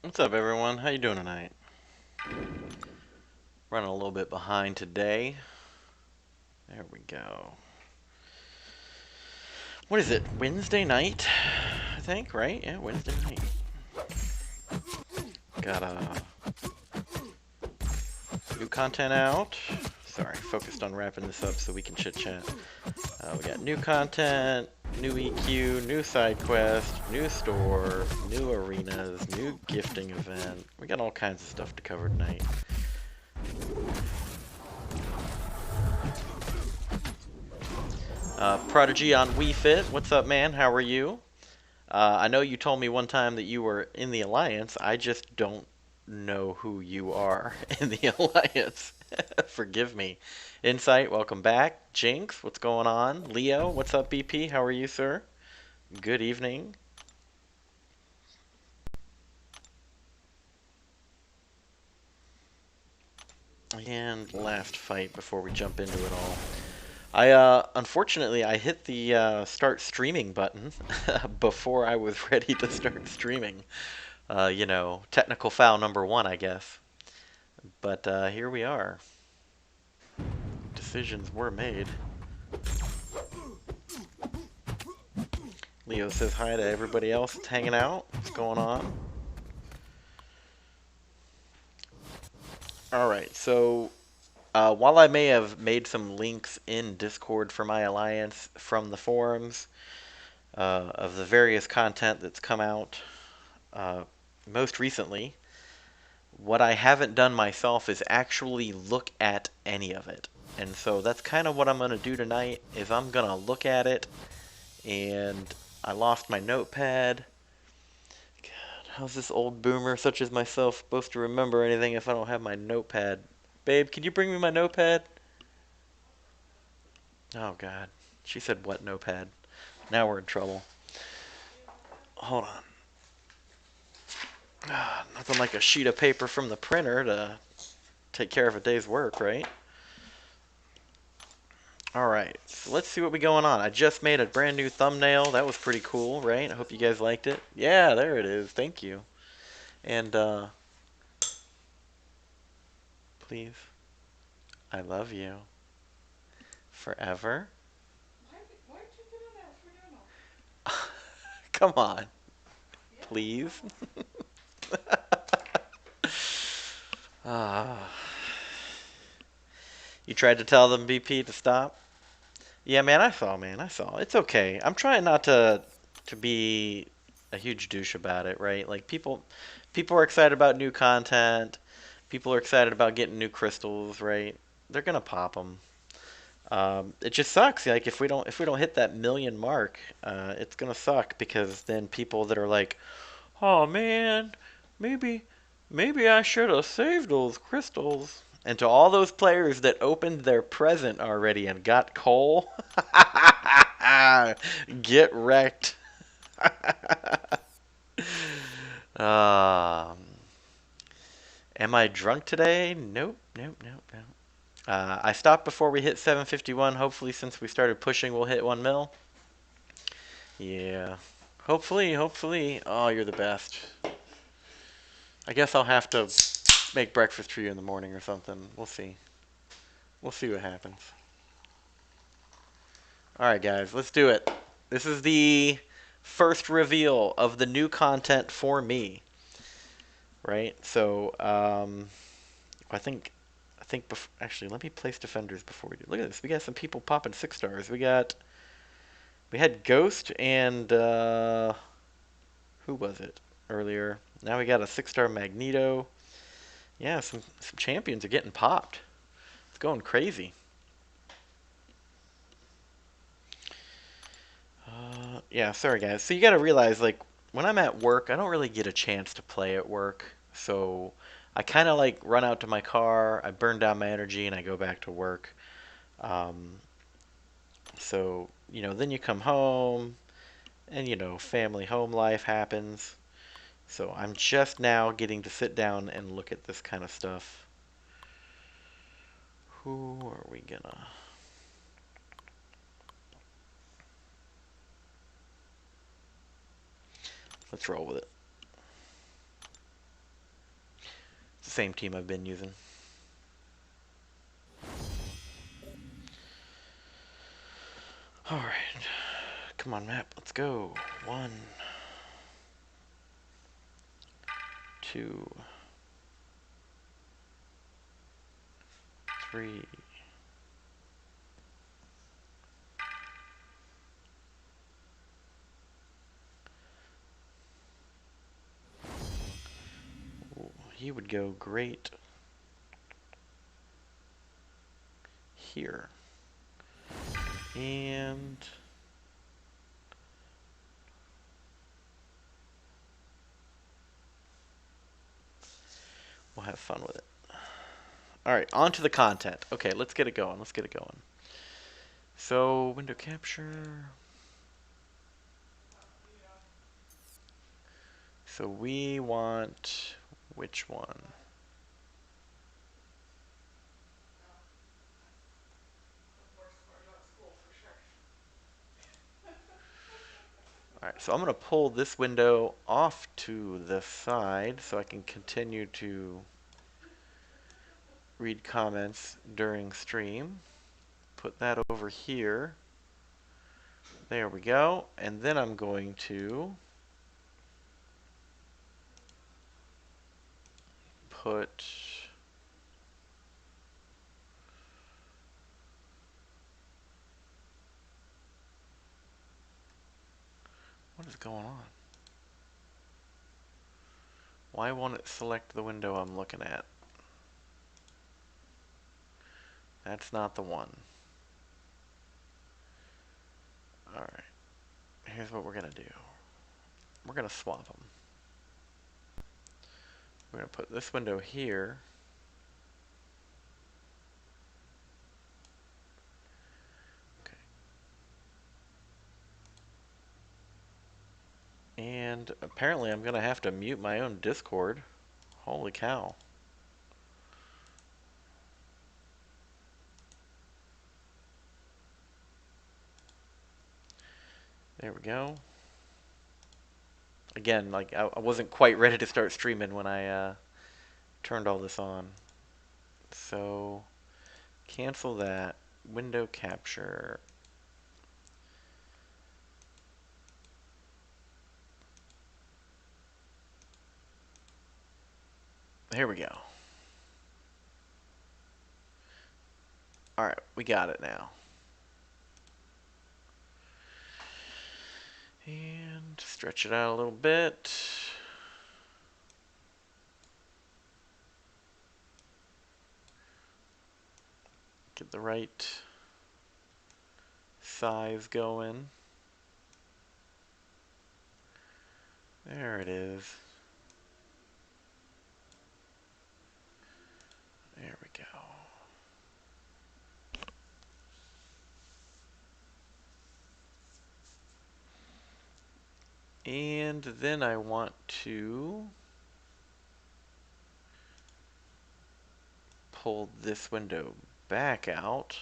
What's up, everyone? How you doing tonight? Running a little bit behind today. There we go. What is it? Wednesday night, I think, right? Yeah, Wednesday night. Got new content out. Sorry, focused on wrapping this up so we can chit chat. We got new content, new EQ, new side quest, new store, new arenas, new gifting event. We got all kinds of stuff to cover tonight. Prodigy on Wii Fit. What's up, man? How are you? I know you told me one time that you were in the Alliance. I just don't know who you are in the Alliance. Forgive me. Insight, welcome back. Jinx, what's going on? Leo, what's up, BP? How are you, sir? Good evening. And last fight before we jump into it all. Unfortunately, I hit the start streaming button before I was ready to start streaming. Technical foul number one, I guess. But here we are. Decisions were made. Leo says hi to everybody else that's hanging out. What's going on? Alright, so while I may have made some links in Discord for my alliance from the forums of the various content that's come out most recently, what I haven't done myself is actually look at any of it. And so that's kind of what I'm going to do tonight is I'm going to look at it, and I lost my notepad. God, how's this old boomer such as myself supposed to remember anything if I don't have my notepad? Babe, can you bring me my notepad? Oh God. She said what notepad? Now we're in trouble. Hold on. Nothing like a sheet of paper from the printer to take care of a day's work, right? Alright, so let's see what we going on. I just made a brand new thumbnail. That was pretty cool, right? I hope you guys liked it. Yeah, there it is. Thank you. And, please, I love you. Forever. Why'd you get on that if we're doing all? Come on. Please. Ah. You tried to tell them, BP, to stop? Yeah, man, I saw, man. I saw. It's okay. I'm trying not to be a huge douche about it, right? Like people are excited about new content. People are excited about getting new crystals, right? They're gonna pop them. It just sucks. Like if we don't hit that million mark, it's gonna suck because then people that are like, oh man, maybe maybe I should have saved those crystals. And to all those players that opened their present already and got coal, get wrecked. um, am I drunk today? Nope, nope, nope, nope. I stopped before we hit 751. Hopefully, since we started pushing, we'll hit 1 mil. Yeah. Hopefully, hopefully. Oh, you're the best. I guess I'll have to make breakfast for you in the morning or something. We'll see. We'll see what happens. Alright, guys, let's do it. This is the first reveal of the new content for me. Right? So, I think actually, let me place defenders before we do. Look at this. We got some people popping 6 stars. We had Ghost and who was it earlier? Now we got a 6-star Magneto. Yeah, some champions are getting popped. It's going crazy. Yeah, sorry guys. So you got to realize, like, when I'm at work, I don't really get a chance to play at work. So I kind of like run out to my car, I burn down my energy, and I go back to work. Um, so then you come home, and family home life happens. So I'm just now getting to sit down and look at this kind of stuff. Who are we gonna? Let's roll with it. Same team I've been using. Alright. Come on, map. Let's go. 1, 2, 3. Ooh, he would go great here. And we'll have fun with it. Alright, on to the content. Okay, let's get it going. Let's get it going. So, window capture. So we want which one? The worst part about school, for sure. Alright, so I'm going to pull this window off to the side so I can continue to read comments during stream. Put that over here. There we go. And then I'm going to put what is going on? Why won't it select the window I'm looking at? That's not the one. Alright. Here's what we're going to do. We're going to swap them. We're going to put this window here. Okay. And apparently I'm going to have to mute my own Discord. Holy cow. There we go. Again, like I wasn't quite ready to start streaming when I turned all this on. So cancel that. Window capture. Here we go. Alright, we got it now. And stretch it out a little bit. Get the right size going. There it is. There we go. And then I want to pull this window back out,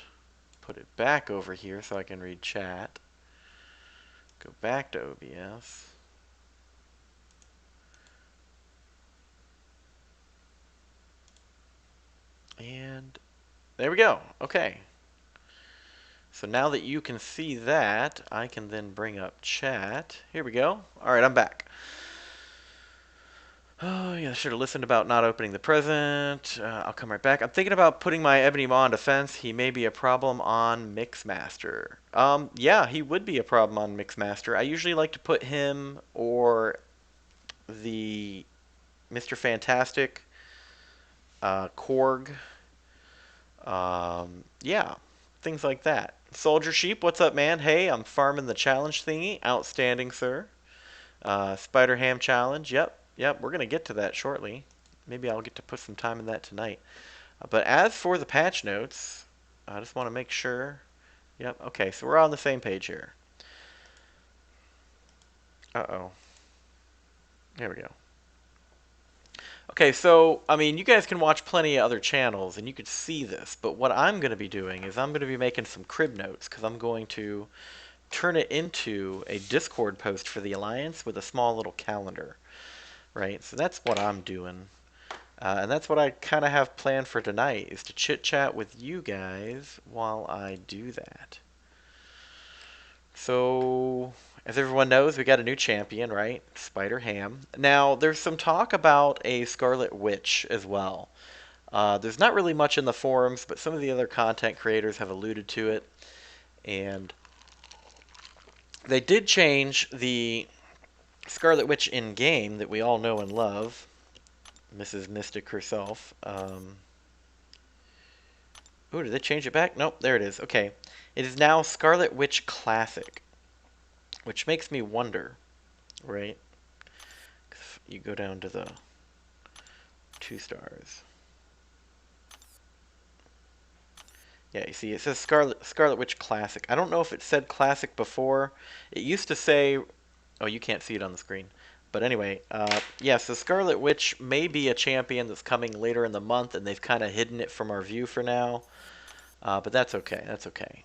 put it back over here so I can read chat. Go back to OBS. And there we go. Okay. So now that you can see that, I can then bring up chat. Here we go. All right, I'm back. Oh, yeah, I should have listened about not opening the present. I'll come right back. I'm thinking about putting my Ebony Maw on defense. He may be a problem on Mixmaster. Yeah, he would be a problem on Mixmaster. I usually like to put him or the Mr. Fantastic, Korg. Yeah, things like that. Soldier Sheep, what's up, man? Hey, I'm farming the challenge thingy. Outstanding, sir. Spider Ham challenge. Yep, we're going to get to that shortly. Maybe I'll get to put some time in that tonight. But as for the patch notes, I just want to make sure. Yep, okay, so we're on the same page here. Uh-oh. Here we go. Okay, so, I mean, you guys can watch plenty of other channels, and you could see this, but what I'm going to be doing is I'm going to be making some crib notes, because I'm going to turn it into a Discord post for the Alliance with a small little calendar, right? So that's what I'm doing. And that's what I kind of have planned for tonight, is to chit chat with you guys while I do that. So, as everyone knows, we got a new champion, right? Spider Ham. Now, there's some talk about a Scarlet Witch as well. There's not really much in the forums, but some of the other content creators have alluded to it. And they did change the Scarlet Witch in game that we all know and love, Mrs. Mystic herself. Oh, did they change it back? Nope, there it is. Okay. It is now Scarlet Witch Classic, which makes me wonder, right? If you go down to the 2 stars. Yeah, you see, it says Scarlet Witch Classic. I don't know if it said Classic before. It used to say, oh, you can't see it on the screen. But anyway, yeah, so Scarlet Witch may be a champion that's coming later in the month, and they've kind of hidden it from our view for now. But that's okay. That's okay.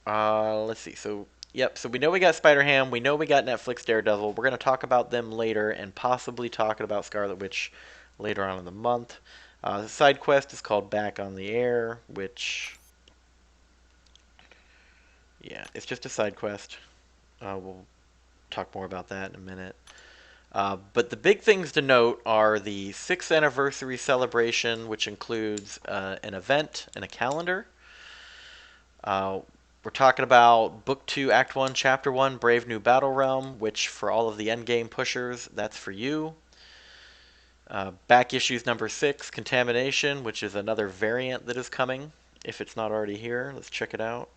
Let's see. So, yep. So we know we got Spider-Ham. We know we got Netflix Daredevil. We're gonna talk about them later, and possibly talking about Scarlet Witch later on in the month. The side quest is called Back on the Air, which, yeah, it's just a side quest. We'll talk more about that in a minute. But the big things to note are the 6th anniversary celebration, which includes an event and a calendar. Uh, we're talking about Book 2, Act 1, Chapter 1, Brave New Battle Realm, which for all of the endgame pushers, that's for you. Back issues number 6, Contamination, which is another variant that is coming, if it's not already here. Let's check it out.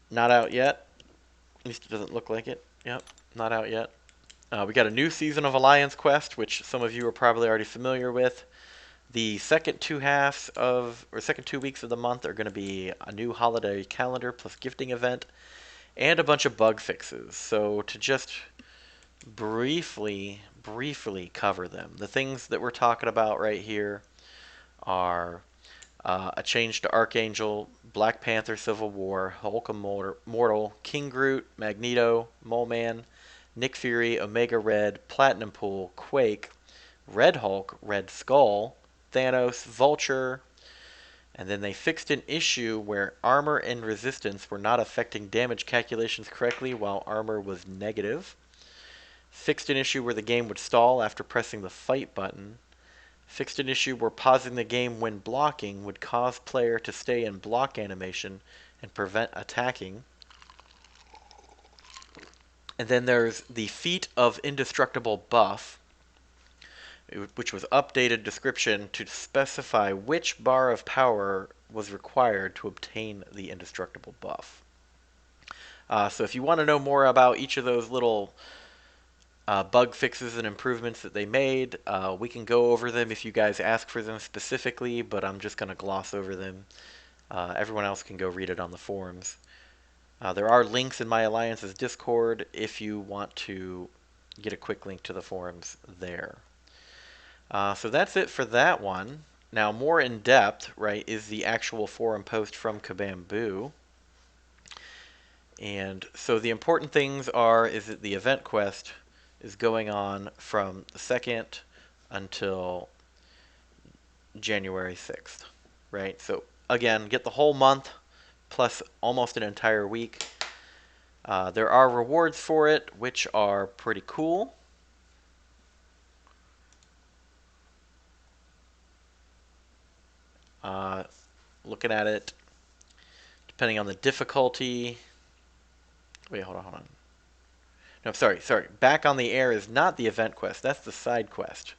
Not out yet. At least it doesn't look like it. Yep, not out yet. We got a new season of Alliance Quest, which some of you are probably already familiar with. The second 2 weeks of the month are going to be a new holiday calendar plus gifting event and a bunch of bug fixes. So to just briefly cover them, the things that we're talking about right here are a change to Archangel, Black Panther Civil War, Hulk Immortal, King Groot, Magneto, Mole Man, Nick Fury, Omega Red, Platinum Pool, Quake, Red Hulk, Red Skull, Thanos, Vulture, and then they fixed an issue where armor and resistance were not affecting damage calculations correctly while armor was negative. Fixed an issue where the game would stall after pressing the fight button. Fixed an issue where pausing the game when blocking would cause player to stay in block animation and prevent attacking. And then there's the Feat of Indestructible buff, which was updated description to specify which bar of power was required to obtain the indestructible buff. So if you want to know more about each of those little bug fixes and improvements that they made, we can go over them if you guys ask for them specifically, but I'm just going to gloss over them. Everyone else can go read it on the forums. There are links in my Alliance's Discord if you want to get a quick link to the forums there. So that's it for that one. Now, more in depth, right, is the actual forum post from Kabamboo. And so the important things is that the event quest is going on from the 2nd until January 6th, right? So again, get the whole month plus almost an entire week. There are rewards for it, which are pretty cool. Looking at it, depending on the difficulty. Wait, hold on. No, sorry. Back on the Air is not the event quest. That's the side quest.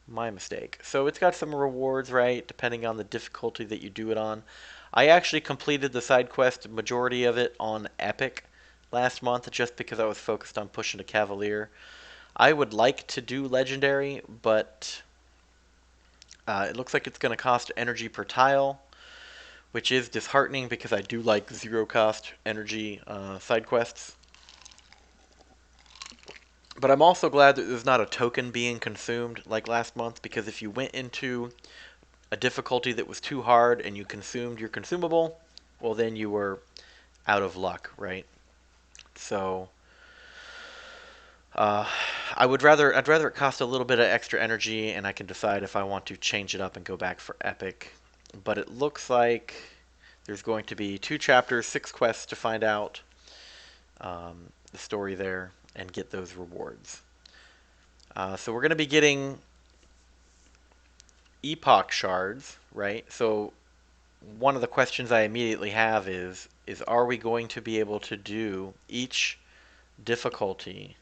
My mistake. So it's got some rewards, right, depending on the difficulty that you do it on. I actually completed the side quest, majority of it, on Epic last month, just because I was focused on pushing to Cavalier. I would like to do Legendary, but it looks like it's going to cost energy per tile, which is disheartening because I do like zero-cost energy side quests. But I'm also glad that there's not a token being consumed like last month, because if you went into a difficulty that was too hard and you consumed your consumable, well, then you were out of luck, right? So Uh, I'd rather it cost a little bit of extra energy, and I can decide if I want to change it up and go back for epic. But it looks like there's going to be 2 chapters, 6 quests to find out the story there and get those rewards. So we're going to be getting epoch shards, right? So one of the questions I immediately have is are we going to be able to do each difficulty?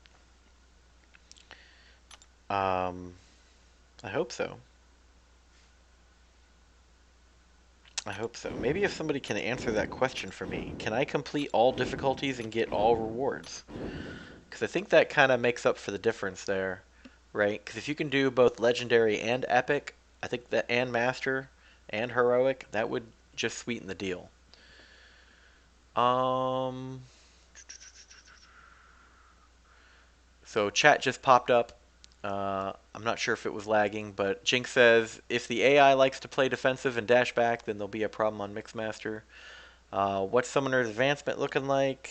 Um, I hope so. I hope so. Maybe if somebody can answer that question for me, can I complete all difficulties and get all rewards? Because I think that kind of makes up for the difference there, right? Because if you can do both legendary and epic, I think that and master and heroic, that would just sweeten the deal. Um, so chat just popped up. I'm not sure if it was lagging, but Jinx says if the AI likes to play defensive and dash back, then there'll be a problem on Mixmaster. What's Summoner's Advancement looking like?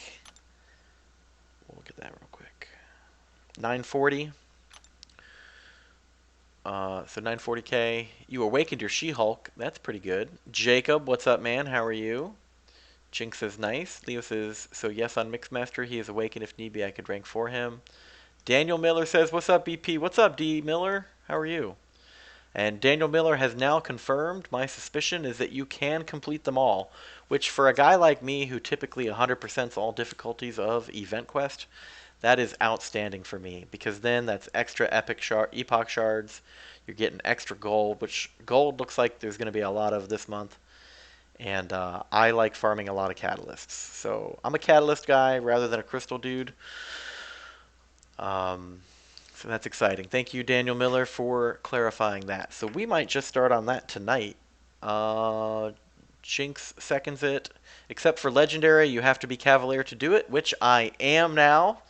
We'll look at that real quick. 940. So 940k. You awakened your She-Hulk. That's pretty good. Jacob, what's up, man? How are you? Jinx says nice. Leo says so yes on Mixmaster. He is awakened if need be. I could rank for him. Daniel Miller says what's up, BP? What's up, D Miller? How are you? And Daniel Miller has now confirmed my suspicion is that you can complete them all, which for a guy like me who typically 100% all difficulties of Event Quest, that is outstanding for me because then that's extra epoch shards. You're getting extra gold, which gold looks like there's going to be a lot of this month. And I like farming a lot of catalysts. So I'm a catalyst guy rather than a crystal dude. Um, so that's exciting. Thank you, Daniel Miller, for clarifying that. So we might just start on that tonight. Uh, Jinx seconds it. Except for Legendary, you have to be Cavalier to do it, which I am now.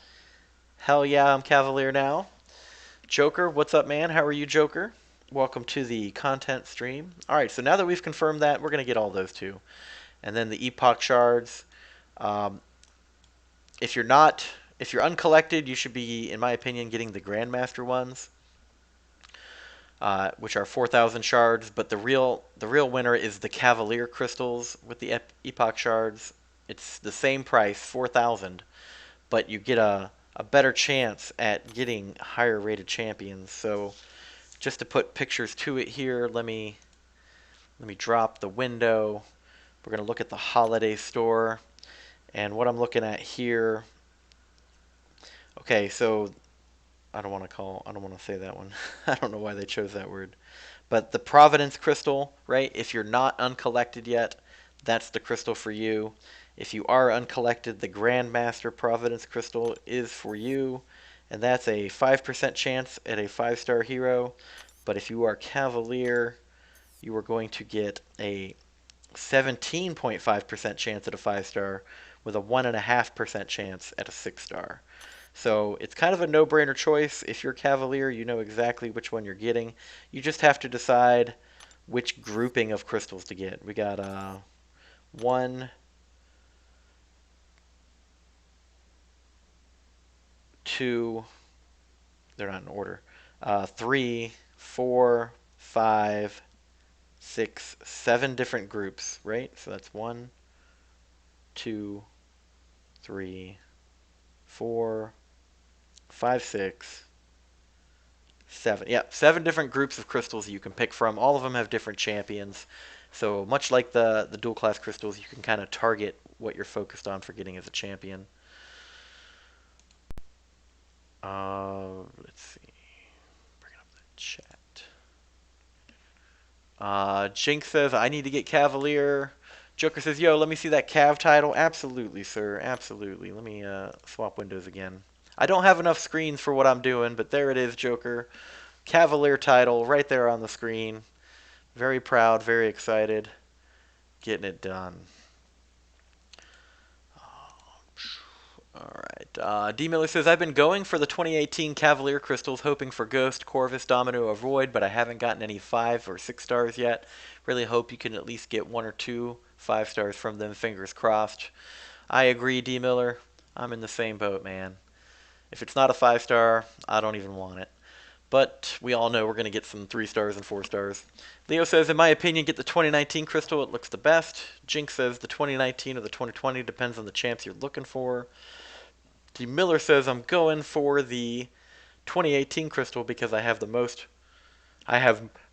Hell yeah, I'm Cavalier now. Joker, what's up, man? How are you, Joker? Welcome to the content stream. All right, so now that we've confirmed that, we're going to get all those too. And then the Epoch Shards. Um, if you're not, if you're uncollected, you should be, in my opinion, getting the Grandmaster ones, which are 4,000 shards. But the real winner is the Cavalier crystals with the Epoch Shards. It's the same price, 4,000, but you get a better chance at getting higher rated champions. So just to put pictures to it here, let me drop the window. We're going to look at the holiday store. And what I'm looking at here, okay, so I don't want to say that one. I don't know why they chose that word. But the Providence crystal, right? If you're not uncollected yet, that's the crystal for you. If you are uncollected, the Grandmaster Providence crystal is for you. And that's a 5% chance at a 5-star hero. But if you are Cavalier, you are going to get a 17.5% chance at a 5-star with a 1.5% chance at a 6-star. So it's kind of a no-brainer choice. If you're Cavalier, you know exactly which one you're getting. You just have to decide which grouping of crystals to get. We got 1, 2, they're not in order. 3, 4, 5, 6, 7 different groups, right? So that's 1, 2, 3, 4, 5, 6, 7. Yeah, 7 different groups of crystals you can pick from. All of them have different champions. So much like the dual class crystals, you can kind of target what you're focused on for getting as a champion. Let's see. Bring up the chat. Jinx says, I need to get Cavalier. Joker says, yo, let me see that Cav title. Absolutely, sir. Absolutely. Let me swap windows again. I don't have enough screens for what I'm doing, but there it is, Joker. Cavalier title right there on the screen. Very proud, very excited. Getting it done. Alright. D. Miller says, I've been going for the 2018 Cavalier Crystals, hoping for Ghost, Corvus, Domino, or Void, but I haven't gotten any 5 or 6 stars yet. Really hope you can at least get 1 or 2 5 stars from them, fingers crossed. I agree, D. Miller. I'm in the same boat, man. If it's not a 5-star, I don't even want it. But we all know we're going to get some 3 stars and 4 stars. Leo says, in my opinion, get the 2019 crystal. It looks the best. Jinx says the 2019 or the 2020 depends on the champs you're looking for. D. Miller says, I'm going for the 2018 crystal because I have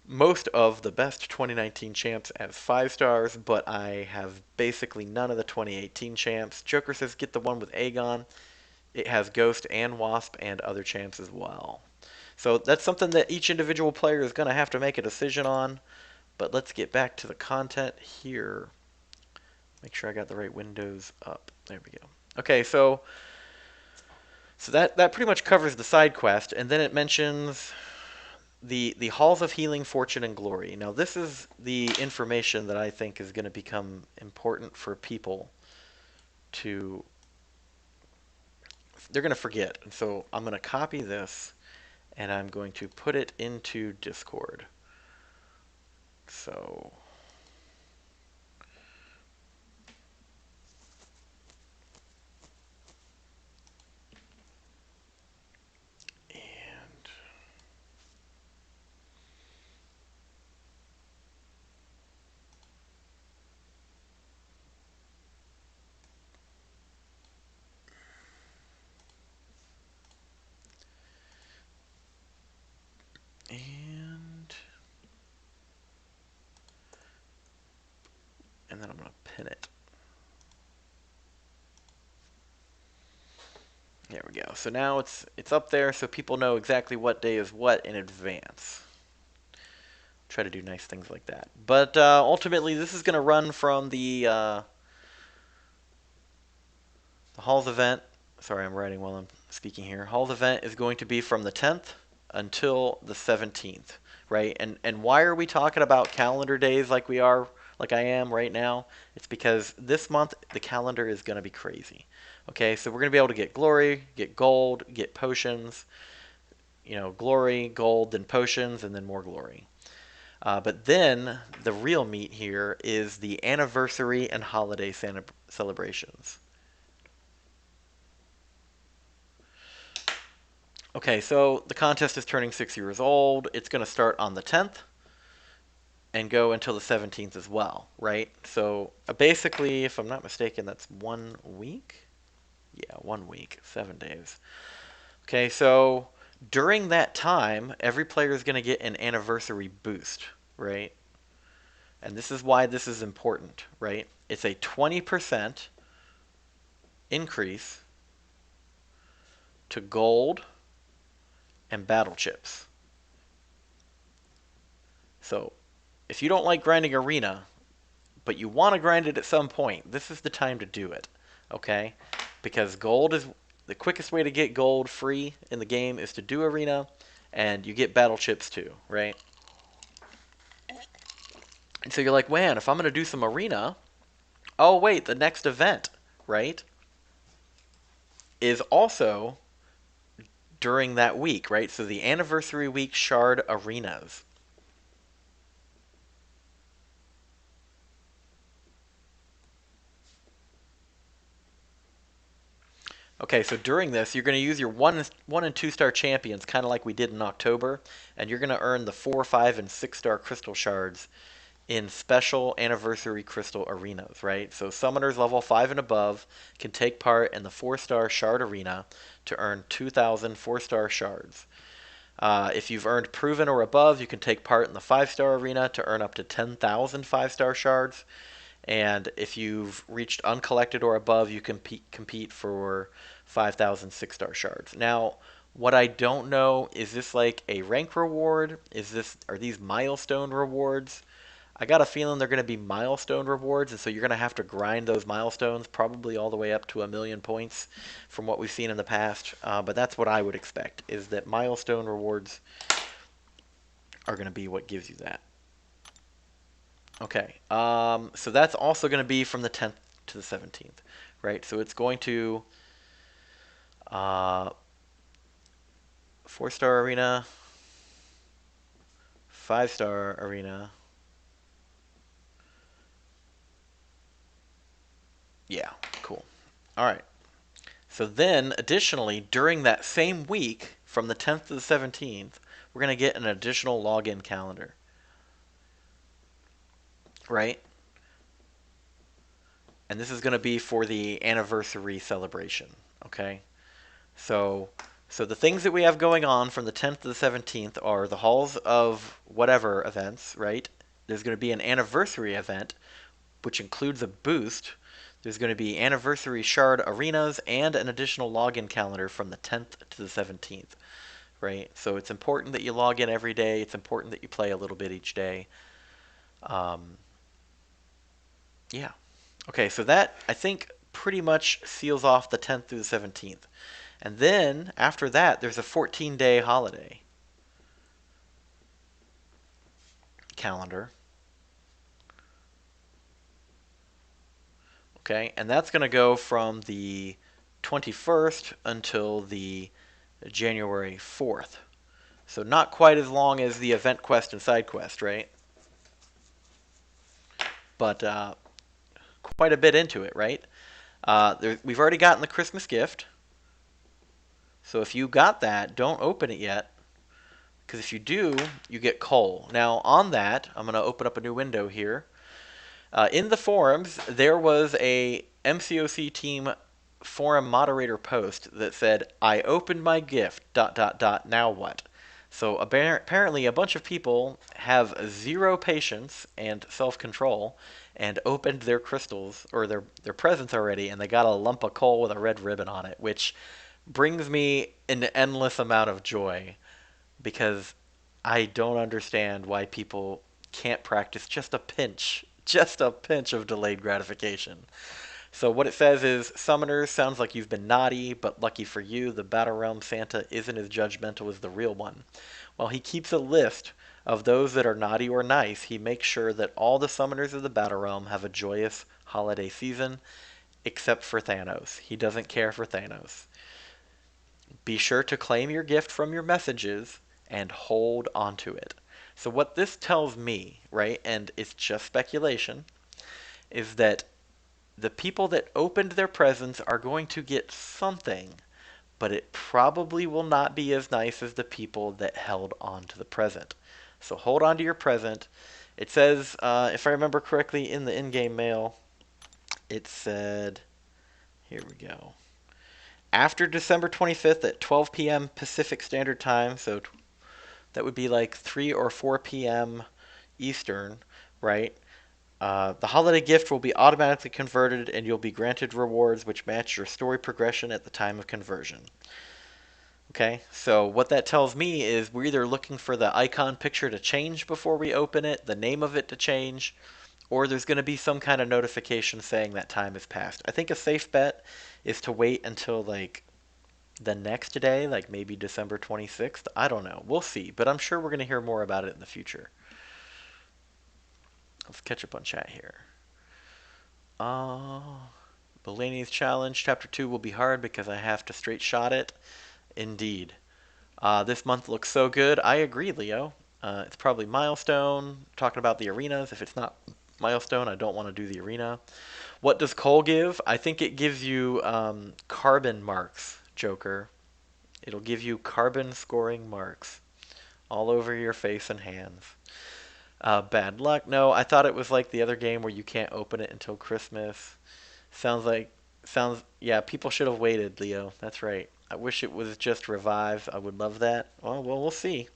most of the best 2019 champs as 5 stars, but I have basically none of the 2018 champs. Joker says, get the one with Aegon. It has Ghost and Wasp and other champs as well. So that's something that each individual player is going to have to make a decision on. But let's get back to the content here. Make sure I got the right windows up. There we go. Okay, so that pretty much covers the side quest, and then it mentions the halls of healing, fortune, and glory. Now this is the information that I think is going to become important for people to. They're going to forget, and so I'm going to copy this, and I'm going to put it into Discord. So. And and and then I'm going to pin it. There we go. So now it's up there so people know exactly what day is what in advance. Try to do nice things like that. But ultimately, this is going to run from the Halls event. Sorry, I'm writing while I'm speaking here. Halls event is going to be from the 10th until the 17th, right? And why are we talking about calendar days like I am right now? It's because this month the calendar is going to be crazy. Okay, so we're going to be able to get glory, get gold, get potions. You know, glory, gold, then potions, and then more glory. But then the real meat here is the anniversary and holiday celebrations. Okay, so the contest is turning 6 years old. It's going to start on the 10th and go until the 17th as well, right? So basically, if I'm not mistaken, that's 1 week? Yeah, 1 week, 7 days. Okay, so during that time, every player is going to get an anniversary boost, right? And this is why this is important, right? It's a 20% increase to gold and battle chips. So if you don't like grinding arena, but you want to grind it at some point, this is the time to do it, okay? Because gold is the quickest way to get gold free in the game is to do arena, and you get battle chips too, right? And so you're like, man, if I'm going to do some arena, oh wait, the next event, right, is also during that week, right? So the anniversary week shard arenas. Okay, so during this, you're going to use your one and 2-star champions, kind of like we did in October, and you're going to earn the 4, 5, and 6-star crystal shards in special anniversary crystal arenas, right? So summoners level 5 and above can take part in the 4-star shard arena to earn 2,000 4-star shards. If you've earned proven or above, you can take part in the 5-star arena to earn up to 10,000 5-star shards. And if you've reached uncollected or above, you can compete for 5,000 6-star shards. Now, what I don't know, is this like a rank reward? Are these milestone rewards? I got a feeling they're going to be milestone rewards, and so you're going to have to grind those milestones probably all the way up to 1,000,000 points from what we've seen in the past. But that's what I would expect, is that milestone rewards are going to be what gives you that. Okay, so that's also going to be from the 10th to the 17th, right? So it's going to 4-star arena, 5-star arena. Yeah, cool. All right. So then, additionally, during that same week, from the 10th to the 17th, we're going to get an additional login calendar, right? And this is going to be for the anniversary celebration, okay? So, so the things that we have going on from the 10th to the 17th are the Halls of whatever events, right? There's going to be an anniversary event, which includes a boost. There's going to be anniversary shard arenas and an additional login calendar from the 10th to the 17th, right? So it's important that you log in every day. It's important that you play a little bit each day. Um, yeah. Okay, so that, I think, pretty much seals off the 10th through the 17th. And then, after that, there's a 14-day holiday calendar. Okay, and that's going to go from the 21st until the January 4th. So not quite as long as the event quest and side quest, right? But quite a bit into it, right? We've already gotten the Christmas gift. So if you got that, don't open it yet. Because if you do, you get coal. Now, on that, I'm going to open up a new window here. In the forums, there was a MCoC team forum moderator post that said, "I opened my gift, dot, dot, dot, now what?" So apparently a bunch of people have zero patience and self-control and opened their crystals or their presents already, and they got a lump of coal with a red ribbon on it, which brings me an endless amount of joy because I don't understand why people can't practice just a pinch of delayed gratification. So what it says is, summoners, sounds like you've been naughty, but lucky for you, the Battle Realm Santa isn't as judgmental as the real one. While he keeps a list of those that are naughty or nice, he makes sure that all the summoners of the Battle Realm have a joyous holiday season, except for Thanos. He doesn't care for Thanos. Be sure to claim your gift from your messages and hold onto it. So what this tells me, right, and it's just speculation, is that the people that opened their presents are going to get something, but it probably will not be as nice as the people that held on to the present. So hold on to your present. It says, if I remember correctly, in the in-game mail, it said, here we go. After December 25th at 12 p.m. Pacific Standard Time, so that would be like 3 or 4 p.m. Eastern, right? The holiday gift will be automatically converted and you'll be granted rewards which match your story progression at the time of conversion. Okay, so what that tells me is we're either looking for the icon picture to change before we open it, the name of it to change, or there's going to be some kind of notification saying that time has passed. I think a safe bet is to wait until like the next day, like maybe December 26th. I don't know. We'll see, but I'm sure we're going to hear more about it in the future. Let's catch up on chat here. Bellini's challenge, chapter 2 will be hard because I have to straight shot it. Indeed. This month looks so good. I agree, Leo. It's probably Milestone. Talking about the arenas. If it's not Milestone, I don't want to do the arena. What does coal give? I think it gives you carbon marks, Joker. It'll give you carbon scoring marks all over your face and hands. Bad luck. No, I thought it was like the other game where you can't open it until Christmas. Sounds like, yeah, people should have waited, Leo. That's right. I wish it was just Revive. I would love that. Well, we'll see.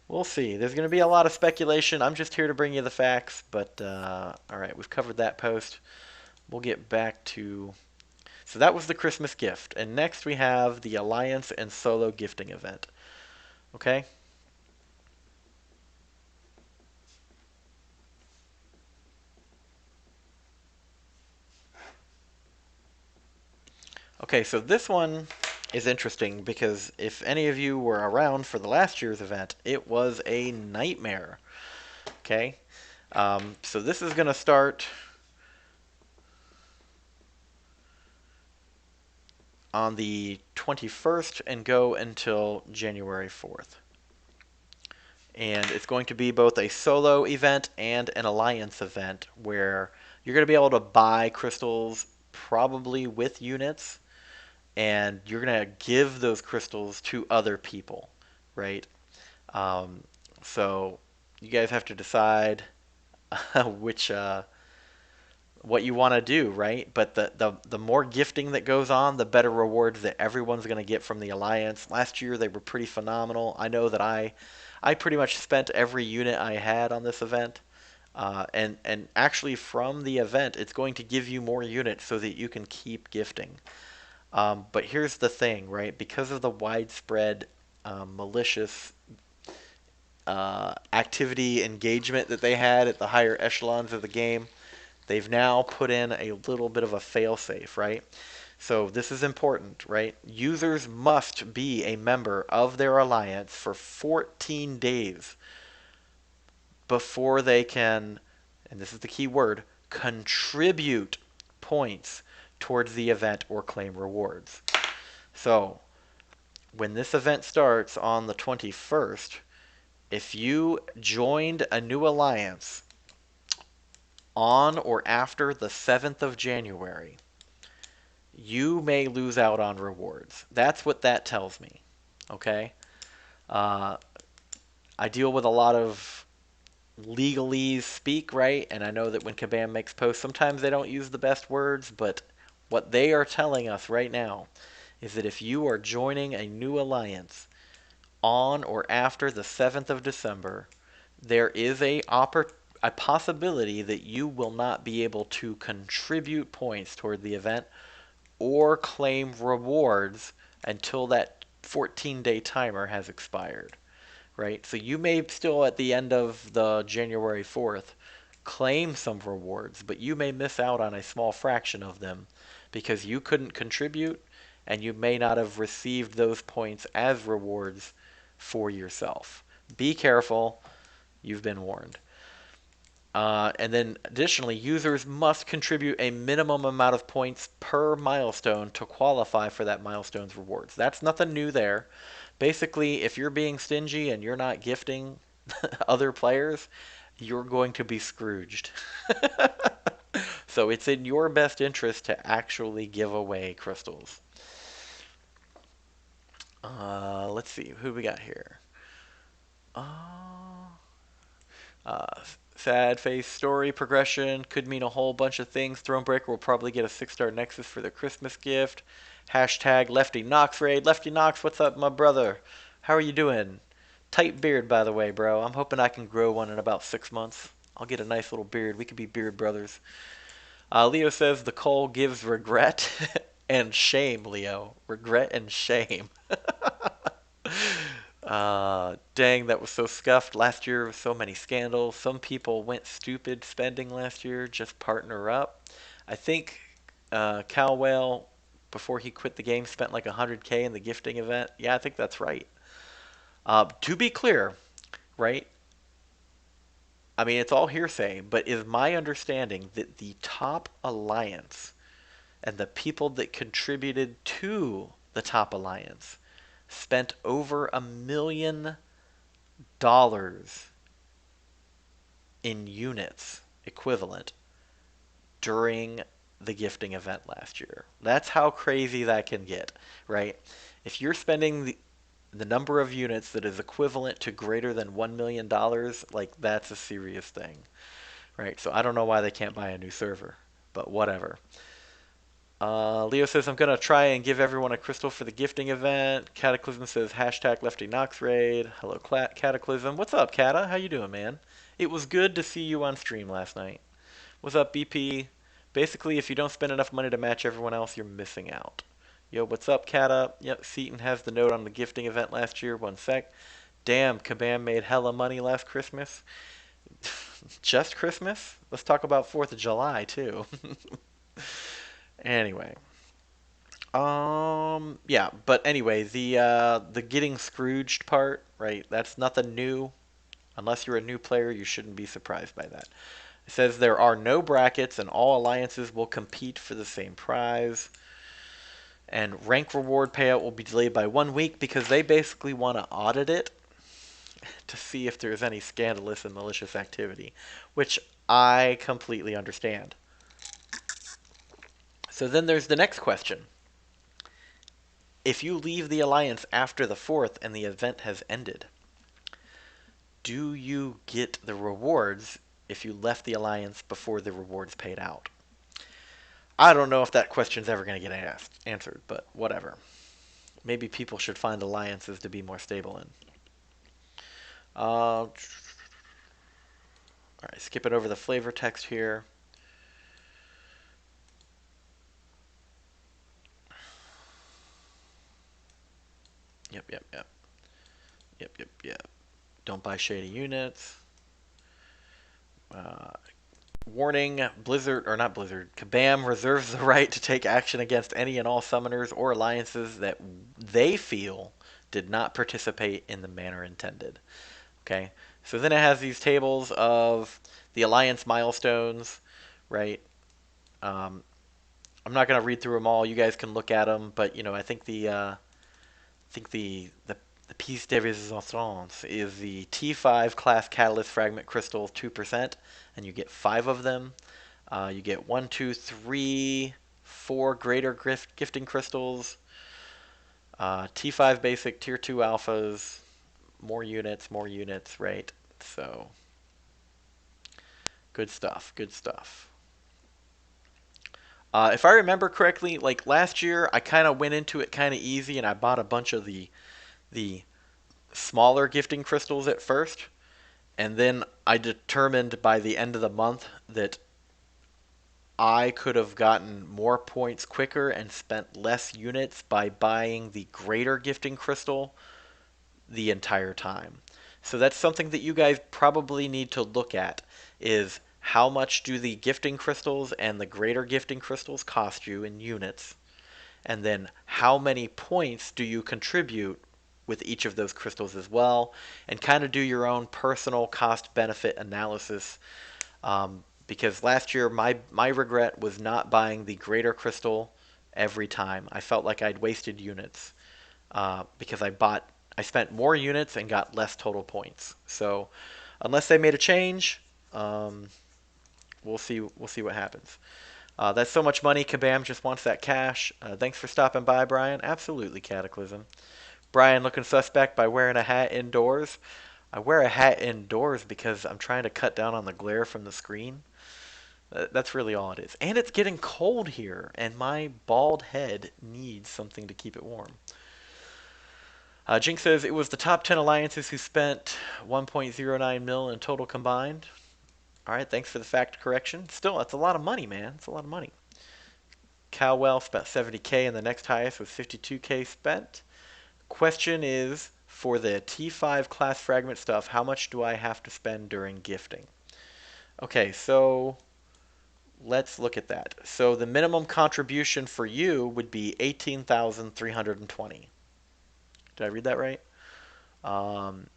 We'll see. There's going to be a lot of speculation. I'm just here to bring you the facts, but all right, we've covered that post. We'll get back to. So that was the Christmas gift. And next we have the Alliance and Solo gifting event. Okay? Okay, so this one is interesting because if any of you were around for the last year's event, it was a nightmare. Okay? So this is going to start on the 21st and go until January 4th. And it's going to be both a solo event and an alliance event where you're going to be able to buy crystals probably with units. and you're gonna give those crystals to other people, right? Um, so you guys have to decide which what you want to do, right? But the more gifting that goes on, the better rewards that everyone's going to get from the alliance. Last year they were pretty phenomenal. I know that I pretty much spent every unit I had on this event. And actually from the event, it's going to give you more units so that you can keep gifting. But here's the thing, right? Because of the widespread malicious activity engagement that they had at the higher echelons of the game, they've now put in a little bit of a failsafe, right? So this is important, right? Users must be a member of their alliance for 14 days before they can, and this is the key word, contribute points towards the event or claim rewards. So when this event starts on the 21st, if you joined a new alliance on or after the 7th of January, you may lose out on rewards. That's what that tells me. Okay? Uh, I deal with a lot of legalese speak, right? And I know that when Kabam makes posts, sometimes they don't use the best words, but what they are telling us right now is that if you are joining a new alliance on or after the 7th of December, there is a possibility that you will not be able to contribute points toward the event or claim rewards until that 14-day timer has expired, right? So you may still at the end of the January 4th claim some rewards, but you may miss out on a small fraction of them because you couldn't contribute and you may not have received those points as rewards for yourself. Be careful. You've been warned. And then additionally, users must contribute a minimum amount of points per milestone to qualify for that milestone's rewards. That's nothing new there. Basically, if you're being stingy and you're not gifting other players, you're going to be Scrooged. So it's in your best interest to actually give away crystals. Let's see, who we got here? Uh, Uh, Sad face story progression could mean a whole bunch of things. Thronebreaker will probably get a 6-star Nexus for their Christmas gift. Hashtag Lefty Knox raid. Lefty Knox, what's up, my brother? How are you doing? Tight beard, by the way, bro. I'm hoping I can grow one in about 6 months. I'll get a nice little beard. We could be beard brothers. Leo says the coal gives regret and shame, Leo. Regret and shame. Dang, that was so scuffed. Last year with so many scandals. Some people went stupid spending last year. Just partner up. I think Cal Whale, before he quit the game, spent like 100K in the gifting event. Yeah, I think that's right. To be clear, right? I mean, it's all hearsay, but is my understanding that the top alliance and the people that contributed to the top alliance spent over $1 million in units equivalent during the gifting event last year. That's how crazy that can get, right? If you're spending the number of units that is equivalent to greater than $1 million, like that's a serious thing, right? So I don't know why they can't buy a new server, but whatever. Leo says, I'm going to try and give everyone a crystal for the gifting event. Cataclysm says, hashtag Lefty Knox raid. Hello, Cataclysm. What's up, Cata? How you doing, man? It was good to see you on stream last night. What's up, BP? Basically, if you don't spend enough money to match everyone else, you're missing out. Yo, what's up, Cata? Yep, Seaton has the note on the gifting event last year. One sec. Damn, Kabam made hella money last Christmas. Just Christmas? Let's talk about 4th of July, too. Anyway. Yeah, but anyway, the getting Scrooged part, right? That's nothing new. Unless you're a new player, you shouldn't be surprised by that. It says there are no brackets and all alliances will compete for the same prize. And rank reward payout will be delayed by 1 week because they basically want to audit it to see if there's any scandalous and malicious activity, which I completely understand. So then there's the next question. If you leave the alliance after the 4th and the event has ended, do you get the rewards if you left the alliance before the rewards paid out? I don't know if that question's ever going to get answered, but whatever. Maybe people should find alliances to be more stable in. All right, skipping over the flavor text here. Yep, yep, yep. Yep, yep, yep. Don't buy shady units. Uh, Warning, Blizzard, or not Blizzard, Kabam reserves the right to take action against any and all summoners or alliances that they feel did not participate in the manner intended. Okay, so then it has these tables of the alliance milestones, right? Um, I'm not going to read through them all. You guys can look at them, but I think the piece de resistance is the T5 class catalyst fragment crystals 2%, and you get 5 of them. You get 1, 2, 3, 4 greater gifting crystals, T5 basic, tier 2 alphas, more units, right? So, good stuff, good stuff. If I remember correctly, like last year, I kind of went into it kind of easy, and I bought a bunch of the smaller gifting crystals at first, and then I determined by the end of the month that I could have gotten more points quicker and spent less units by buying the greater gifting crystal the entire time. So that's something that you guys probably need to look at is how much do the gifting crystals and the greater gifting crystals cost you in units? And then how many points do you contribute with each of those crystals as well? And kind of do your own personal cost benefit analysis. Because last year my regret was not buying the greater crystal every time. I felt like I'd wasted units because I spent more units and got less total points. So unless they made a change, um, we'll see what happens. That's so much money. Kabam just wants that cash. Thanks for stopping by, Brian. Absolutely, Cataclysm. Brian looking suspect by wearing a hat indoors. I wear a hat indoors because I'm trying to cut down on the glare from the screen. That's really all it is. And it's getting cold here, and my bald head needs something to keep it warm. Jink says it was the top 10 alliances who spent 1.09 mil in total combined. All right, thanks for the fact correction. Still, that's a lot of money, man. It's a lot of money. Cowell spent 70K, and the next highest was 52K spent. Question is, for the T5 class fragment stuff, how much do I have to spend during gifting? Okay, so let's look at that. So the minimum contribution for you would be 18,320. Did I read that right? Um,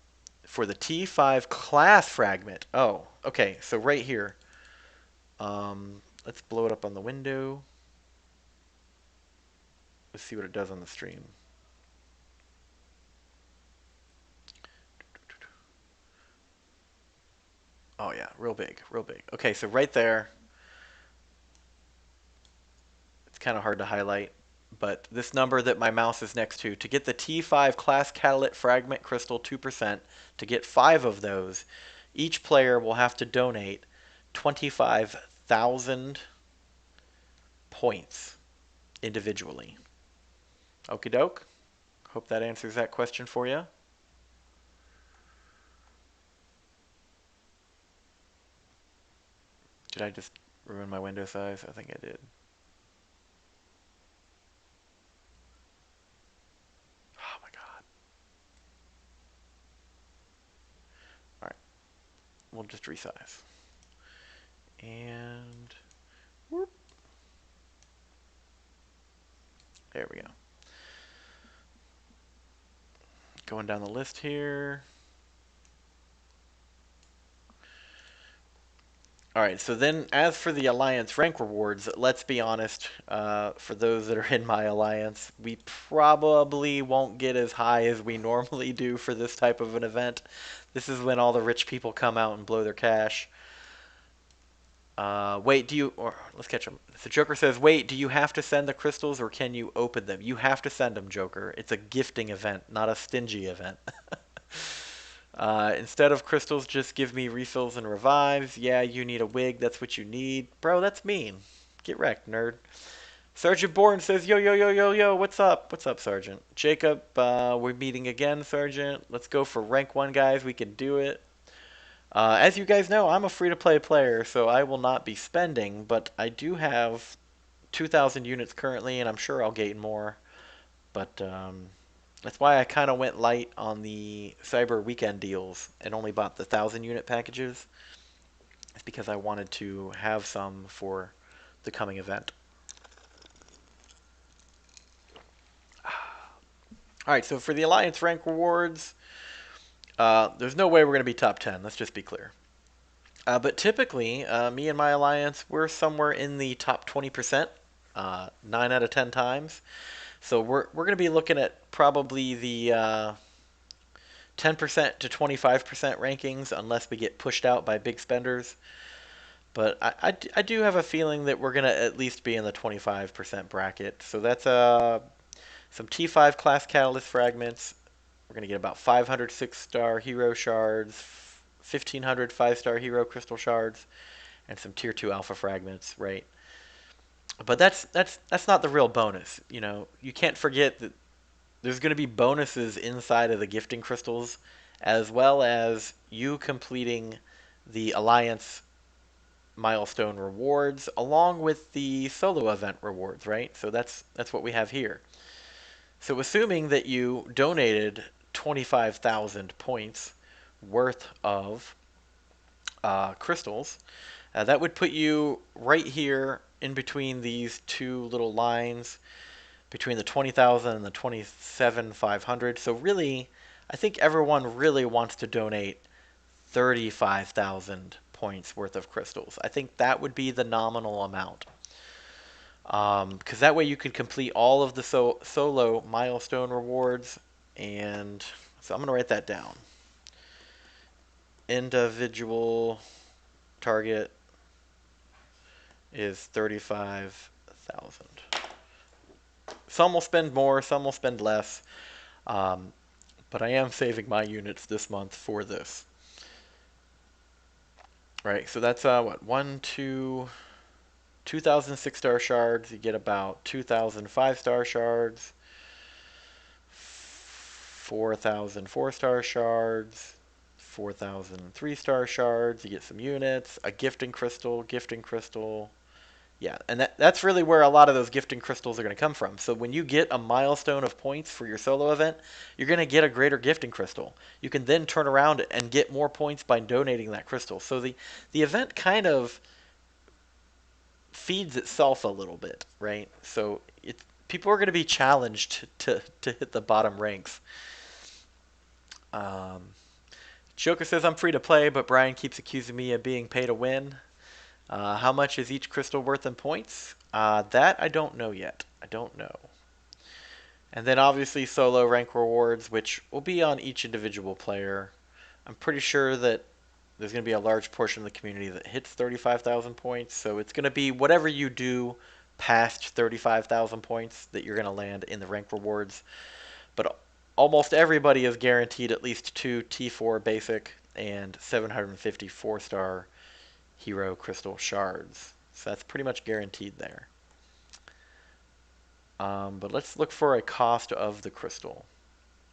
for the T5 class fragment. Oh, okay. So right here. Let's blow it up on the window. Let's see what it does on the stream. Oh yeah, real big, real big. Okay, so right there, it's kind of hard to highlight, but this number that my mouse is next to get the T5 class catalyst fragment crystal 2%, to get 5 of those, each player will have to donate 25,000 points individually. Okie doke. Hope that answers that question for you. Did I just ruin my window size? I think I did. Oh my god. Alright, we'll just resize. And whoop. There we go. Going down the list here. Alright, so then as for the Alliance rank rewards, let's be honest, for those that are in my Alliance, we probably won't get as high as we normally do for this type of an event. This is when all the rich people come out and blow their cash. Wait, do you, or let's catch him. The Joker says, wait, do you have to send the crystals or can you open them? You have to send them, Joker. It's a gifting event, not a stingy event. Instead of crystals, just give me refills and revives. Yeah, you need a wig, that's what you need. Bro, that's mean. Get wrecked, nerd. Sergeant Bourne says, yo, yo, yo, yo, yo, what's up? What's up, Sergeant? Jacob, we're meeting again, Sergeant. Let's go for rank 1, guys. We can do it. As you guys know, I'm a free-to-play player, so I will not be spending, but I do have 2,000 units currently, and I'm sure I'll gain more. But that's why I kind of went light on the Cyber Weekend deals and only bought the 1,000 unit packages. It's because I wanted to have some for the coming event. Alright, so for the Alliance rank rewards, there's no way we're going to be top 10, let's just be clear. But typically, me and my Alliance, we're somewhere in the top 20%, 9 out of 10 times. So we're going to be looking at probably the 10% to 25% rankings unless we get pushed out by big spenders. But I do have a feeling that we're going to at least be in the 25% bracket. So that's some T5 class catalyst fragments. We're going to get about 500 6-star hero shards, 1,500 5-star hero crystal shards, and some tier 2 alpha fragments, right? But that's not the real bonus. You know, you can't forget that there's going to be bonuses inside of the gifting crystals, as well as you completing the Alliance milestone rewards, along with the solo event rewards, right? So that's what we have here. So assuming that you donated 25,000 points worth of crystals, that would put you right here in between these two little lines, between the 20,000 and the 27,500. So really, I think everyone really wants to donate 35,000 points worth of crystals. I think that would be the nominal amount. Because that way you can complete all of the solo milestone rewards. And so I'm going to write that down. Individual target is 35,000. Some will spend more, some will spend less. But I am saving my units this month for this. Right, so that's what, 2,000 6-star shards. You get about 2,000 5-star shards, 4,000 4-star shards, 4,000 3-star shards. You get some units, a gifting crystal, gifting crystal. Yeah, and that's really where a lot of those gifting crystals are going to come from. So when you get a milestone of points for your solo event, you're going to get a greater gifting crystal. You can then turn around and get more points by donating that crystal. So the event kind of feeds itself a little bit, right? So people are going to be challenged to hit the bottom ranks. Joker says I'm free to play, but Brian keeps accusing me of being pay to win. How much is each crystal worth in points? That I don't know yet. I don't know. And then obviously solo rank rewards, which will be on each individual player. I'm pretty sure that there's going to be a large portion of the community that hits 35,000 points. So it's going to be whatever you do past 35,000 points that you're going to land in the rank rewards. But almost everybody is guaranteed at least 2 T4 basic and 750 4-star hero crystal shards. So that's pretty much guaranteed there. But let's look for a cost of the crystal,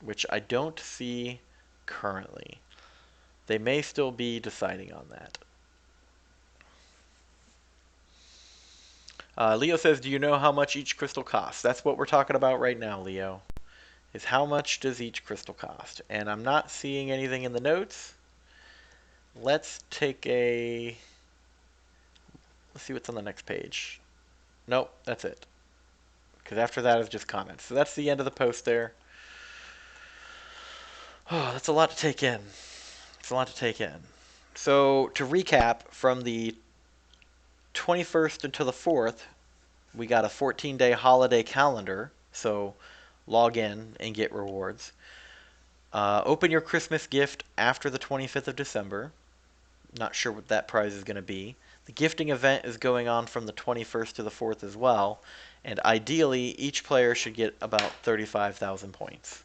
which I don't see currently. They may still be deciding on that. Leo says, do you know how much each crystal costs? That's what we're talking about right now, Leo, is how much does each crystal cost? And I'm not seeing anything in the notes. Let's take a... Let's see what's on the next page. Nope, that's it. Because after that is just comments. So that's the end of the post there. Oh, that's a lot to take in. It's a lot to take in. So to recap, from the 21st until the 4th, we got a 14-day holiday calendar. So log in and get rewards. Open your Christmas gift after the 25th of December. Not sure what that prize is going to be. The gifting event is going on from the 21st to the 4th as well, and ideally each player should get about 35,000 points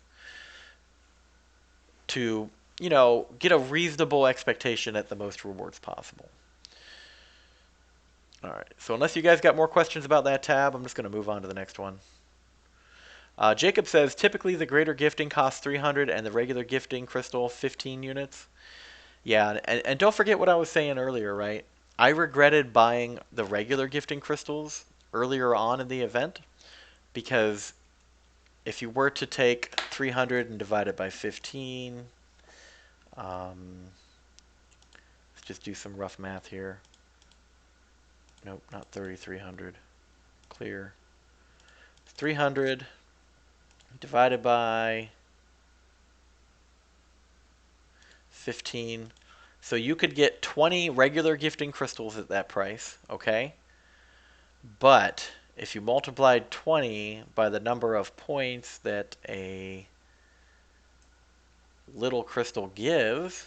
to, get a reasonable expectation at the most rewards possible. All right, so unless you guys got more questions about that tab, I'm just going to move on to the next one. Jacob says, typically the greater gifting costs 300 and the regular gifting crystal 15 units. Yeah, and don't forget what I was saying earlier, right? I regretted buying the regular gifting crystals earlier on in the event because if you were to take 300 and divide it by 15, let's just do some rough math here. Nope, not 3,300. Clear. 300 divided by 15. So you could get 20 regular gifting crystals at that price, okay? But if you multiplied 20 by the number of points that a little crystal gives,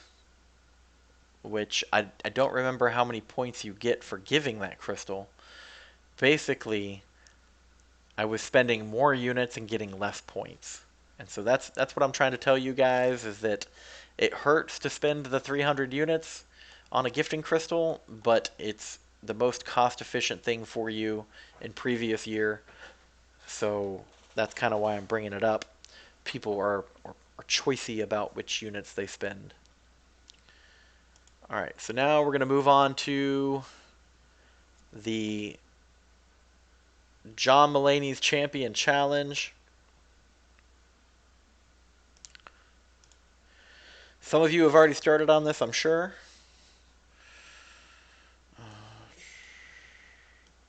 which I don't remember how many points you get for giving that crystal, basically I was spending more units and getting less points. And so that's what I'm trying to tell you guys, is that it hurts to spend the 300 units on a gifting crystal, but it's the most cost efficient thing for you in previous year. So that's kind of why I'm bringing it up. People are choicey about which units they spend. All right, so now we're going to move on to the John Mulaney's Champion Challenge. Some of you have already started on this, I'm sure.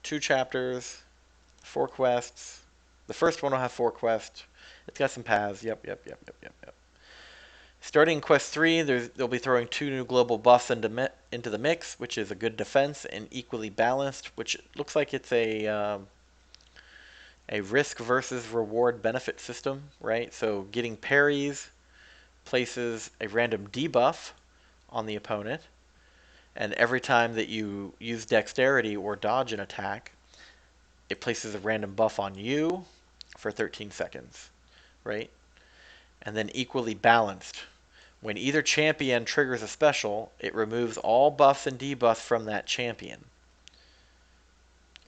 2 chapters, 4 quests. The first one will have 4 quests. It's got some paths. Yep. Starting quest 3, they'll be throwing 2 new global buffs into the mix, which is a good defense and equally balanced, which looks like it's a risk versus reward benefit system, right? So getting parries places a random debuff on the opponent, and every time that you use dexterity or dodge an attack, it places a random buff on you for 13 seconds, right? And then equally balanced. When either champion triggers a special, it removes all buffs and debuffs from that champion.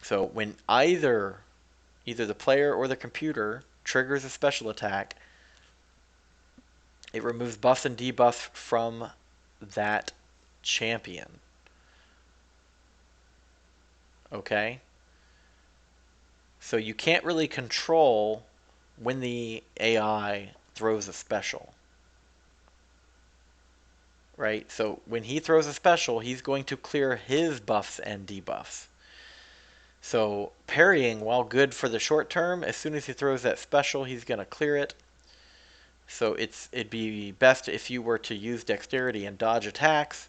So when either the player or the computer triggers a special attack, it removes buffs and debuffs from that champion. Okay? So you can't really control when the AI throws a special. Right? So when he throws a special, he's going to clear his buffs and debuffs. So parrying, while good for the short term, as soon as he throws that special, he's going to clear it. So it'd be best if you were to use dexterity and dodge attacks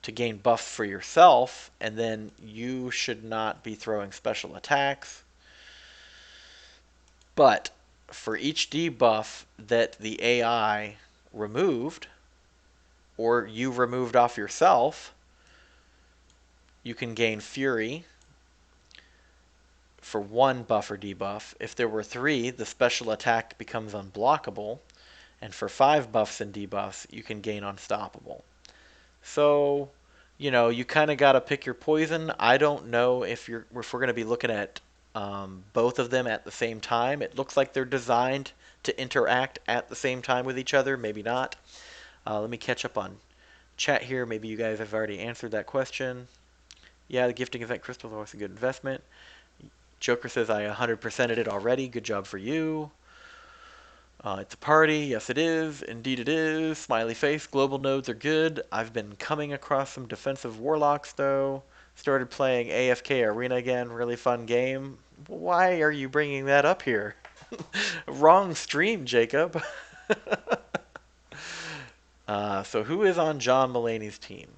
to gain buffs for yourself, and then you should not be throwing special attacks. But for each debuff that the AI removed, or you removed off yourself, you can gain Fury for 1 buff or debuff. If there were 3, the special attack becomes unblockable, and for 5 buffs and debuffs, you can gain Unstoppable. So, you kind of got to pick your poison. I don't know if we're going to be looking at both of them at the same time. It looks like they're designed to interact at the same time with each other. Maybe not. Let me catch up on chat here. Maybe you guys have already answered that question. Yeah, the gifting event crystal is always a good investment. Joker says I 100%ed it already. Good job for you. It's a party. Yes, it is. Indeed, it is. Smiley face. Global nodes are good. I've been coming across some defensive warlocks, though. Started playing AFK Arena again. Really fun game. Why are you bringing that up here? Wrong stream, Jacob. So who is on John Mulaney's team?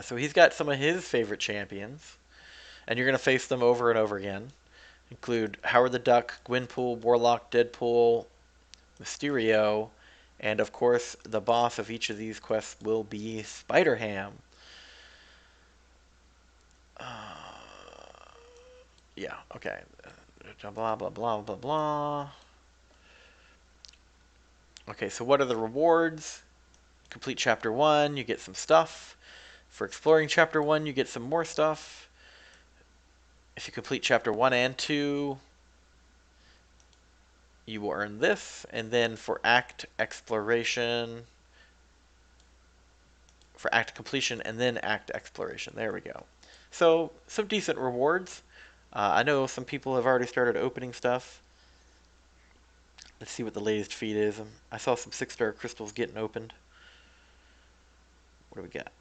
So he's got some of his favorite champions, and you're going to face them over and over again. Include Howard the Duck, Gwynpool, Warlock, Deadpool, Mysterio, and of course the boss of each of these quests will be Spider-Ham. Yeah, okay. Blah, blah, blah, blah, blah. Okay, so what are the rewards? Complete chapter 1, you get some stuff. For exploring chapter 1, you get some more stuff. If you complete chapter 1 and 2, you will earn this. And then for act exploration, for act completion, and then act exploration. There we go. So, some decent rewards. I know some people have already started opening stuff. Let's see what the latest feed is. I saw some 6-star crystals getting opened. What do we got?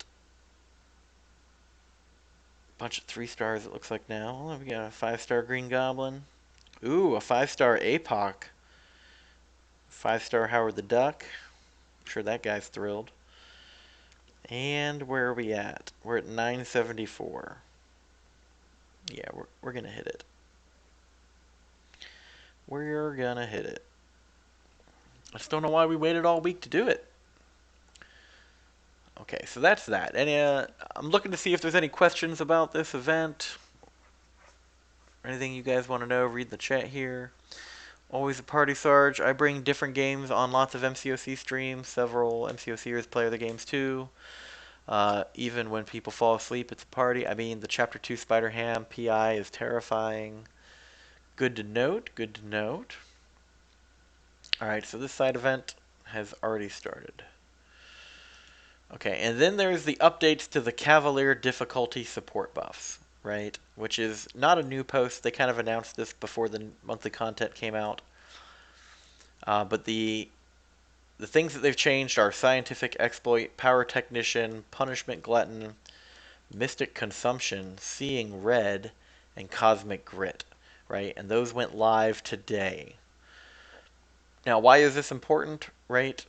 Bunch of 3 stars, it looks like now. We got a 5-star green goblin. Ooh, a 5-star APOC. 5-star Howard the Duck. I'm sure that guy's thrilled. And where are we at? We're at 974. Yeah, we're gonna hit it. We're gonna hit it. I just don't know why we waited all week to do it. Okay, so that's that. I'm looking to see if there's any questions about this event. Anything you guys want to know, read the chat here. Always a party, Sarge. I bring different games on lots of MCoC streams. Several MCOCers play the games too. Even when people fall asleep, it's a party. I mean, the Chapter 2 Spider-Ham PI is terrifying. Good to note, good to note. Alright, so this side event has already started. Okay, and then there's the updates to the Cavalier difficulty support buffs, right? Which is not a new post. They kind of announced this before the monthly content came out. But the things that they've changed are Scientific Exploit, Power Technician, Punishment Glutton, Mystic Consumption, Seeing Red, and Cosmic Grit, right? And those went live today. Now, why is this important, right?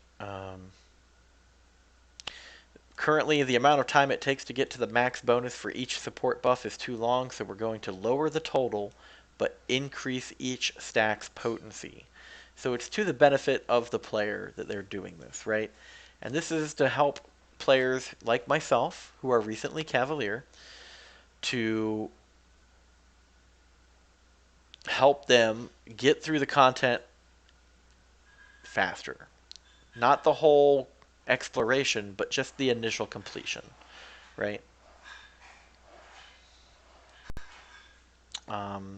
Currently, the amount of time it takes to get to the max bonus for each support buff is too long, so we're going to lower the total, but increase each stack's potency. So it's to the benefit of the player that they're doing this, right? And this is to help players like myself, who are recently Cavalier, to help them get through the content faster. Not the whole exploration, but just the initial completion, right?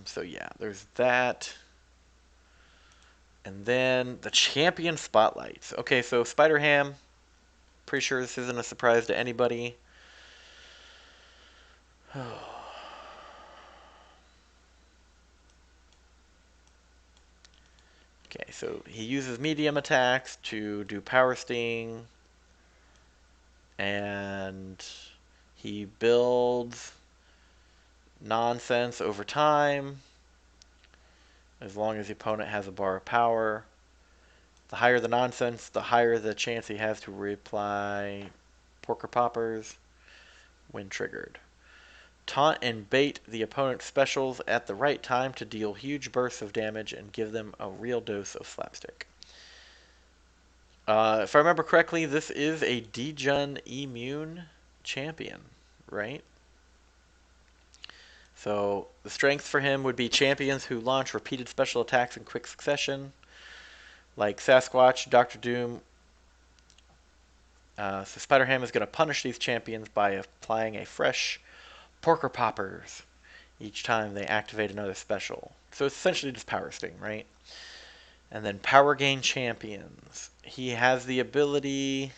So yeah, there's that. And then the champion spotlights. Okay, so Spider-Ham, pretty sure this isn't a surprise to anybody. Okay, so he uses medium attacks to do power sting, and he builds nonsense over time, as long as the opponent has a bar of power. The higher the nonsense, the higher the chance he has to reply Porker Poppers when triggered. Taunt and bait the opponent's specials at the right time to deal huge bursts of damage and give them a real dose of slapstick. If I remember correctly, this is a Dejun immune champion, right? So the strength for him would be champions who launch repeated special attacks in quick succession, like Sasquatch, Doctor Doom. So Spider-Ham is going to punish these champions by applying a fresh Porker Poppers each time they activate another special. So it's essentially just Power Sting, right? And then Power Gain Champions. He has the ability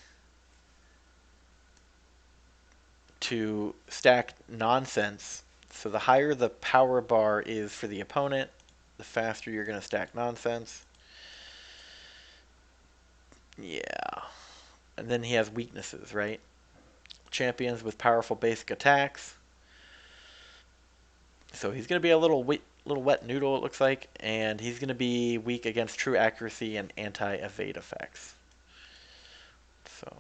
to stack nonsense. So the higher the power bar is for the opponent, the faster you're going to stack nonsense. Yeah. And then he has weaknesses, right? Champions with powerful basic attacks. So he's going to be a little wet noodle, it looks like, and he's going to be weak against true accuracy and anti-evade effects. So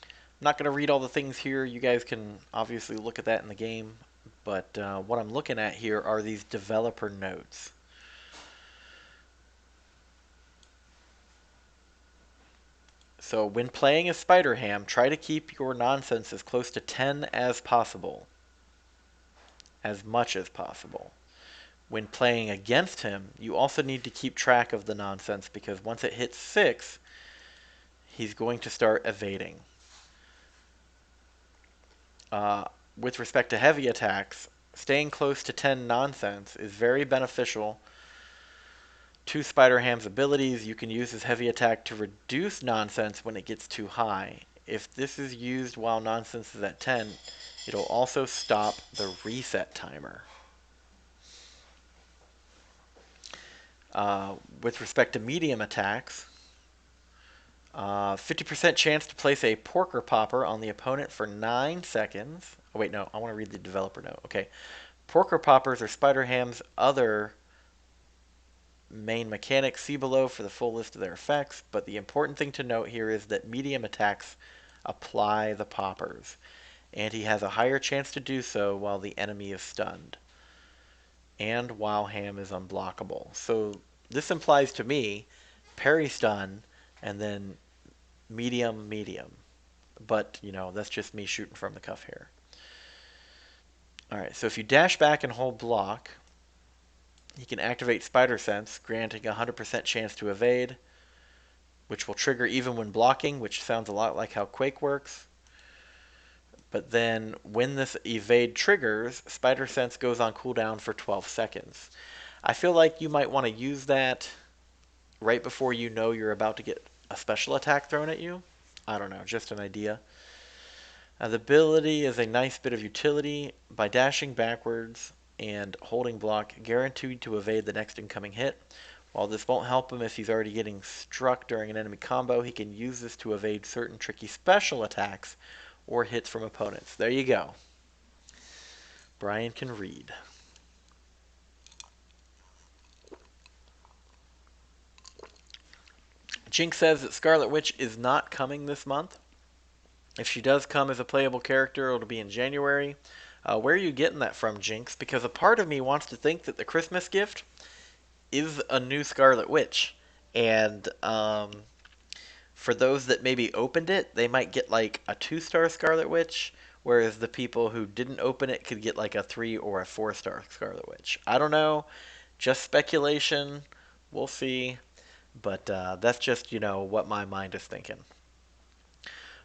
I'm not going to read all the things here. You guys can obviously look at that in the game. But what I'm looking at here are these developer notes. So when playing as Spider-Ham, try to keep your nonsense as close to 10 as possible. as much as possible. When playing against him, you also need to keep track of the nonsense because once it hits 6, he's going to start evading. Uh, with respect to heavy attacks, staying close to 10 nonsense is very beneficial to Spider-Ham's abilities. You can use his heavy attack to reduce nonsense when it gets too high. If this is used while nonsense is at 10, it'll also stop the reset timer. With respect to medium attacks, 50% chance to place a Porker Popper on the opponent for 9 seconds. Oh, wait, no, I want to read the developer note. Okay. Porker Poppers are Spider-Ham's other main mechanics. See below for the full list of their effects, but the important thing to note here is that medium attacks apply the poppers, and he has a higher chance to do so while the enemy is stunned, and while Ham is unblockable. So this implies to me parry stun, and then medium, medium. But, that's just me shooting from the cuff here. Alright, so if you dash back and hold block, he can activate Spider Sense, granting a 100% chance to evade, which will trigger even when blocking, which sounds a lot like how Quake works. But then when this evade triggers, Spider Sense goes on cooldown for 12 seconds. I feel like you might want to use that right before you know you're about to get a special attack thrown at you. I don't know, just an idea. The ability is a nice bit of utility. By dashing backwards and holding block, guaranteed to evade the next incoming hit. While this won't help him if he's already getting struck during an enemy combo, he can use this to evade certain tricky special attacks or hits from opponents. There you go. Brian can read. Jinx says that Scarlet Witch is not coming this month. If she does come as a playable character, it'll be in January. Where are you getting that from, Jinx? Because a part of me wants to think that the Christmas gift is a new Scarlet Witch. And for those that maybe opened it, they might get like a 2-star Scarlet Witch, whereas the people who didn't open it could get like a 3 or a 4-star Scarlet Witch. I don't know. Just speculation. We'll see. But that's just, what my mind is thinking.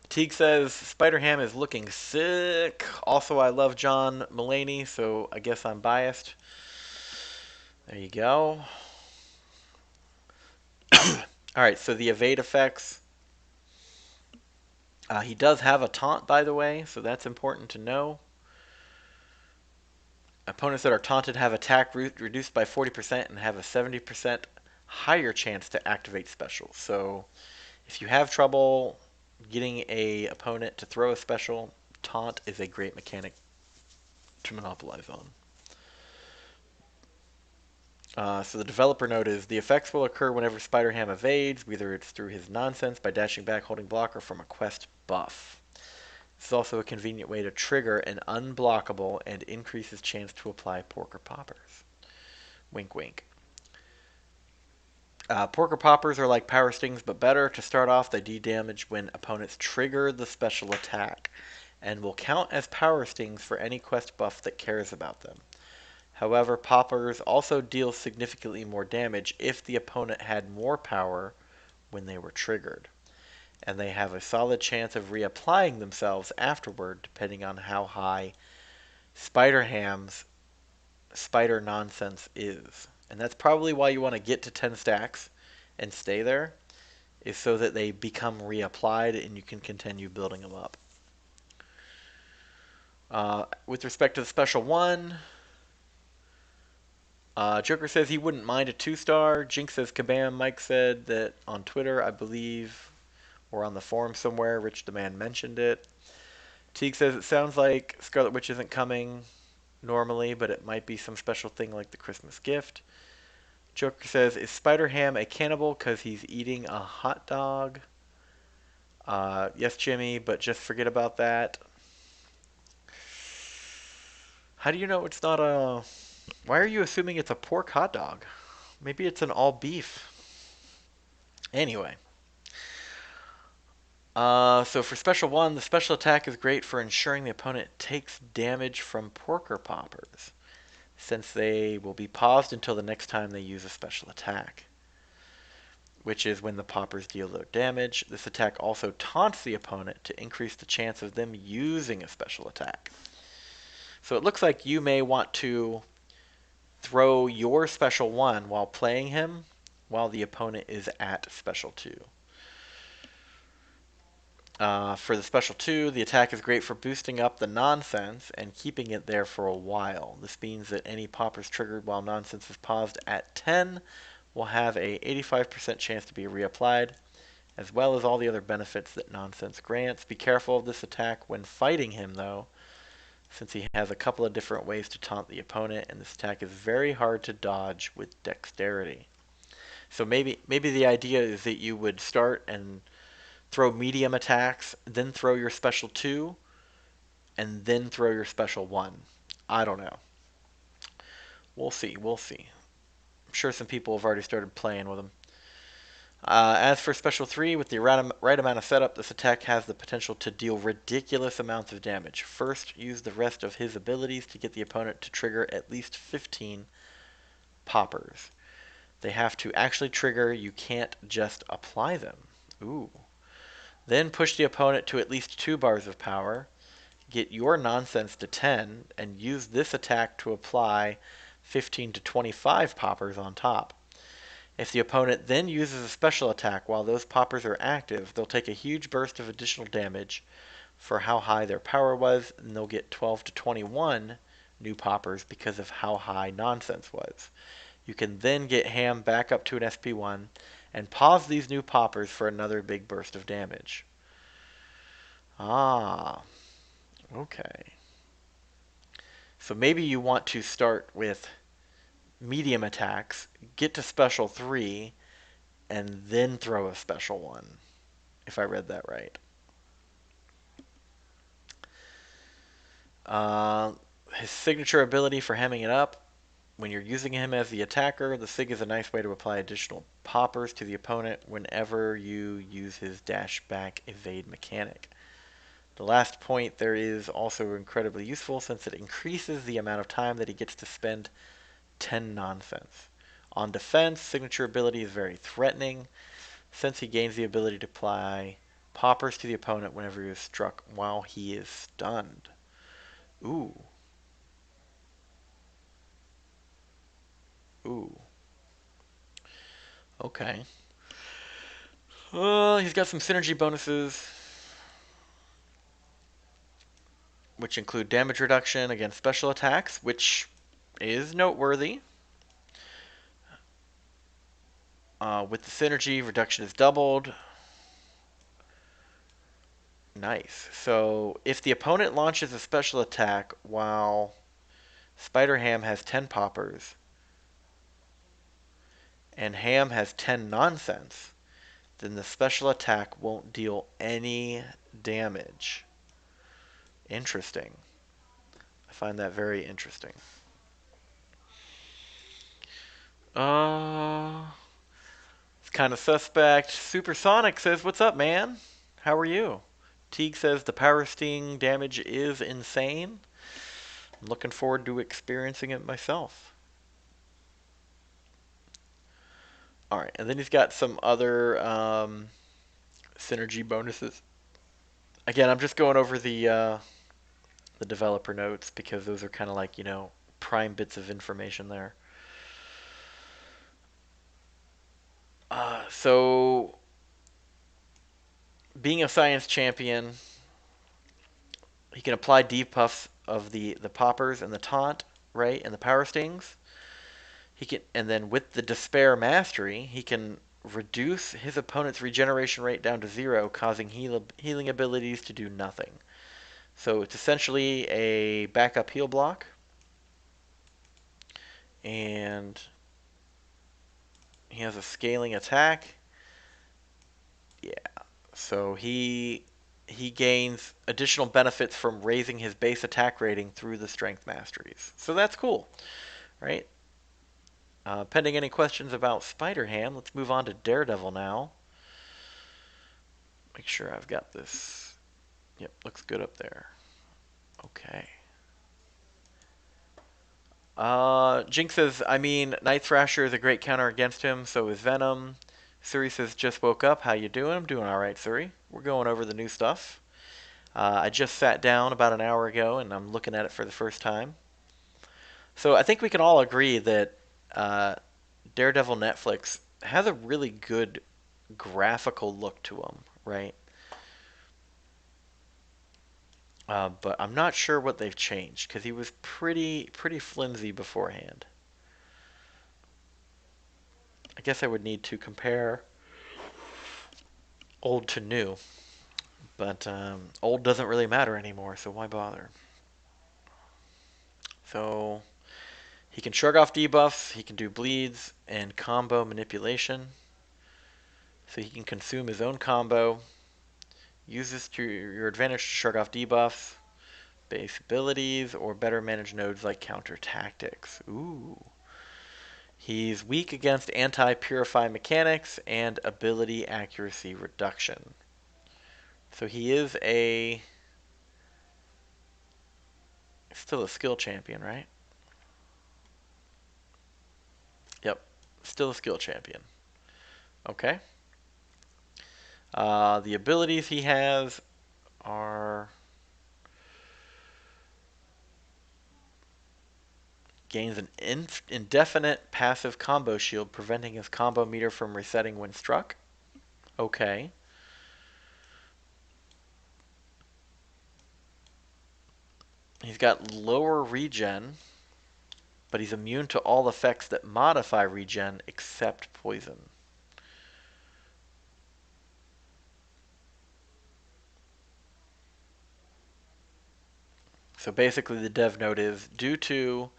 Teague says Spider-Ham is looking sick. Also, I love John Mulaney, so I guess I'm biased. There you go. Alright, so the evade effects. He does have a taunt, by the way, so that's important to know. Opponents that are taunted have attack reduced by 40% and have a 70% higher chance to activate specials. So if you have trouble getting a opponent to throw a special, taunt is a great mechanic to monopolize on. So the developer note is the effects will occur whenever Spider-Ham evades, whether it's through his nonsense, by dashing back, holding block, or from a quest buff. This is also a convenient way to trigger an unblockable and increase his chance to apply Porker Poppers. Wink wink. Porker Poppers are like Power Stings, but better. To start off, they do damage when opponents trigger the special attack, and will count as Power Stings for any quest buff that cares about them. However, Poppers also deal significantly more damage if the opponent had more power when they were triggered, and they have a solid chance of reapplying themselves afterward, depending on how high Spider-Ham's spider nonsense is. And that's probably why you want to get to 10 stacks and stay there, is so that they become reapplied and you can continue building them up. With respect to the special one, Joker says he wouldn't mind a 2-star. Jinx says kabam. Mike said that on Twitter, I believe, or on the forum somewhere. Rich the Man mentioned it. Teague says it sounds like Scarlet Witch isn't coming normally, but it might be some special thing like the Christmas gift. Joker says, is Spider-Ham a cannibal because he's eating a hot dog? Yes, Jimmy, but just forget about that. How do you know it's not a... Why are you assuming it's a pork hot dog? Maybe it's an all beef. Anyway. So for special one, the special attack is great for ensuring the opponent takes damage from porker poppers, since they will be paused until the next time they use a special attack, which is when the poppers deal their damage. This attack also taunts the opponent to increase the chance of them using a special attack. So it looks like you may want to throw your special one while playing him, while the opponent is at special two. For the special 2, the attack is great for boosting up the nonsense and keeping it there for a while. This means that any poppers triggered while nonsense is paused at 10 will have a 85% chance to be reapplied, as well as all the other benefits that nonsense grants. Be careful of this attack when fighting him, though, since he has a couple of different ways to taunt the opponent, and this attack is very hard to dodge with dexterity. So maybe the idea is that you would start and throw medium attacks, then throw your special 2, and then throw your special 1. I don't know. We'll see. We'll see. I'm sure some people have already started playing with them. As for special 3, with the right amount of setup, this attack has the potential to deal ridiculous amounts of damage. First, use the rest of his abilities to get the opponent to trigger at least 15 poppers. They have to actually trigger, you can't just apply them. Ooh. Then push the opponent to at least 2 bars of power, get your nonsense to 10, and use this attack to apply 15 to 25 poppers on top. If the opponent then uses a special attack while those poppers are active, they'll take a huge burst of additional damage for how high their power was, and they'll get 12 to 21 new poppers because of how high nonsense was. You can then get Ham back up to an SP1 and pause these new poppers for another big burst of damage. Ah, okay. So maybe you want to start with medium attacks, get to special 3, and then throw a special 1, if I read that right. Uh, his signature ability for hemming it up. When you're using him as the attacker, the SIG is a nice way to apply additional poppers to the opponent whenever you use his dash back evade mechanic. The last point there is also incredibly useful since it increases the amount of time that he gets to spend 10 nonsense. On defense, signature ability is very threatening since he gains the ability to apply poppers to the opponent whenever he is struck while he is stunned. Ooh. Ooh. Okay. He's got some synergy bonuses, which include damage reduction against special attacks, which is noteworthy. With the synergy, reduction is doubled. Nice. So if the opponent launches a special attack while Spider Ham has 10 poppers and Ham has 10 nonsense, then the special attack won't deal any damage. Interesting. I find that very interesting. It's kind of suspect. Supersonic says, "What's up, man? How are you?" Teague says the power sting damage is insane. I'm looking forward to experiencing it myself. All right, and then he's got some other synergy bonuses. Again, I'm just going over the developer notes because those are kind of like prime bits of information there. So being a science champion, he can apply debuffs of the poppers and the taunt, right, and the power stings. He can, and then with the despair mastery, he can reduce his opponent's regeneration rate down to 0, causing healing abilities to do nothing. So it's essentially a backup heal block, and he has a scaling attack. Yeah, so he gains additional benefits from raising his base attack rating through the strength masteries. So that's cool, right? Pending any questions about Spider Ham, let's move on to Daredevil now. Make sure I've got this. Yep, looks good up there. Okay. Jinx says, I mean, Night Thrasher is a great counter against him, so is Venom. Suri says, just woke up. How you doing? I'm doing all right, Suri. We're going over the new stuff. I just sat down about an hour ago, and I'm looking at it for the first time. So I think we can all agree that uh, Daredevil Netflix has a really good graphical look to them, right? But I'm not sure what they've changed because he was pretty flimsy beforehand. I guess I would need to compare old to new, but old doesn't really matter anymore, so why bother? So he can shrug off debuffs, he can do bleeds and combo manipulation, so he can consume his own combo. Use this to your advantage to shrug off debuffs, base abilities, or better manage nodes like counter tactics. Ooh. He's weak against anti-purify mechanics and ability accuracy reduction. So he is still a skill champion, right? Yep, still a skill champion. Okay. The abilities he has are gains an indefinite passive combo shield, preventing his combo meter from resetting when struck. Okay. He's got lower regen, but he's immune to all effects that modify regen except poison. So basically the dev note is, due to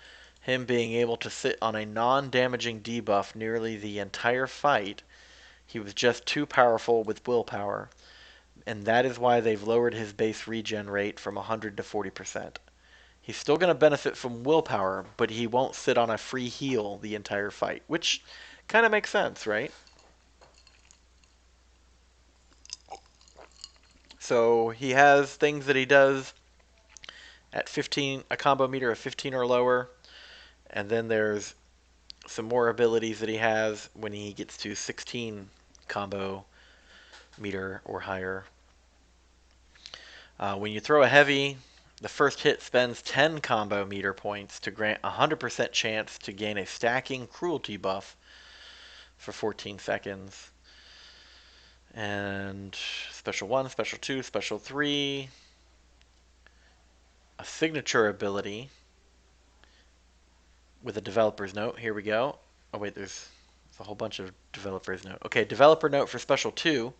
him being able to sit on a non-damaging debuff nearly the entire fight, he was just too powerful with willpower, and that is why they've lowered his base regen rate from 100 to 40%. He's still going to benefit from willpower, but he won't sit on a free heal the entire fight, which kind of makes sense, right? So he has things that he does at 15, a combo meter of 15 or lower, and then there's some more abilities that he has when he gets to 16 combo meter or higher. When you throw a heavy, the first hit spends 10 combo meter points to grant 100% chance to gain a stacking cruelty buff for 14 seconds. And special 1, special 2, special 3, a signature ability with a developer's note. Here we go. Oh wait, there's a whole bunch of developer's note. Okay, developer note for special 2.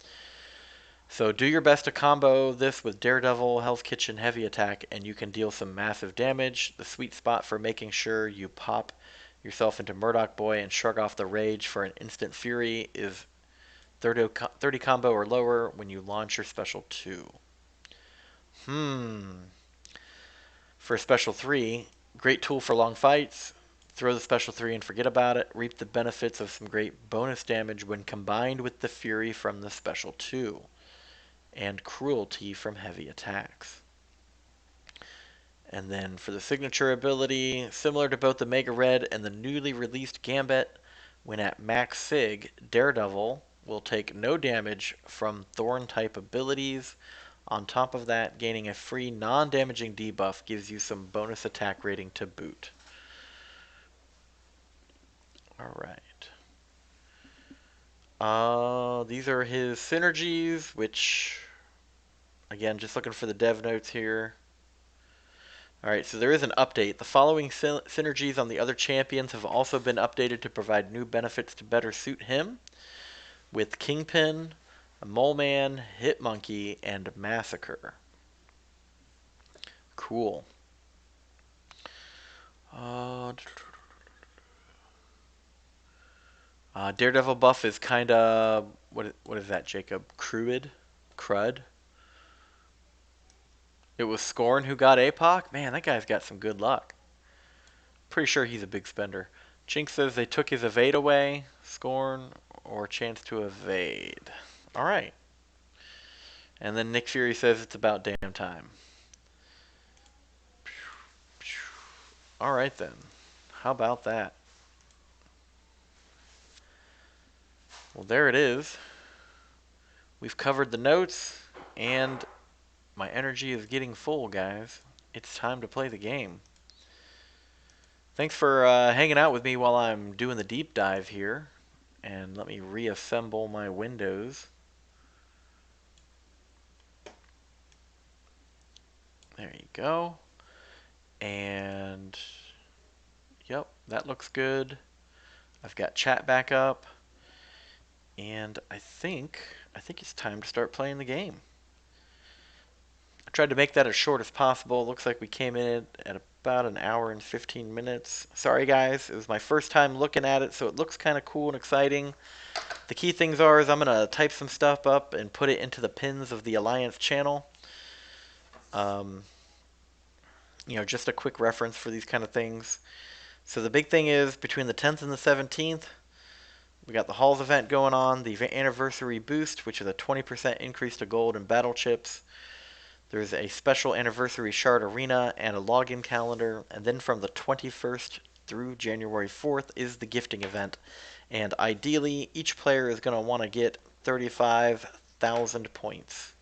So do your best to combo this with Daredevil, Hell's Kitchen, Heavy Attack, and you can deal some massive damage. The sweet spot for making sure you pop yourself into Murdoch Boy and shrug off the rage for an instant fury is 30 combo or lower when you launch your special 2. For special 3, great tool for long fights. Throw the special 3 and forget about it. Reap the benefits of some great bonus damage when combined with the fury from the special 2 and cruelty from heavy attacks. And then for the signature ability, similar to both the Mega Red and the newly released Gambit, when at max sig, Daredevil will take no damage from Thorn type abilities. On top of that, gaining a free non-damaging debuff gives you some bonus attack rating to boot. Alright. These are his synergies, which, again, just looking for the dev notes here. Alright, so there is an update. The following synergies on the other champions have also been updated to provide new benefits to better suit him, with Kingpin, Mole Man, Hitmonkey, and Massacre. Cool. Daredevil buff is kind of, what is that, Jacob? Crud? Crud? It was Scorn who got APOC? Man, that guy's got some good luck. Pretty sure he's a big spender. Jinx says they took his evade away. Scorn or chance to evade. Alright. And then Nick Fury says it's about damn time. Alright then. How about that? Well, there it is. We've covered the notes, and my energy is getting full, guys. It's time to play the game. Thanks for hanging out with me while I'm doing the deep dive here. And let me reassemble my windows. There you go. And yep, that looks good. I've got chat back up. And I think it's time to start playing the game. I tried to make that as short as possible. Looks like we came in at about an hour and 15 minutes. Sorry guys, it was my first time looking at it, so it looks kind of cool and exciting. The key things are is I'm going to type some stuff up and put it into the pins of the Alliance channel. Um, just a quick reference for these kind of things. So the big thing is between the 10th and the 17th, we got the Halls event going on, the anniversary boost, which is a 20% increase to gold and battle chips. There's a special anniversary shard arena and a login calendar, and then from the 21st through January 4th is the gifting event. And ideally, each player is going to want to get 35,000 points.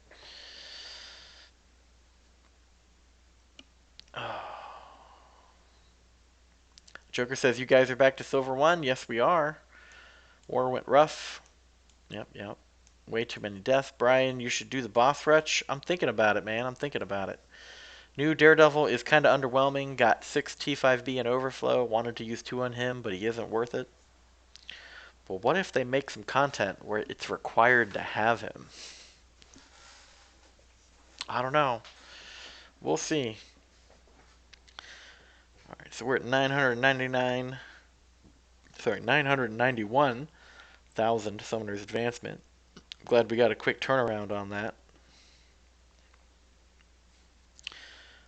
Joker says, you guys are back to Silver 1? Yes, we are. War went rough. Yep. Way too many deaths. Brian, you should do the boss rush. I'm thinking about it, man. I'm thinking about it. New Daredevil is kind of underwhelming. Got 6 T5B in overflow. Wanted to use 2 on him, but he isn't worth it. But what if they make some content where it's required to have him? I don't know. We'll see. Alright, so we're at 991,000 Summoner's Advancement. Glad we got a quick turnaround on that.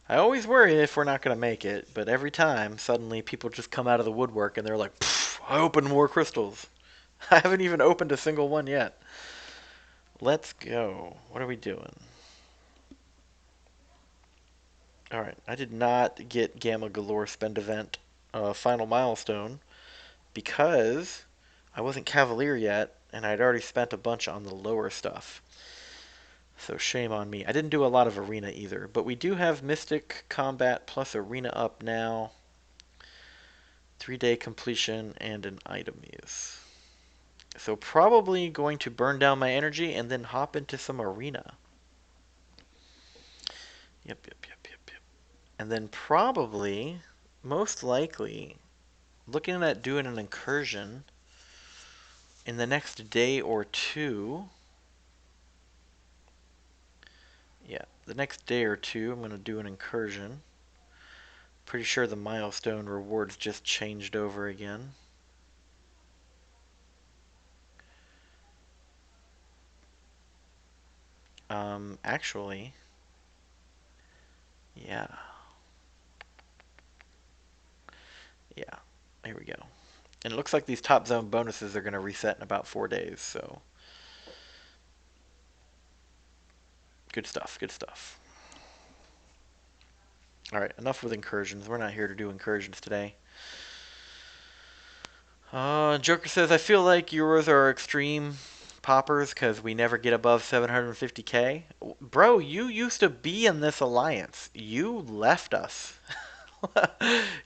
I always worry if we're not going to make it, but every time, suddenly people just come out of the woodwork and they're like, I opened more crystals. I haven't even opened a single one yet. Let's go. What are we doing? Alright, I did not get Gamma Galore Spend Event Final Milestone because I wasn't Cavalier yet, and I'd already spent a bunch on the lower stuff. So shame on me. I didn't do a lot of Arena either, but we do have Mystic Combat plus Arena up now. 3-day completion and an item use. So probably going to burn down my energy and then hop into some Arena. Yep. And then probably, most likely, looking at doing an incursion in the next day or two. Yeah, the next day or two I'm going to do an incursion. Pretty sure the milestone rewards just changed over again. Actually, yeah. Here we go. And it looks like these top zone bonuses are going to reset in about 4 days, so good stuff. Alright, enough with incursions. We're not here to do incursions today. Joker says, I feel like Euros are extreme poppers because we never get above 750k. Bro, you used to be in this alliance. You left us.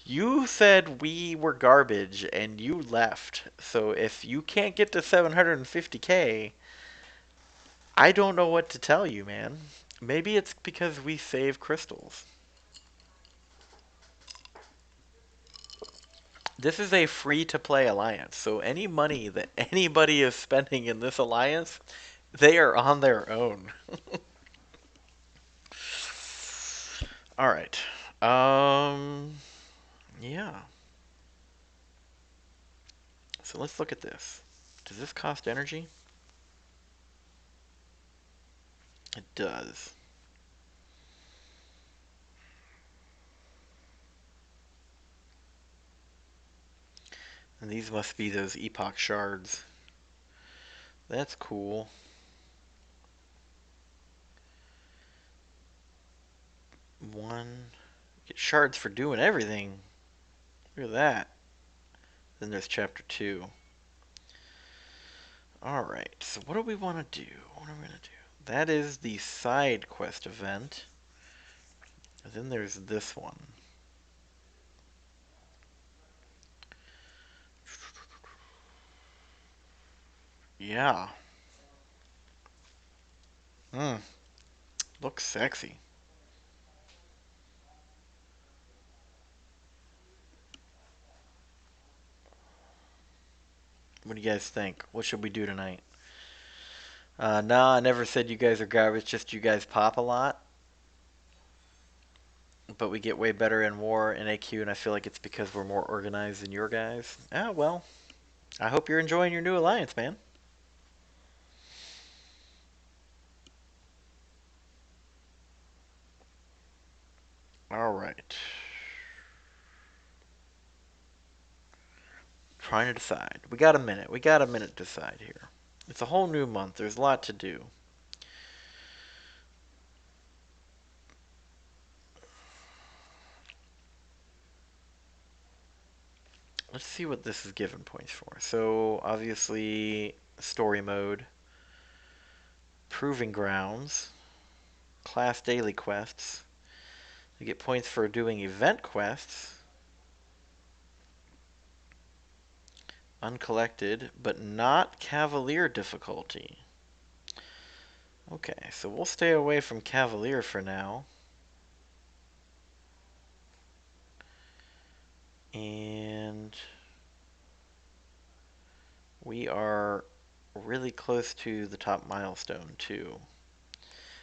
You said we were garbage and you left. So if you can't get to 750k, I don't know what to tell you, man. Maybe it's because we save crystals. This is a free-to-play alliance, so any money that anybody is spending in this alliance, they are on their own. All right. Yeah. So let's look at this. Does this cost energy? It does. And these must be those epoch shards. That's cool. One. Get shards for doing everything. Look at that. Then there's chapter 2. Alright, so what do we want to do? What are we going to do? That is the side quest event. And then there's this one. Yeah. Hmm. Looks sexy. What do you guys think? What should we do tonight? Nah, I never said you guys are garbage, just you guys pop a lot. But we get way better in war in AQ, and I feel like it's because we're more organized than your guys. Ah, well, I hope you're enjoying your new alliance, man. Alright. Trying to decide. We got a minute. We got a minute to decide here. It's a whole new month. There's a lot to do. Let's see what this is given points for. So, obviously, story mode, proving grounds, class daily quests. You get points for doing event quests, uncollected, but not Cavalier difficulty. Okay, so we'll stay away from Cavalier for now. And we are really close to the top milestone too.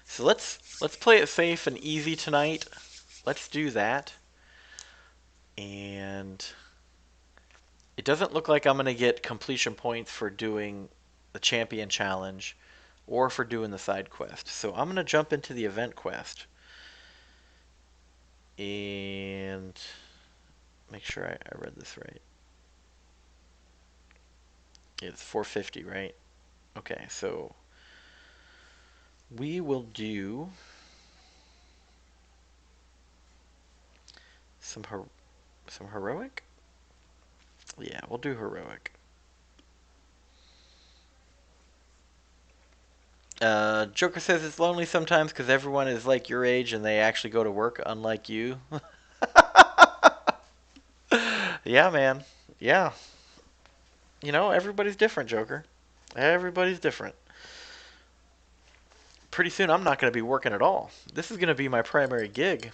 So let's play it safe and easy tonight. Let's do that. And it doesn't look like I'm going to get completion points for doing the champion challenge or for doing the side quest. So I'm going to jump into the event quest and make sure I read this right. It's 450, right? Okay, so we will do some some heroic. Yeah, we'll do heroic. Joker says it's lonely sometimes because everyone is like your age and they actually go to work, unlike you. Yeah, man. Yeah. You know, everybody's different, Joker. Everybody's different. Pretty soon, I'm not going to be working at all. This is going to be my primary gig.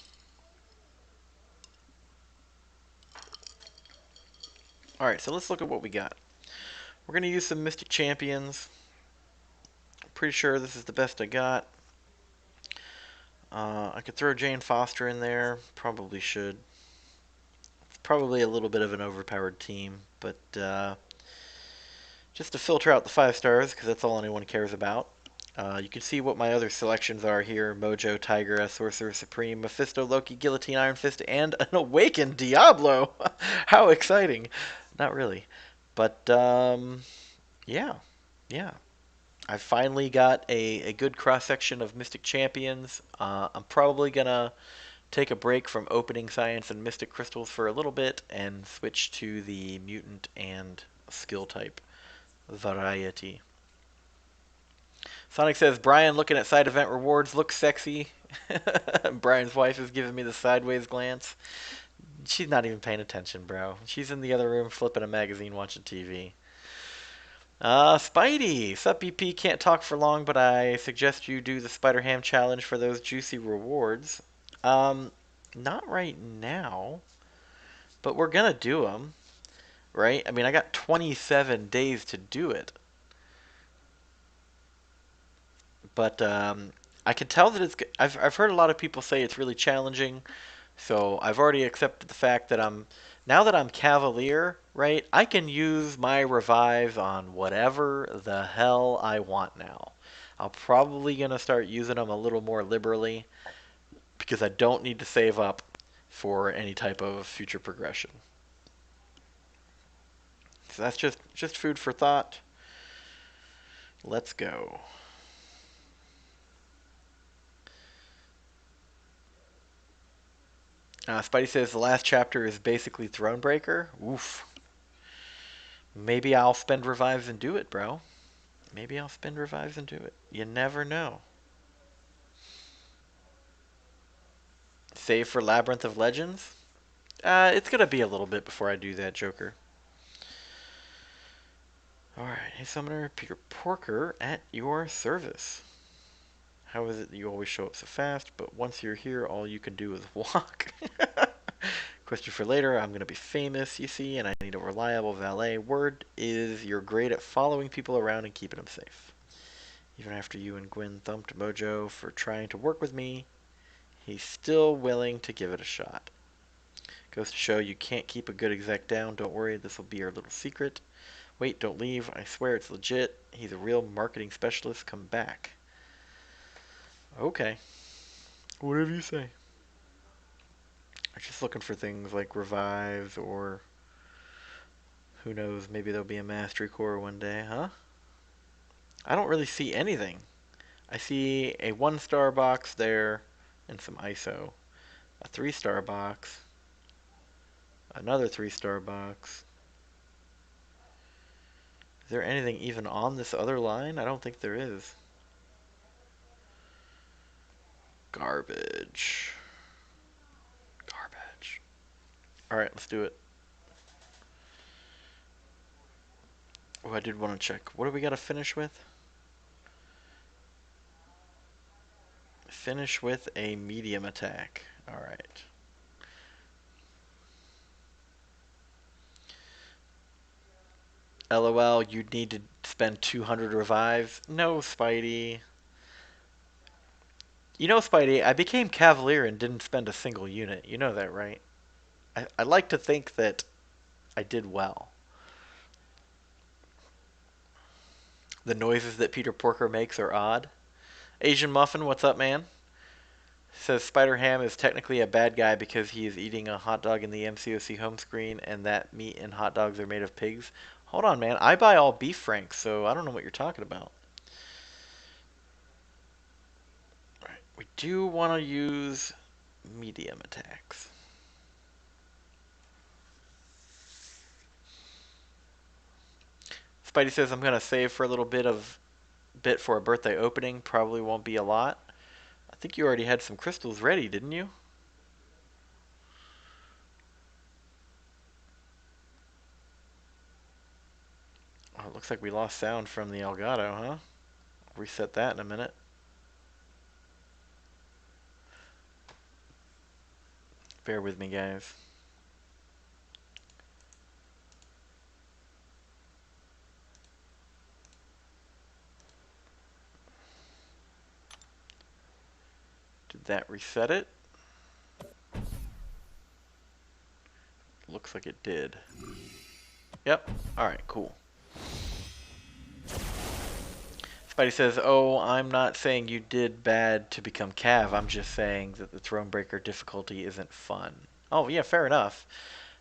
Alright, so let's look at what we got. We're going to use some Mystic Champions. Pretty sure this is the best I got. I could throw Jane Foster in there. Probably should. It's probably a little bit of an overpowered team, but just to filter out the 5 stars, because that's all anyone cares about. You can see what my other selections are here. Mojo, Tiger, Sorcerer Supreme, Mephisto, Loki, Guillotine, Iron Fist, and an Awakened Diablo! How exciting! Not really. But, yeah. Yeah. I finally got a good cross-section of Mystic Champions. I'm probably going to take a break from opening Science and Mystic Crystals for a little bit and switch to the Mutant and Skill type variety. Sonic says, Brian looking at side event rewards looks sexy. Brian's wife is giving me the sideways glance. She's not even paying attention, bro. She's in the other room flipping a magazine watching TV. Spidey! Sup, BP? Can't talk for long, but I suggest you do the Spider Ham challenge for those juicy rewards. Not right now, but we're gonna do them, right? I mean, I got 27 days to do it. But I can tell that it's. I've heard a lot of people say it's really challenging, so I've already accepted the fact that now that I'm Cavalier, right? I can use my revives on whatever the hell I want now. I'm probably gonna start using them a little more liberally because I don't need to save up for any type of future progression. So that's just food for thought. Let's go. Spidey says the last chapter is basically Thronebreaker. Oof. Maybe I'll spend revives and do it, bro. Maybe I'll spend revives and do it. You never know. Save for Labyrinth of Legends? It's gonna be a little bit before I do that, Joker. Alright, hey Summoner, Peter Porker at your service. How is it that you always show up so fast, but once you're here, all you can do is walk? Question for later, I'm gonna be famous, you see, and I need a reliable valet. Word is you're great at following people around and keeping them safe. Even after you and Gwen thumped Mojo for trying to work with me, he's still willing to give it a shot. Goes to show you can't keep a good exec down. Don't worry, this will be our little secret. Wait, don't leave. I swear it's legit. He's a real marketing specialist. Come back. Okay. Whatever you say. I'm just looking for things like revives or who knows, maybe there'll be a mastery core one day, huh? I don't really see anything. I see a 1-star box there and some ISO. A 3-star box. Another 3-star box. Is there anything even on this other line? I don't think there is. Garbage. Garbage. Alright, let's do it. Oh, I did want to check. What do we got to finish with? Finish with a medium attack. Alright. LOL, you'd need to spend 200 revives. No, Spidey. You know, Spidey, I became Cavalier and didn't spend a single unit. You know that, right? I like to think that I did well. The noises that Peter Porker makes are odd. Asian Muffin, what's up, man? Says Spider Ham is technically a bad guy because he is eating a hot dog in the MCoC home screen and that meat and hot dogs are made of pigs. Hold on, man. I buy all beef franks, so I don't know what you're talking about. Right. We do want to use medium attacks. Spidey says I'm gonna save for a little bit for a birthday opening. Probably won't be a lot. I think you already had some crystals ready, didn't you? Oh, it looks like we lost sound from the Elgato, huh? Reset that in a minute. Bear with me, guys. Did that reset it? Looks like it did. Yep. Alright, cool. Spidey says, oh, I'm not saying you did bad to become Cav. I'm just saying that the Thronebreaker difficulty isn't fun. Oh, yeah, fair enough.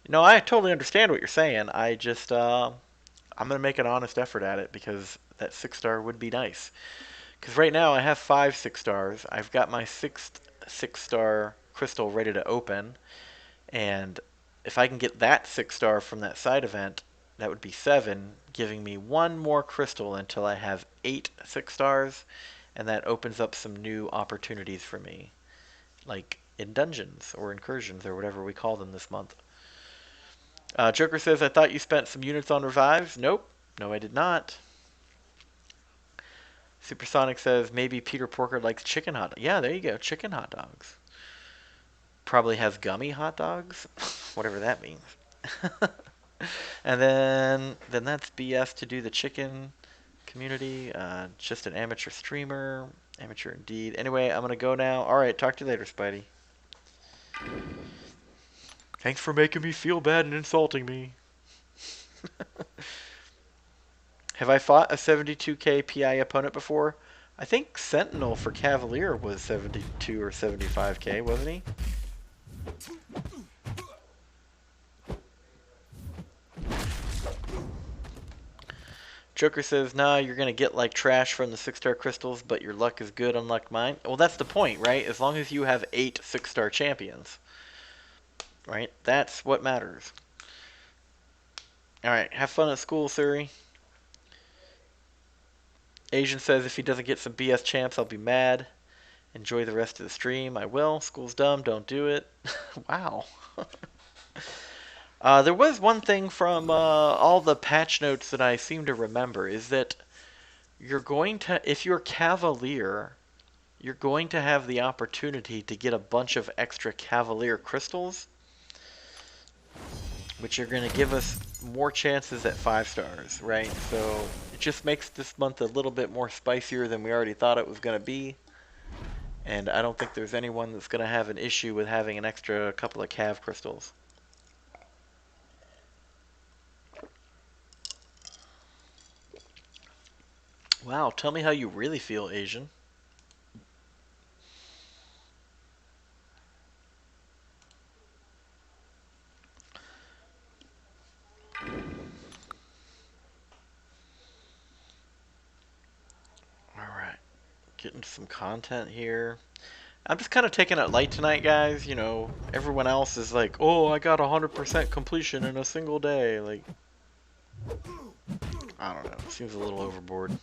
No, I totally understand what you're saying. I'm going to make an honest effort at it because that 6-star would be nice. Because right now I have 5 6-stars. I've got my 6th 6-star crystal ready to open. And if I can get that 6-star from that side event, that would be 7, giving me 1 more crystal until I have 8 6-stars. And that opens up some new opportunities for me. Like in dungeons or incursions or whatever we call them this month. Joker says, I thought you spent some units on revives. Nope. No, I did not. Supersonic says, maybe Peter Porker likes chicken hot dogs. Yeah, there you go. Chicken hot dogs. Probably has gummy hot dogs. Whatever that means. And then that's BS to do the chicken community. Just an amateur streamer. Amateur indeed. Anyway, I'm going to go now. Alright, talk to you later, Spidey. Thanks for making me feel bad and insulting me. Have I fought a 72k PI opponent before? I think Sentinel for Cavalier was 72 or 75k, wasn't he? Joker says, nah, you're going to get like trash from the 6-star crystals, but your luck is good unlike mine. Well, that's the point, right? As long as you have 8 6-star champions. right? That's what matters. All right, have fun at school, Suri. Asian says if he doesn't get some BS champs, I'll be mad. Enjoy the rest of the stream. I will. School's dumb. Don't do it. Wow. There was one thing from all the patch notes that I seem to remember is that you're going to, if you're Cavalier, you're going to have the opportunity to get a bunch of extra Cavalier crystals, which are going to give us more chances at 5 stars, right? So it just makes this month a little bit more spicier than we already thought it was going to be. And I don't think there's anyone that's going to have an issue with having an extra couple of Cav crystals. Wow, tell me how you really feel, Asian. Alright, getting some content here. I'm just kind of taking it light tonight, guys. You know, everyone else is like, oh, I got 100% completion in a single day. Like, I don't know. It seems a little overboard.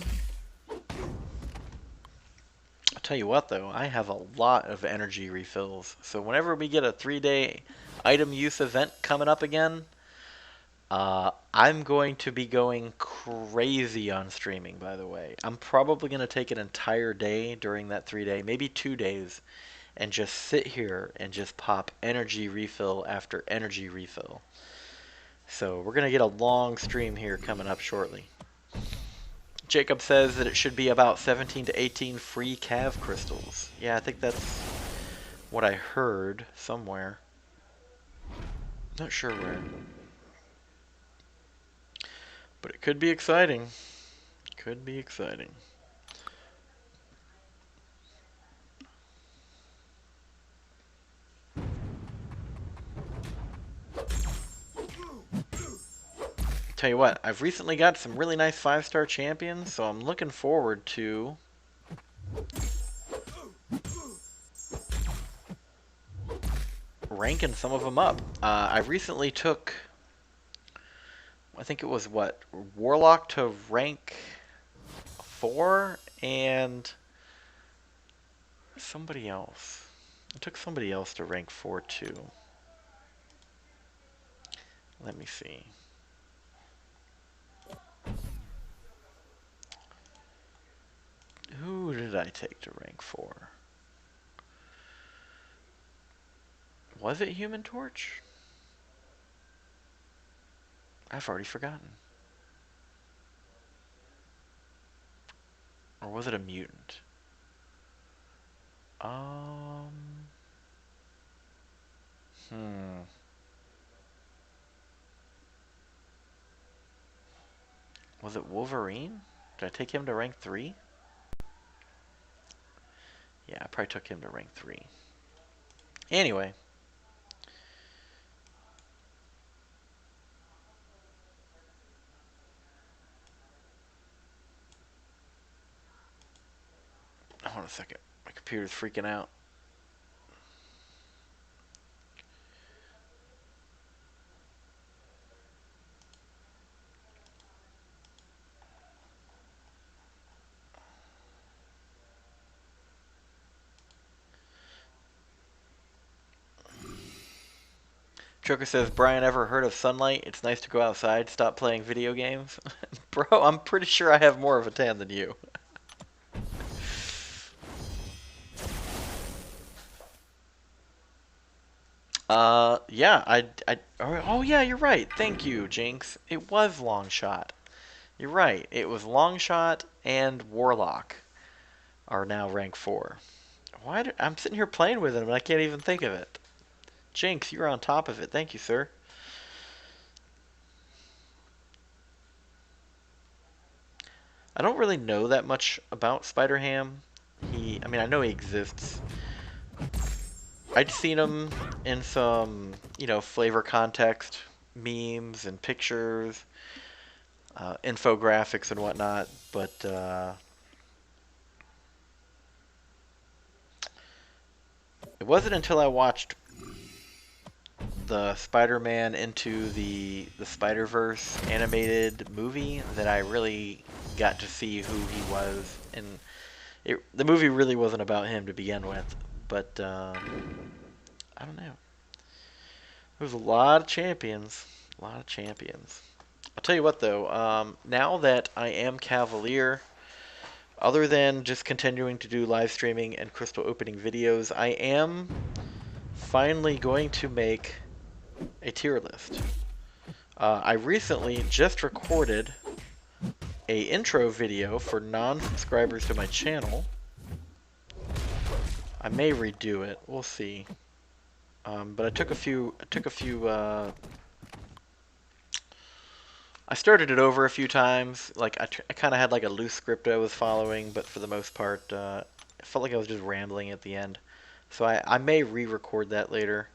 I'll tell you what, though. I have a lot of energy refills. So whenever we get a 3-day item use event coming up again, I'm going to be going crazy on streaming, by the way. I'm probably going to take an entire day during that 3-day, maybe 2 days, and just sit here and just pop energy refill after energy refill. So we're going to get a long stream here coming up shortly. Jacob says that it should be about 17 to 18 free Cav crystals. Yeah, I think that's what I heard somewhere. Not sure where. But it could be exciting. Could be exciting. Tell you what, I've recently got some really nice 5-star champions, so I'm looking forward to ranking some of them up. I recently took, I think it was what, Warlock to rank 4 and somebody else. I took somebody else to rank 4 too. Let me see. Who did I take to rank 4? Was it Human Torch? I've already forgotten. Or was it a mutant? Um. Hmm. Was it Wolverine? Did I take him to rank 3? Yeah, I probably took him to rank 3. Anyway. Hold on a second. My computer's freaking out. Joker says, Brian, ever heard of sunlight? It's nice to go outside, stop playing video games. Bro, I'm pretty sure I have more of a tan than you. Yeah, oh yeah, you're right. Thank you, Jinx. It was Longshot. You're right. It was Longshot and Warlock are now rank 4. I'm sitting here playing with them and I can't even think of it. Jinx, you're on top of it. Thank you, sir. I don't really know that much about Spider-Ham. I mean, I know he exists. I'd seen him in some, flavor context memes and pictures, infographics and whatnot, but it wasn't until I watched the Spider-Man into the Spider-Verse animated movie that I really got to see who he was, and the movie really wasn't about him to begin with, but I don't know. There's a lot of champions, a lot of champions. I'll tell you what though, now that I am Cavalier, other than just continuing to do live streaming and crystal opening videos, I am finally going to make a tier list. I recently just recorded a intro video for non-subscribers to my channel. I may redo it. We'll see. But I took a few. I started it over a few times. Like I kind of had like a loose script I was following, but for the most part, I felt like I was just rambling at the end. So I may re-record that later.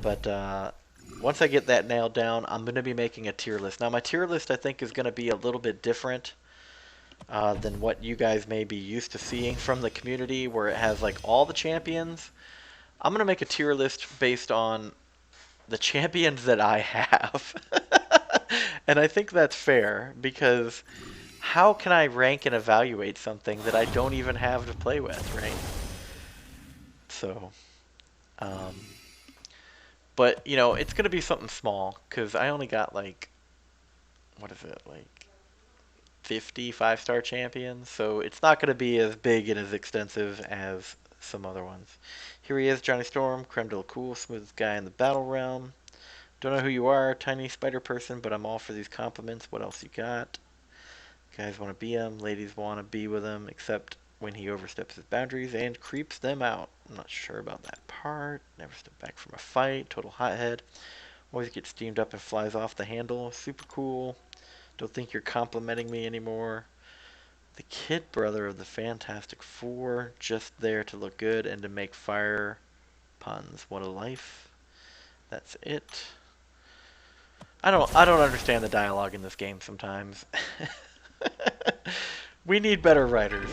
But once I get that nailed down, I'm going to be making a tier list. Now my tier list I think is going to be a little bit different than what you guys may be used to seeing from the community, where it has like all the champions. I'm going to make a tier list based on the champions that I have. And I think that's fair, because how can I rank and evaluate something that I don't even have to play with, right? So, um, but, you know, it's going to be something small, because I only got like, what is it, like 50 5-star champions, so it's not going to be as big and as extensive as some other ones. Here he is, Johnny Storm, creme de la cool, smoothest guy in the battle realm. Don't know who you are, tiny spider person, but I'm all for these compliments. What else you got? Guys want to be him, ladies want to be with him, except when he oversteps his boundaries and creeps them out. I'm not sure about that part. Never step back from a fight. Total hothead. Always gets steamed up and flies off the handle. Super cool. Don't think you're complimenting me anymore. The kid brother of the Fantastic Four, just there to look good and to make fire puns. What a life. That's it. I don't understand the dialogue in this game sometimes. We need better writers.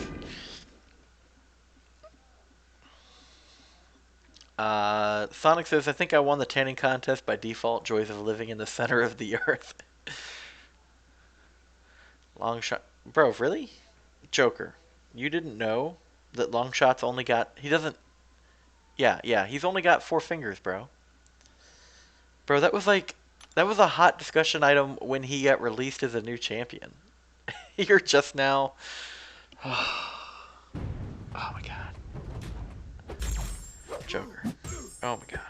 Sonic says, I think I won the tanning contest by default. Joys of living in the center of the earth. Long shot. Bro, really? Joker, you didn't know that long shots only got. He doesn't. Yeah, yeah. He's only got 4 fingers, bro. Bro, that was like. That was a hot discussion item when he got released as a new champion. You're just now. Oh my god. Joker. Oh my god.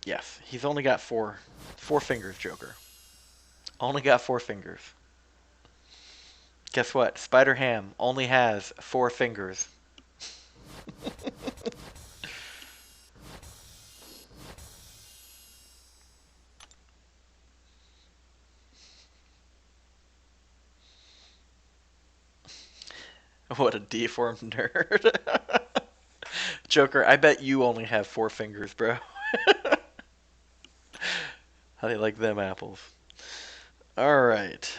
Yes, he's only got four fingers, Joker. Only got 4 fingers. Guess what? Spider Ham only has 4 fingers. What a deformed nerd. Joker, I bet you only have 4 fingers, bro. How do you like them apples? Alright.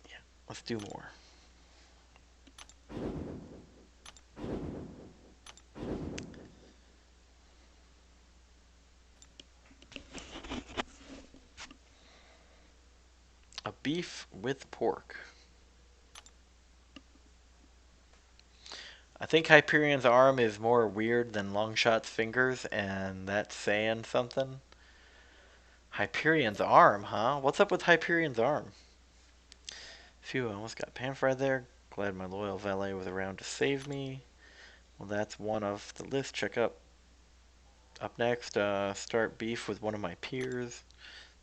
Yeah, let's do more. A beef with pork. I think Hyperion's arm is more weird than Longshot's fingers, and that's saying something. Hyperion's arm, huh? What's up with Hyperion's arm? Phew, I almost got pan-fried there. Glad my loyal valet was around to save me. Well, that's one of the list. Check up. Up next, start beef with one of my peers.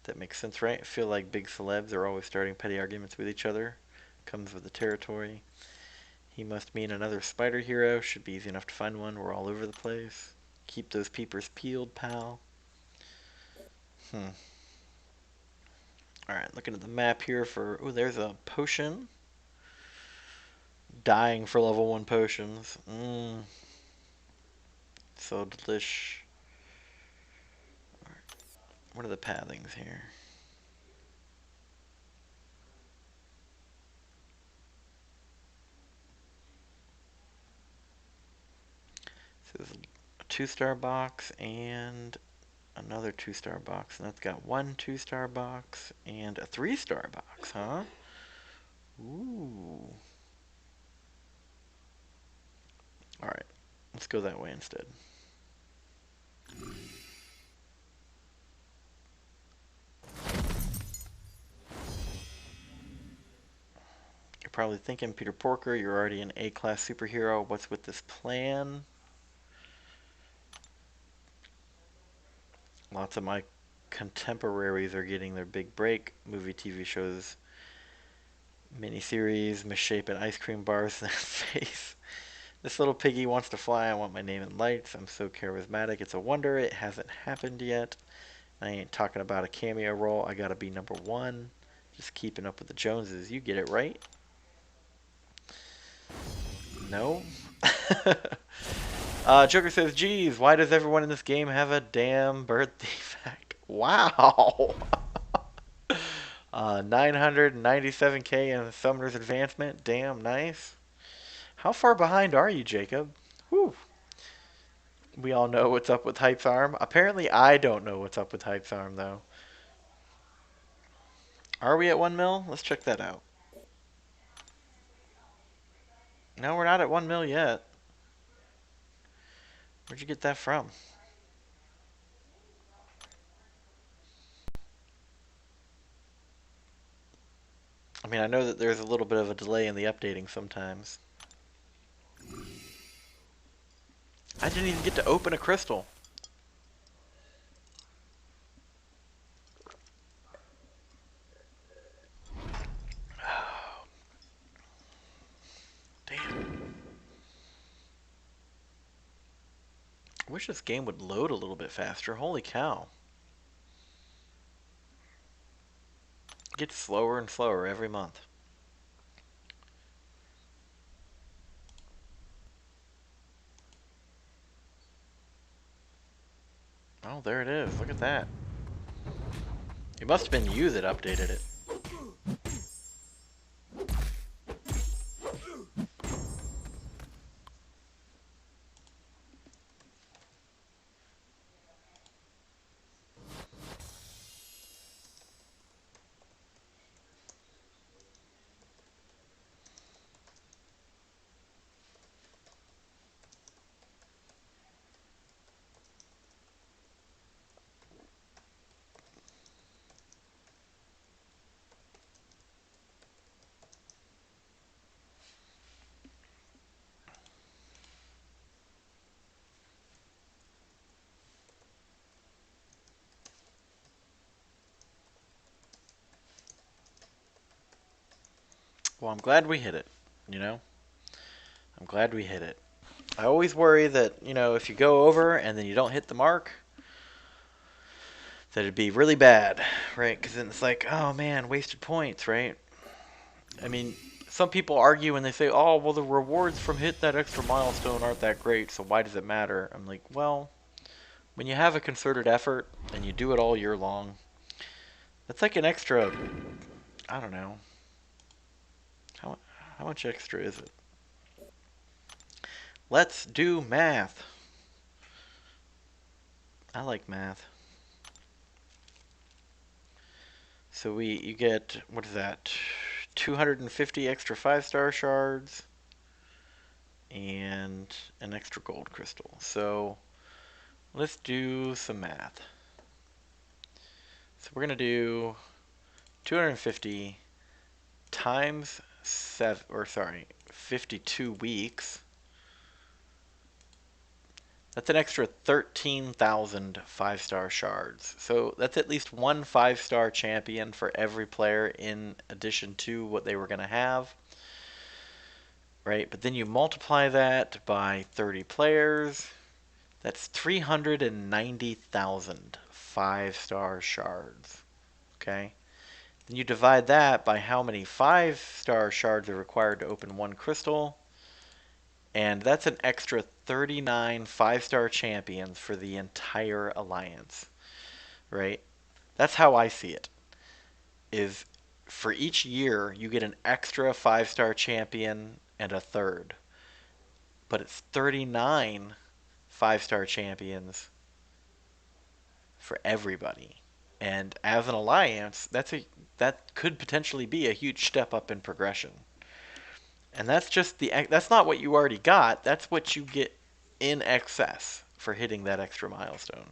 That makes sense, right? I feel like big celebs are always starting petty arguments with each other. Comes with the territory. He must mean another spider hero. Should be easy enough to find one. We're all over the place. Keep those peepers peeled, pal. Alright, looking at the map here for... Oh, there's a potion. Dying for level 1 potions. So delish. What are the pathings here? So there's a 2-star box and another 2-star box, and that's got one 2-star box and a 3-star box, huh? Ooh. Alright, let's go that way instead. You're probably thinking, Peter Porker, you're already an A-class superhero. What's with this plan? Lots of my contemporaries are getting their big break. Movie, TV shows, miniseries, misshapen ice cream bars in their face. This little piggy wants to fly. I want my name in lights. I'm so charismatic. It's a wonder it hasn't happened yet. I ain't talking about a cameo role. I gotta be number one. Just keeping up with the Joneses. You get it right? No? Joker says, geez, why does everyone in this game have a damn birth defect? Wow! 997k in Summoner's Advancement. Damn nice. How far behind are you, Jacob? Whew. We all know what's up with Hype's arm. Apparently, I don't know what's up with Hype's arm, though. Are we at 1 mil? Let's check that out. No, we're not at 1 mil yet. Where'd you get that from? I mean, I know that there's a little bit of a delay in the updating sometimes. I didn't even get to open a crystal. Damn. I wish this game would load a little bit faster. Holy cow. It gets slower and slower every month. Oh, there it is. Look at that. It must have been you that updated it. Well, I'm glad we hit it, you know? I'm glad we hit it. I always worry that, if you go over and then you don't hit the mark, that it'd be really bad, right? Because then it's like, oh man, wasted points, right? I mean, some people argue and they say, oh, well, the rewards from hitting that extra milestone aren't that great, so why does it matter? I'm like, well, when you have a concerted effort and you do it all year long, that's like an extra, I don't know, how, how much extra is it? Let's do math. I like math. So you get, what is that? 250 extra 5-star shards and an extra gold crystal. So let's do some math. So we're going to do 250 times 52 weeks. That's an extra 13,000 5-star shards. So that's at least one 5-star champion for every player in addition to what they were going to have. Right? But then you multiply that by 30 players. That's 390,000 5-star shards. Okay? Then you divide that by how many 5-star shards are required to open one crystal. And that's an extra 39 5-star champions for the entire alliance, right? That's how I see it. Is for each year you get an extra 5-star champion and a third, but it's 39 5-star champions for everybody. And as an alliance, that could potentially be a huge step up in progression. And that's not what you already got. That's what you get in excess for hitting that extra milestone.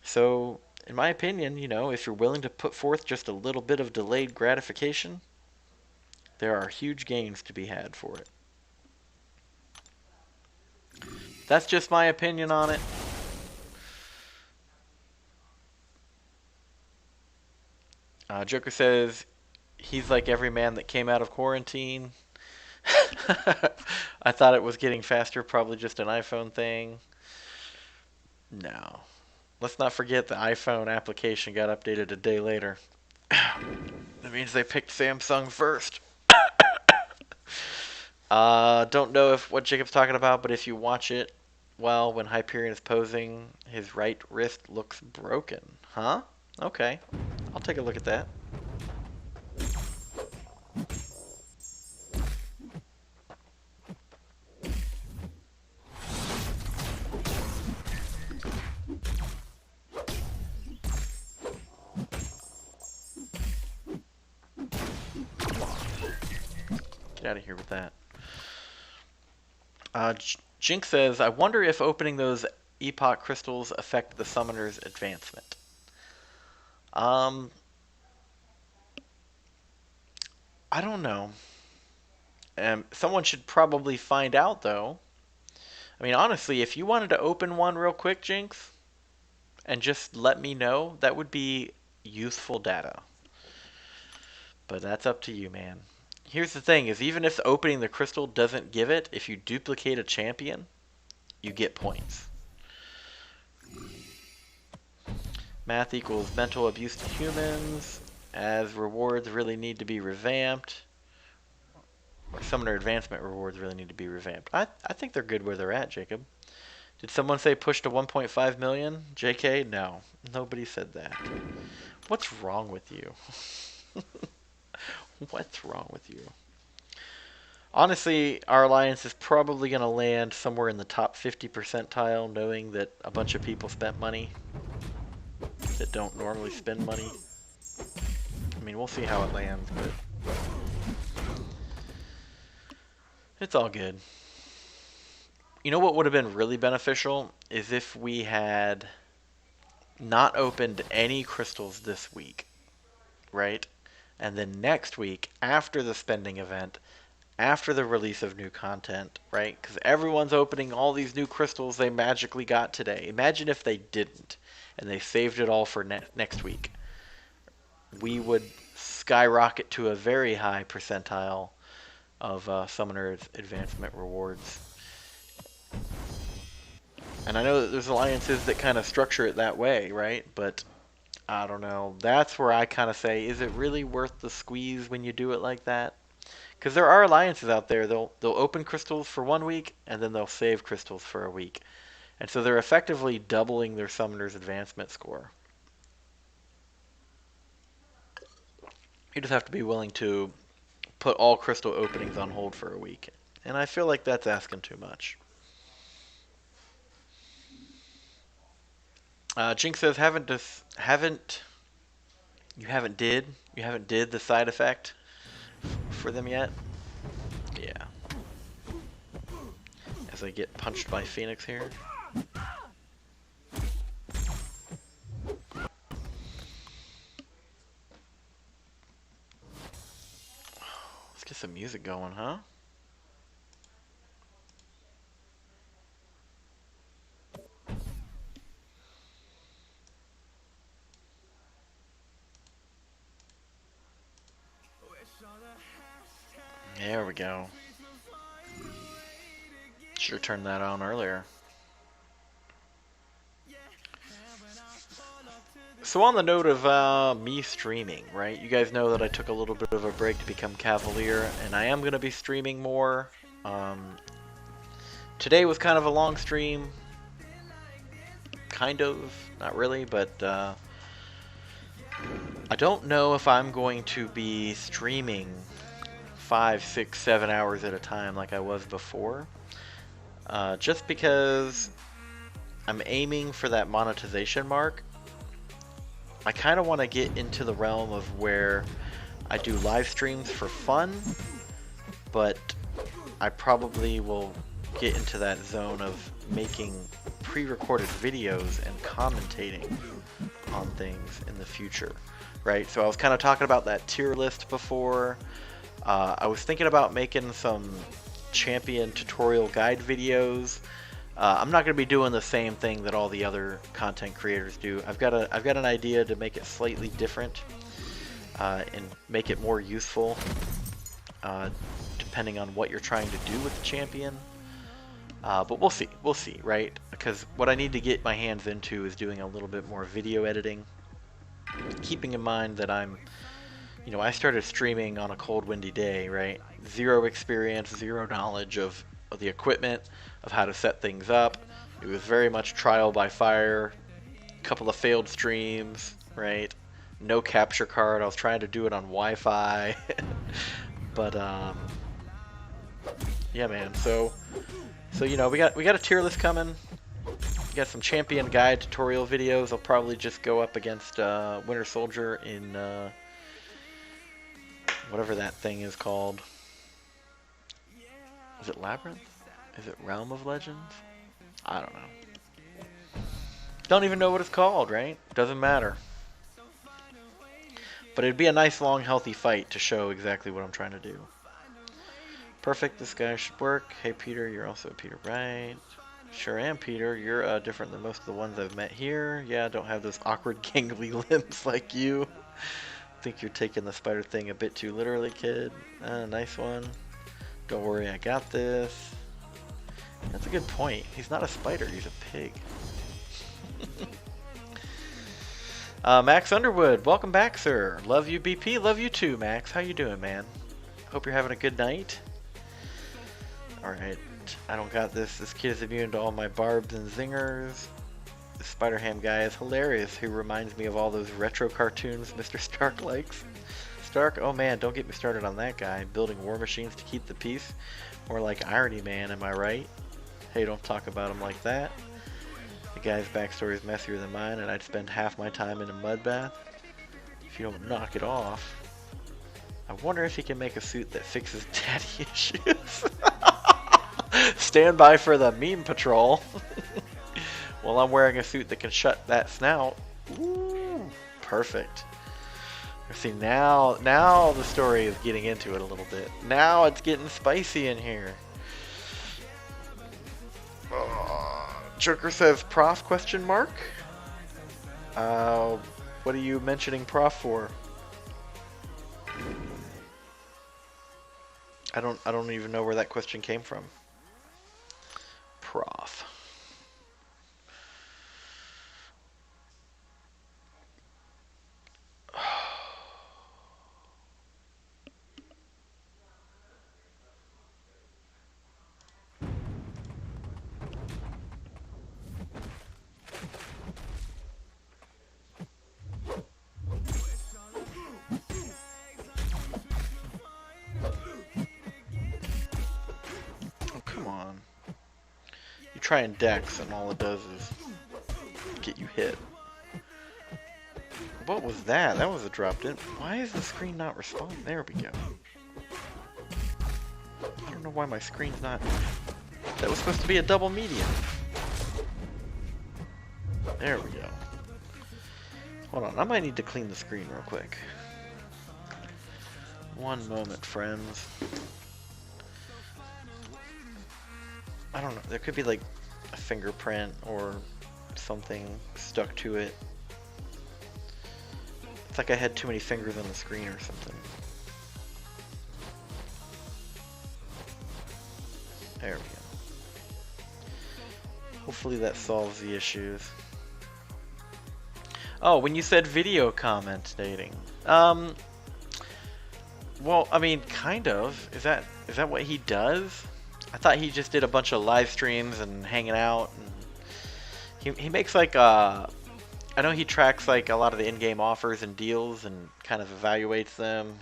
So, in my opinion, if you're willing to put forth just a little bit of delayed gratification, there are huge gains to be had for it. That's just my opinion on it. Joker says he's like every man that came out of quarantine. I thought it was getting faster, probably just an iPhone thing. No. Let's not forget the iPhone application got updated a day later. That means they picked Samsung first. Don't know if what Jacob's talking about, but if you watch it, well, when Hyperion is posing, his right wrist looks broken. Huh? Okay. I'll take a look at that. Get out of here with that. Jink says, I wonder if opening those epoch crystals affect the summoner's advancement. I don't know. Someone should probably find out, though. I mean, honestly, if you wanted to open one real quick, Jinx, and just let me know, that would be useful data. But that's up to you, man. Here's the thing, is even if opening the crystal doesn't give it, if you duplicate a champion, you get points. Math equals mental abuse to humans, as rewards really need to be revamped. Or summoner advancement rewards really need to be revamped. I think they're good where they're at, Jacob. Did someone say push to 1.5 million? JK? No. Nobody said that. What's wrong with you? What's wrong with you? Honestly, our alliance is probably going to land somewhere in the top 50 percentile, knowing that a bunch of people spent money that don't normally spend money. I mean, we'll see how it lands, but it's all good. You know what would have been really beneficial is if we had not opened any crystals this week, right? And then next week, after the spending event, after the release of new content, right? Because everyone's opening all these new crystals they magically got today. Imagine if they didn't, and they saved it all for next week. We would skyrocket to a very high percentile of Summoner's Advancement rewards. And I know that there's alliances that kind of structure it that way, right? But I don't know. That's where I kind of say, is it really worth the squeeze when you do it like that? Because there are alliances out there. They'll open crystals for 1 week, and then they'll save crystals for a week. And so they're effectively doubling their Summoner's Advancement score. You just have to be willing to put all crystal openings on hold for a week. And I feel like that's asking too much. Jinx says, you haven't did the side effect for them yet? Yeah. As I get punched by Phoenix here. Let's get some music going, huh? There we go. Should have turned that on earlier. So on the note of me streaming, right? You guys know that I took a little bit of a break to become Cavalier, and I am going to be streaming more. Today was kind of a long stream. Kind of. Not really, but I don't know if I'm going to be streaming 5, 6, 7 hours at a time like I was before. Just because I'm aiming for that monetization mark. I kind of want to get into the realm of where I do live streams for fun, but I probably will get into that zone of making pre-recorded videos and commentating on things in the future, right? So I was kind of talking about that tier list before. I was thinking about making some champion tutorial guide videos. I'm not going to be doing the same thing that all the other content creators do. I've got an idea to make it slightly different and make it more useful depending on what you're trying to do with the champion. But we'll see, right? Because what I need to get my hands into is doing a little bit more video editing, keeping in mind that I started streaming on a cold, windy day, right? Zero experience, zero knowledge of the equipment, of how to set things up. It was very much trial by fire, a couple of failed streams, right? No capture card. I was trying to do it on Wi-Fi. But yeah, man. So we got a tier list coming. We got some champion guide tutorial videos. I'll probably just go up against Winter Soldier in whatever that thing is called. Is it Labyrinth? Is it Realm of Legends? I don't know. Don't even know what it's called, right? Doesn't matter. But it'd be a nice, long, healthy fight to show exactly what I'm trying to do. Perfect, this guy should work. Hey, Peter, you're also Peter, right? Sure am, Peter. You're different than most of the ones I've met here. Yeah, I don't have those awkward, gangly limbs like you. Think you're taking the spider thing a bit too literally, kid. Nice one. Don't worry, I got this. That's a good point. He's not a spider, he's a pig. Max Underwood, welcome back, sir. Love you, BP. Love you too, Max. How you doing, man? Hope you're having a good night. Alright, I don't got this. This kid is immune to all my barbs and zingers. The Spider-Ham guy is hilarious. He reminds me of all those retro cartoons Mr. Stark likes. Stark? Oh man, don't get me started on that guy. Building war machines to keep the peace. More like Irony Man, am I right? Hey, don't talk about him like that. The guy's backstory is messier than mine, and I'd spend half my time in a mud bath. If you don't knock it off. I wonder if he can make a suit that fixes daddy issues. Stand by for the meme patrol. Well, I'm wearing a suit that can shut that snout. Ooh, perfect. See, now the story is getting into it a little bit. Now it's getting spicy in here. Joker says prof question mark? What are you mentioning prof for? I don't even know where that question came from. Prof. Try and dex and all it does is get you hit. What was that? That was a drop in. Why is the screen not responding? There we go. I don't know why my screen's not... That was supposed to be a double medium. There we go. Hold on, I might need to clean the screen real quick. One moment, friends. I don't know, there could be like a fingerprint or something stuck to it. It's like I had too many fingers on the screen or something. There we go. Hopefully that solves the issues. Oh, when you said video commentating. Well, I mean, kind of. Is that what he does? I thought he just did a bunch of live streams and hanging out. And he makes like I know he tracks like a lot of the in-game offers and deals and kind of evaluates them.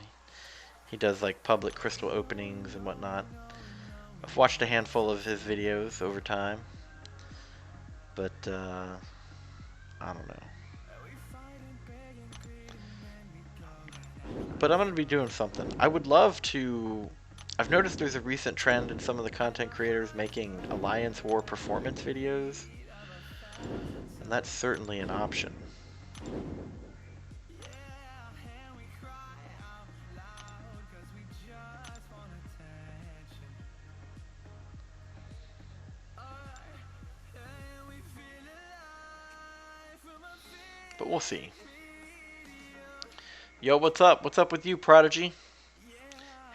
He does like public crystal openings and whatnot. I've watched a handful of his videos over time, but I don't know. But I'm going to be doing something. I would love to. I've noticed there's a recent trend in some of the content creators making Alliance War performance videos, and that's certainly an option. But we'll see. Yo, what's up? What's up with you, Prodigy?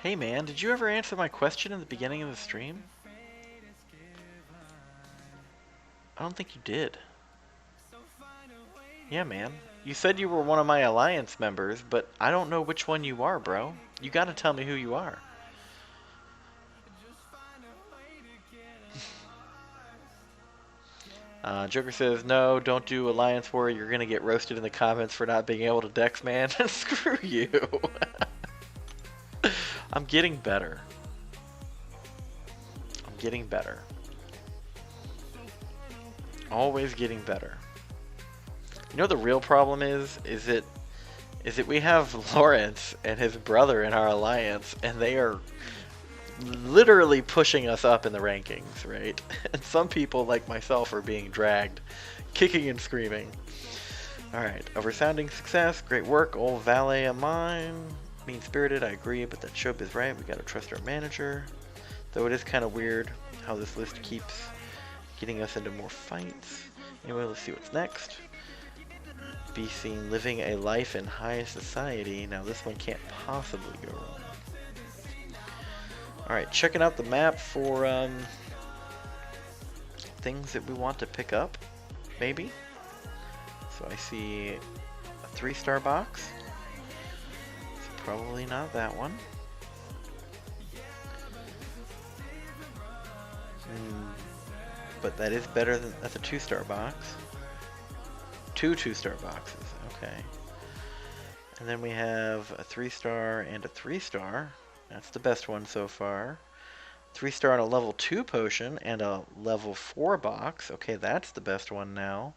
Hey man, did you ever answer my question in the beginning of the stream? I don't think you did. Yeah, man. You said you were one of my Alliance members, but I don't know which one you are, bro. You gotta tell me who you are. Joker says, no, don't do Alliance War. You're gonna get roasted in the comments for not being able to dex, man. Screw you. I'm getting better. I'm getting better. Always getting better. You know the real problem is that we have Lawrence and his brother in our alliance, and they are literally pushing us up in the rankings, right? And some people, like myself, are being dragged, kicking and screaming. Alright, a resounding success, great work, old valet of mine. Mean-spirited, I agree, but that Shope is right, we gotta trust our manager. Though it is kind of weird how this list keeps getting us into more fights. Anyway, let's see what's next. Be seen living a life in high society. Now this one can't possibly go wrong. Alright, checking out the map for things that we want to pick up, maybe. So I see a 3-star box. It's probably not that one. But that is better than, that's a 2-star box. 2 2-star boxes, okay. And then we have a 3-star and a 3-star. That's the best one so far. 3-star and a level 2 potion and a level 4 box. Okay, that's the best one now.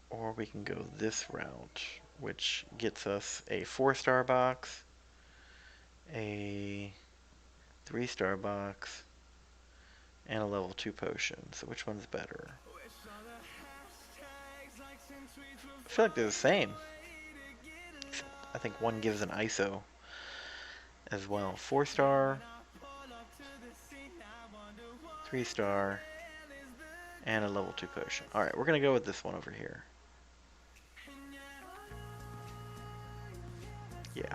Or we can go this route, which gets us a 4-star box, a 3-star box, and a level 2 potion. So which one's better? I feel like they're the same. I think one gives an ISO as well. 4-star, 3-star, and a level 2 potion. Alright, we're going to go with this one over here. Yeah.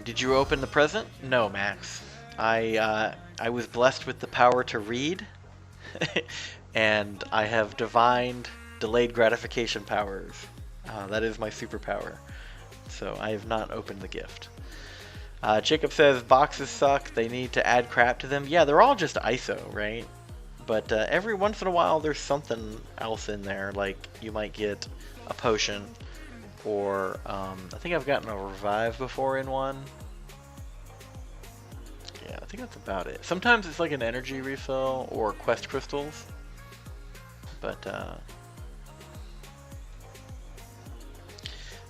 Did you open the present? No, Max. I was blessed with the power to read, and I have divined delayed gratification powers. That is my superpower. So I have not opened the gift. Jacob says boxes suck. They need to add crap to them. Yeah, they're all just ISO, right? But every once in a while, there's something else in there. Like you might get a potion, or I think I've gotten a revive before in one. Yeah, I think that's about it. Sometimes it's like an energy refill or quest crystals. But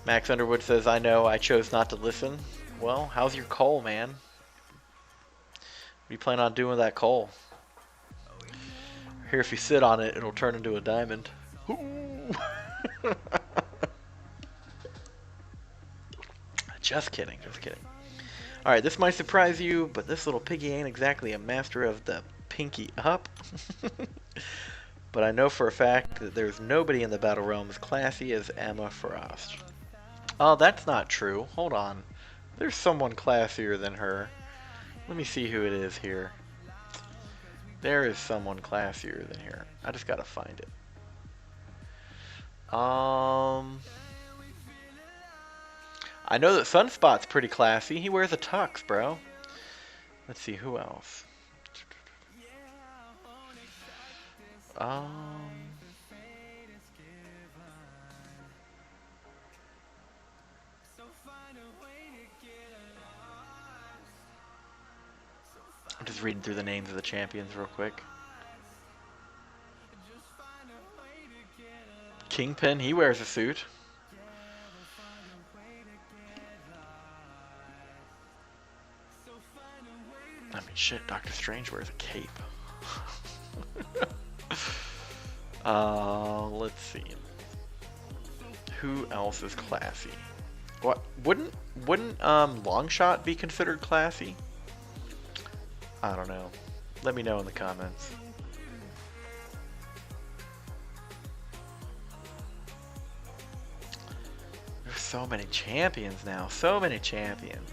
Max Underwood says, I know, I chose not to listen. Well, how's your coal, man? What do you plan on doing with that coal? Here, if you sit on it, it'll turn into a diamond. Just kidding, just kidding. Alright, this might surprise you, but this little piggy ain't exactly a master of the pinky up. But I know for a fact that there's nobody in the Battle Realm as classy as Emma Frost. Oh, that's not true. Hold on. There's someone classier than her. Let me see who it is here. There is someone classier than her. I just gotta find it. I know that Sunspot's pretty classy. He wears a tux, bro. Let's see, who else? Um, I'm just reading through the names of the champions real quick. Kingpin, he wears a suit. I mean, shit, Doctor Strange wears a cape. Let's see. Who else is classy? What wouldn't Longshot be considered classy? I don't know. Let me know in the comments. There's so many champions now. So many champions.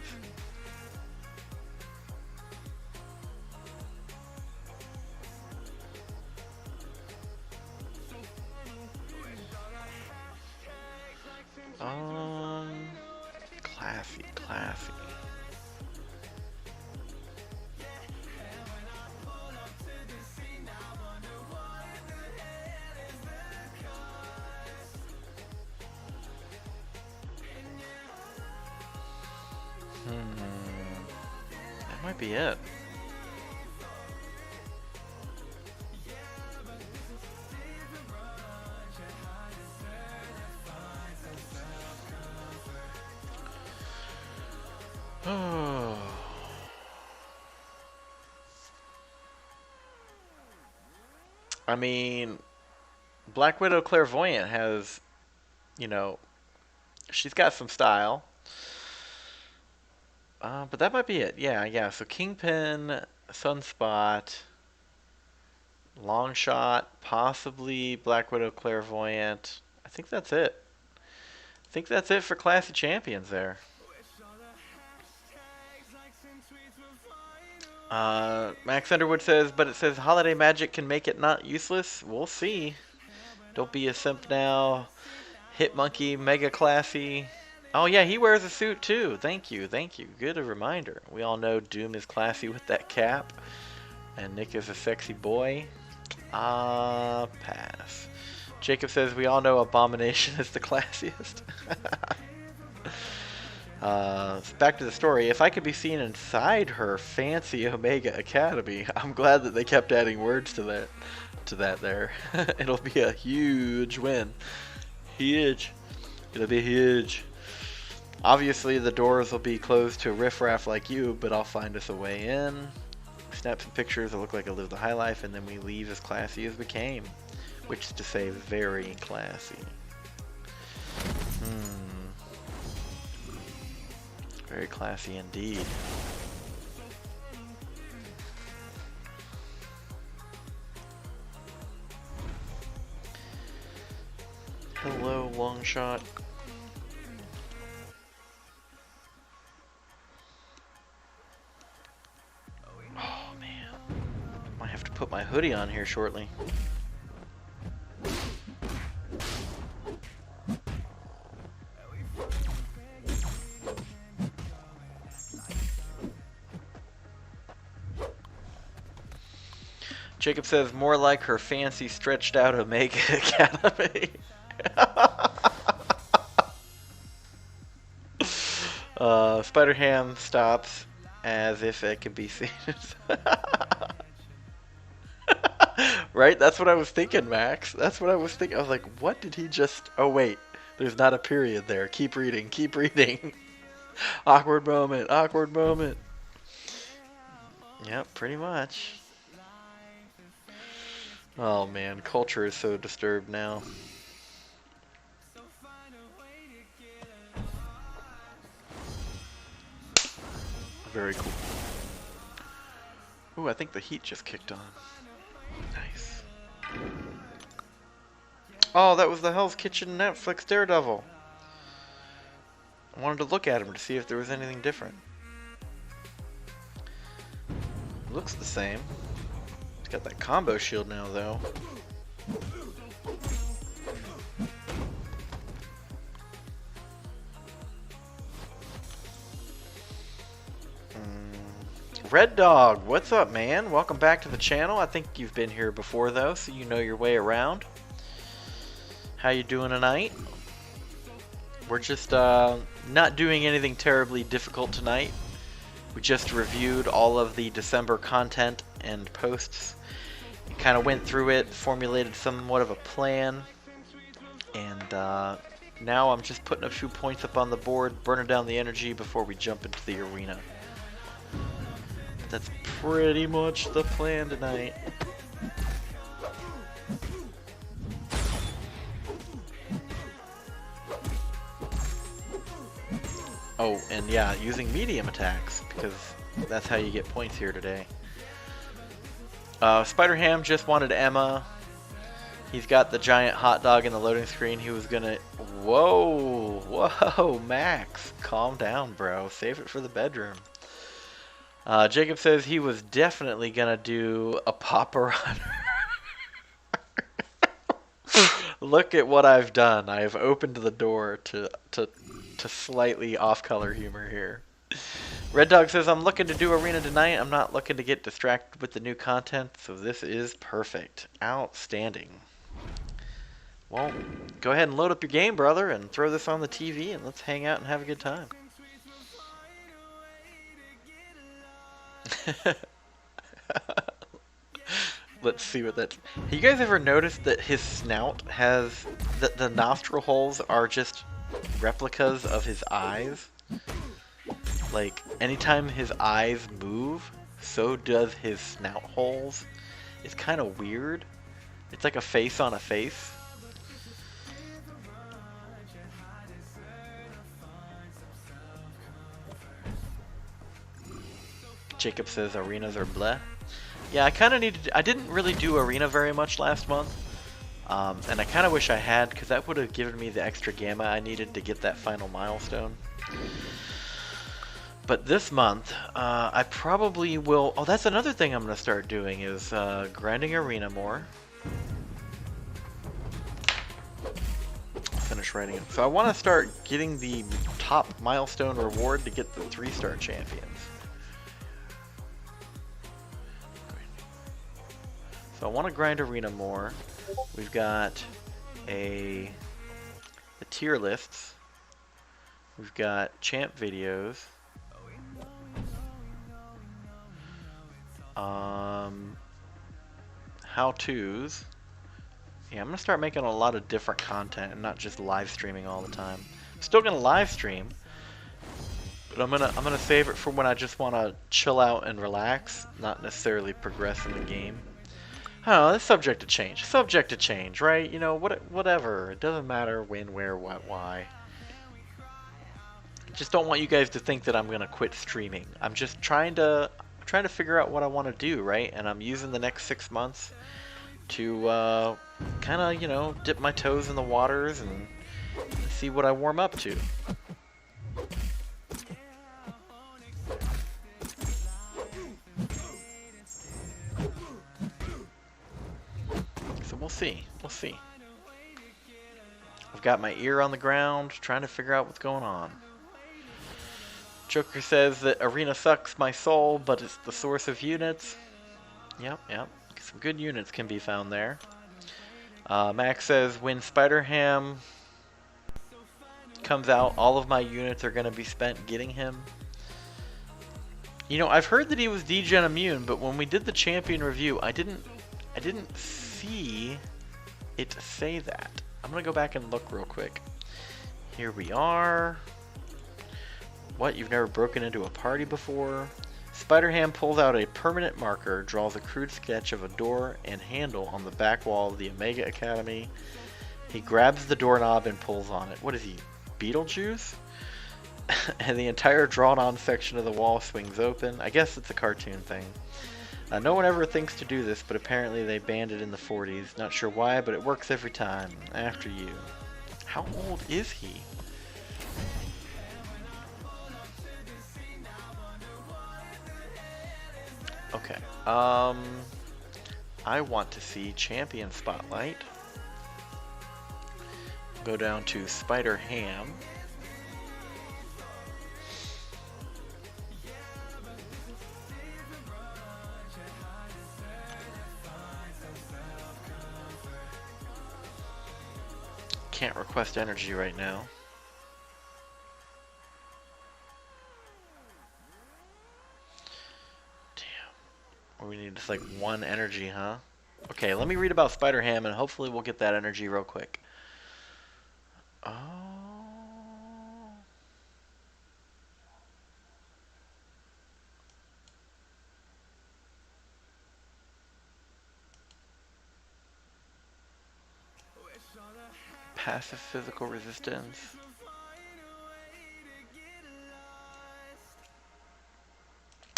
Classy, classy. That might be it. I mean, Black Widow Clairvoyant has, you know, she's got some style. But that might be it. Yeah. So Kingpin, Sunspot, Longshot, possibly Black Widow Clairvoyant. I think that's it. I think that's it for classy champions there. Max Underwood says, but it says holiday magic can make it not useless. We'll see. Don't be a simp now. Hitmonkey, mega classy. Oh yeah, he wears a suit too. Thank you. Good a reminder. We all know Doom is classy with that cap. And Nick is a sexy boy. Pass. Jacob says we all know Abomination is the classiest. Back to the story. If I could be seen inside her fancy Omega Academy, I'm glad that they kept adding words to that there. It'll be a huge win. Huge. It'll be huge. Obviously the doors will be closed to riffraff like you, but I'll find us a way in. Snap some pictures that look like I lived the high life, and then we leave as classy as we came. Which is to say, very classy. Very classy indeed. Hello, Longshot. Oh man, might have to put my hoodie on here shortly. Jacob says, more like her fancy stretched out Omega Academy. Spider-Ham stops as if it could be seen. Right? That's what I was thinking, Max. That's what I was thinking. I was like, what did he just... Oh, wait. There's not a period there. Keep reading. Keep reading. Awkward moment. Awkward moment. Yep, pretty much. Oh man, culture is so disturbed now. Very cool. Ooh, I think the heat just kicked on. Nice. Oh, that was the Hell's Kitchen Netflix Daredevil. I wanted to look at him to see if there was anything different. Looks the same. He's got that combo shield now, though. Red Dog, what's up, man? Welcome back to the channel. I think you've been here before, though, so you know your way around. How you doing tonight? We're just not doing anything terribly difficult tonight. We just reviewed all of the December content and posts. Kind of went through it, formulated somewhat of a plan, and now I'm just putting a few points up on the board, burning down the energy before we jump into the arena. That's pretty much the plan tonight. Oh, and yeah, using medium attacks, because that's how you get points here today. Spider-Ham just wanted Emma. He's got the giant hot dog in the loading screen. He was gonna... Whoa! Whoa, Max! Calm down, bro. Save it for the bedroom. Jacob says he was definitely gonna do a Papa Runner. Look at what I've done. I've opened the door to slightly off-color humor here. Red Dog says, I'm looking to do arena tonight. I'm not looking to get distracted with the new content, so this is perfect. Outstanding. Well, go ahead and load up your game, brother, and throw this on the TV, and let's hang out and have a good time. Let's see what that's... Have you guys ever noticed that his snout has... that the nostril holes are just replicas of his eyes? Like, anytime his eyes move, so does his snout holes. It's kind of weird. It's like a face on a face. Jacob says arenas are bleh. Yeah, I kind of needed... I didn't really do arena very much last month. And I kind of wish I had, because that would have given me the extra gamma I needed to get that final milestone. But this month, I probably will... Oh, that's another thing I'm going to start doing, is grinding arena more. Finish writing it. So I want to start getting the top milestone reward to get the 3-star champions. So I want to grind arena more. We've got the tier lists. We've got champ videos. How-tos. Yeah, I'm gonna start making a lot of different content and not just live streaming all the time. I'm still gonna live stream, but I'm gonna save it for when I just want to chill out and relax, not necessarily progress in the game. I don't know, it's subject to change. Subject to change, right? You know, whatever. It doesn't matter when, where, what, why. I just don't want you guys to think that I'm gonna quit streaming. I'm just trying to figure out what I want to do, right? And I'm using the next 6 months to kind of, you know, dip my toes in the waters and see what I warm up to. So we'll see. We'll see. I've got my ear on the ground, trying to figure out what's going on. Joker says that arena sucks my soul, but it's the source of units. Yep, yep. Some good units can be found there. Max says, when Spider-Ham comes out, all of my units are going to be spent getting him. You know, I've heard that he was degen immune, but when we did the champion review, I didn't see it say that. I'm going to go back and look real quick. Here we are. What, you've never broken into a party before? Spider-Ham pulls out a permanent marker, draws a crude sketch of a door and handle on the back wall of the Omega Academy. He grabs the doorknob and pulls on it. What is he, Beetlejuice? And the entire drawn-on section of the wall swings open. I guess it's a cartoon thing. No one ever thinks to do this, but apparently they banned it in the 40s. Not sure why, but it works every time. After you. How old is he? Okay, I want to see Champion Spotlight. Go down to Spider-Ham. can't request energy right now. Damn. We need just like one energy, huh? Okay, let me read about Spider Ham and hopefully we'll get that energy real quick. Oh. Passive physical resistance.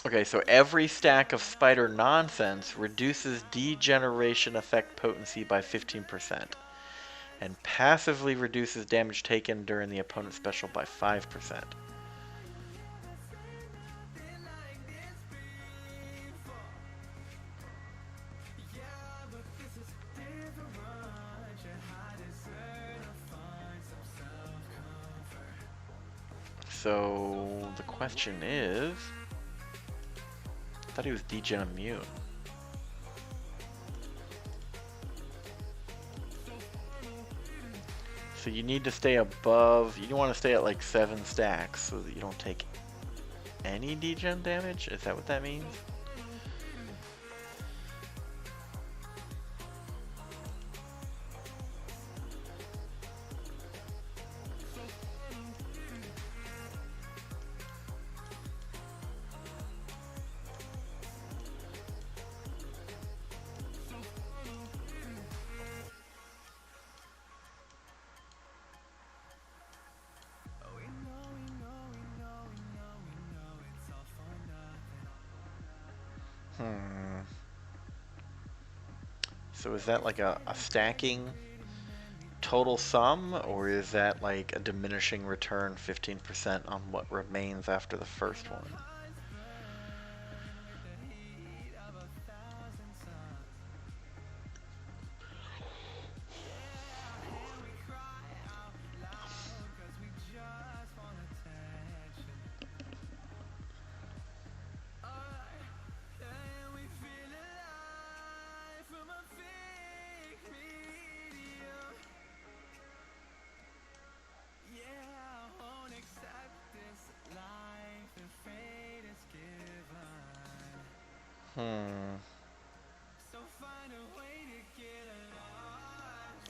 Okay, so every stack of spider nonsense reduces degeneration effect potency by 15%, and passively reduces damage taken during the opponent's special by 5%. So the question is, I thought he was degen immune. So you need to stay above, you want to stay at like 7 stacks so that you don't take any degen damage? Is that what that means? So is that like a stacking total sum, or is that like a diminishing return 15% on what remains after the first one?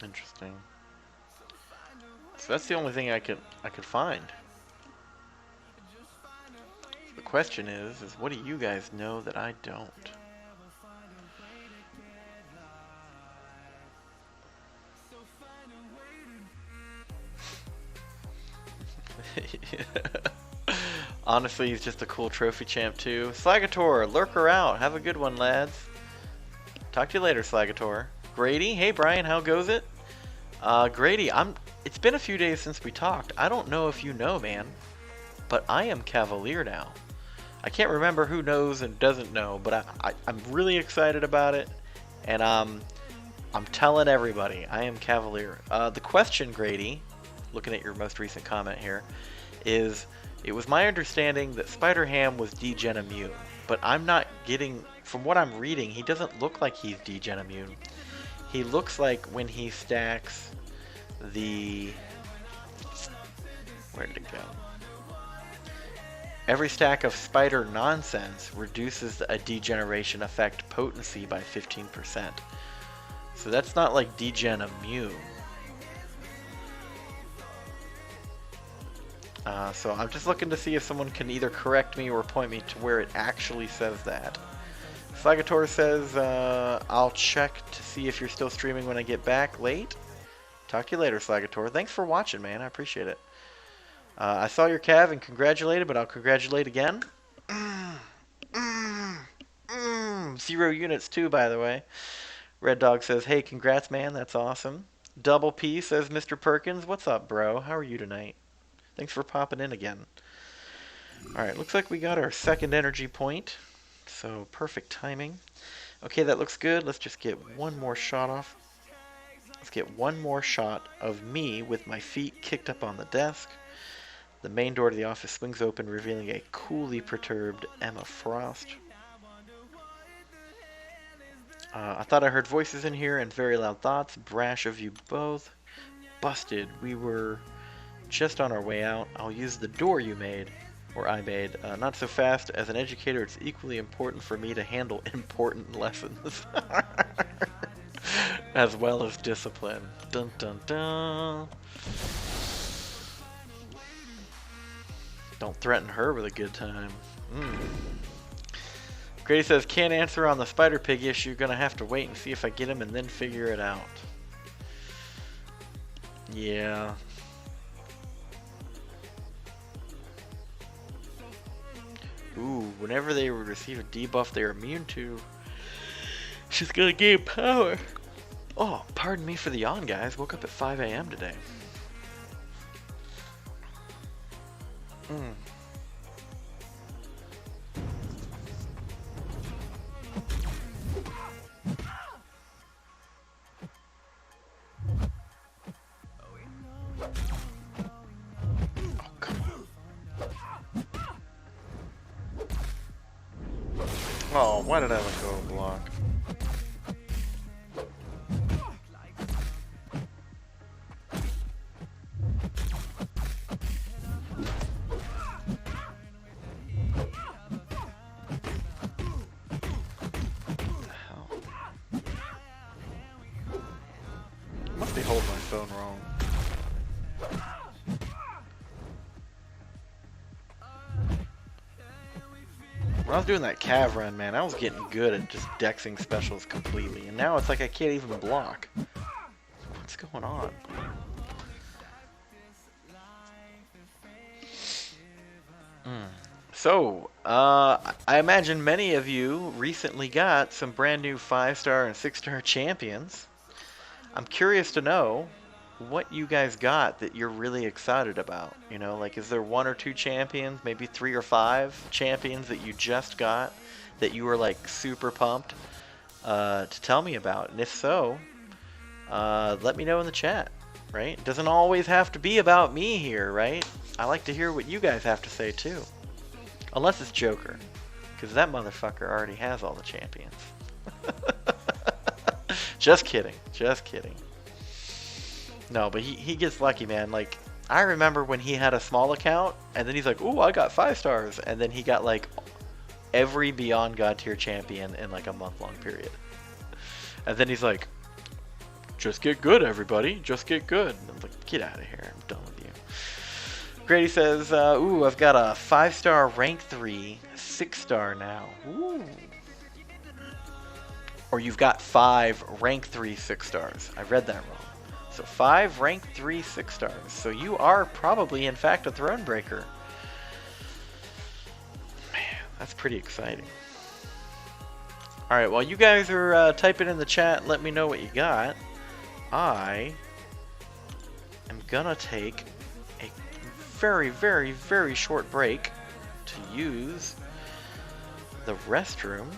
Interesting. So that's the only thing I could find. The question is what do you guys know that I don't? Honestly, he's just a cool trophy champ too. Slagator, lurker out. Have a good one, lads. Talk to you later, Slagator. Grady, hey Brian, how goes it? Grady, it's been a few days since we talked. I don't know if you know, man, but I am Cavalier now. I can't remember who knows and doesn't know, but I'm really excited about it, and I'm telling everybody I am Cavalier. The question, Grady, looking at your most recent comment here, is it was my understanding that Spider Ham was degen immune, but I'm not getting, from what I'm reading, he doesn't look like he's degen immune. He looks like when he stacks the, where did it go? Every stack of spider nonsense reduces a degeneration effect potency by 15%. So that's not like degen immune. So I'm just looking to see if someone can either correct me or point me to where it actually says that. Slagator says, I'll check to see if you're still streaming when I get back late. Talk to you later, Slagator. Thanks for watching, man. I appreciate it. I saw your Cav and congratulated, but I'll congratulate again. 0 units too, by the way. Red Dog says, hey, congrats, man. That's awesome. Double P says, Mr. Perkins, what's up, bro? How are you tonight? Thanks for popping in again. Alright, looks like we got our second energy point. So, perfect timing. Okay, that looks good. Let's just get one more shot off. Let's get one more shot of me with my feet kicked up on the desk. The main door to the office swings open, revealing a coolly perturbed Emma Frost. I thought I heard voices in here and very loud thoughts. Brash of you both. busted. We were just on our way out. I'll use the door you made, or I made. Not so fast. As an educator, it's equally important for me to handle important lessons. As well as discipline. Dun dun dun. Don't threaten her with a good time. Grady says, can't answer on the spider pig issue. Gonna have to wait and see if I get him and then figure it out. Yeah. Ooh, whenever they receive a debuff they're immune to, she's gonna gain power. Oh, pardon me for the yawn, guys. Woke up at 5 a.m. today. Oh, come on. Oh, why did I let go of block? Must be holding my phone wrong. When I was doing that cav run, man, I was getting good at just dexing specials completely, and now it's like I can't even block. What's going on? So, I imagine many of you recently got some brand new 5-star and 6-star champions. I'm curious to know what you guys got that you're really excited about. You know, like, is there 1 or 2 champions, maybe 3 or 5 champions that you just got that you were like super pumped to tell me about? And if so, let me know in the chat, right? It doesn't always have to be about me here, right? I like to hear what you guys have to say too. Unless it's Joker, because that motherfucker already has all the champions. Just kidding, just kidding. No, but he gets lucky, man. Like, I remember when he had a small account, and then he's like, ooh, I got 5 stars. And then he got, like, every Beyond God tier champion in, like, a month-long period. And then he's like, just get good, everybody. Just get good. And I'm like, get out of here. I'm done with you. Grady says, ooh, I've got a 5-star rank 3, 6-star now. Ooh. Or you've got 5 rank 3 6 stars. I read that wrong. So 5 rank 3 6 stars. So you are probably, in fact, a throne breaker. Man, that's pretty exciting. Alright, while you guys are typing in the chat, let me know what you got. I am gonna take a very, very, very short break to use the restroom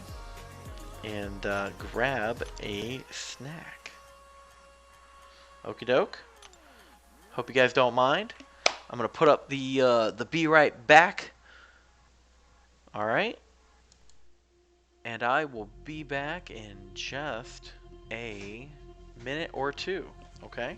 and grab a snack. Okie doke. Hope you guys don't mind. I'm gonna put up the be right back. All right. And I will be back in just a minute or two. Okay.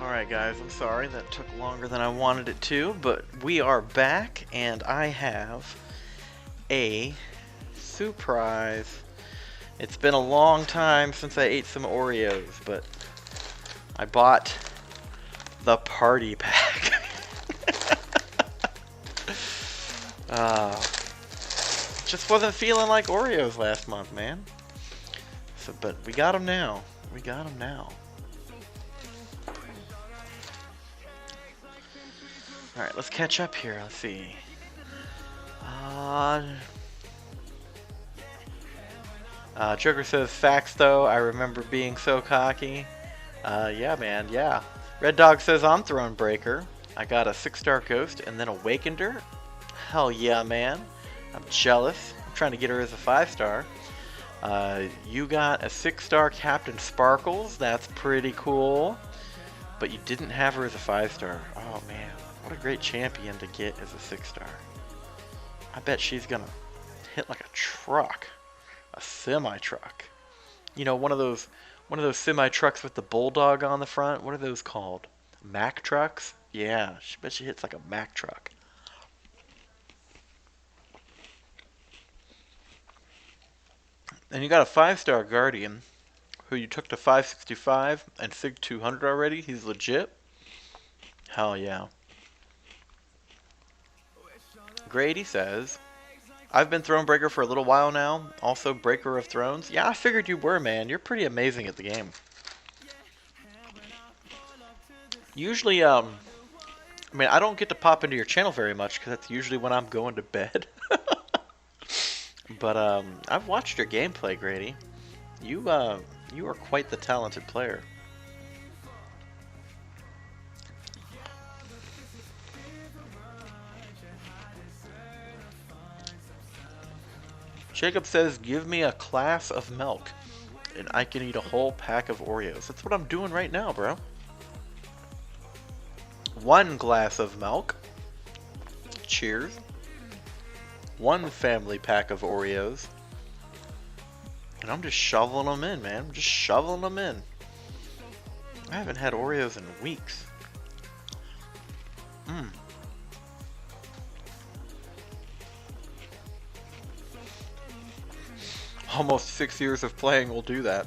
Alright guys, I'm sorry that took longer than I wanted it to, but we are back and I have a surprise. It's been a long time since I ate some Oreos, but I bought the party pack. Just wasn't feeling like Oreos last month, man. So, but we got them now. We got them now. Alright, let's catch up here. Let's see. Joker says, facts though, I remember being so cocky. Yeah, man, yeah. Red Dog says, I'm Thronebreaker. I got a 6-star ghost and then awakened her. Hell yeah, man. I'm jealous. I'm trying to get her as a 5-star. You got a 6-star Captain Sparkles. That's pretty cool. But you didn't have her as a 5-star. Oh, man. What a great champion to get as a 6-star. I bet she's gonna hit like a truck. A semi-truck. You know, one of those semi-trucks with the bulldog on the front. What are those called? Mack trucks? Yeah, I bet she hits like a Mack truck. And you got a 5-star Guardian who you took to 565 and Sig 200 already. He's legit. Hell yeah. Grady says, I've been Thronebreaker for a little while now. Also Breaker of Thrones. Yeah, I figured you were, man. You're pretty amazing at the game. Usually, I mean, I don't get to pop into your channel very much because that's usually when I'm going to bed. But I've watched your gameplay, Grady. You are quite the talented player. Jacob says, give me a glass of milk and I can eat a whole pack of Oreos. That's what I'm doing right now, bro. 1 glass of milk. Cheers. 1 family pack of Oreos. And I'm just shoveling them in, man. I'm just shoveling them in. I haven't had Oreos in weeks. Almost 6 years of playing will do that.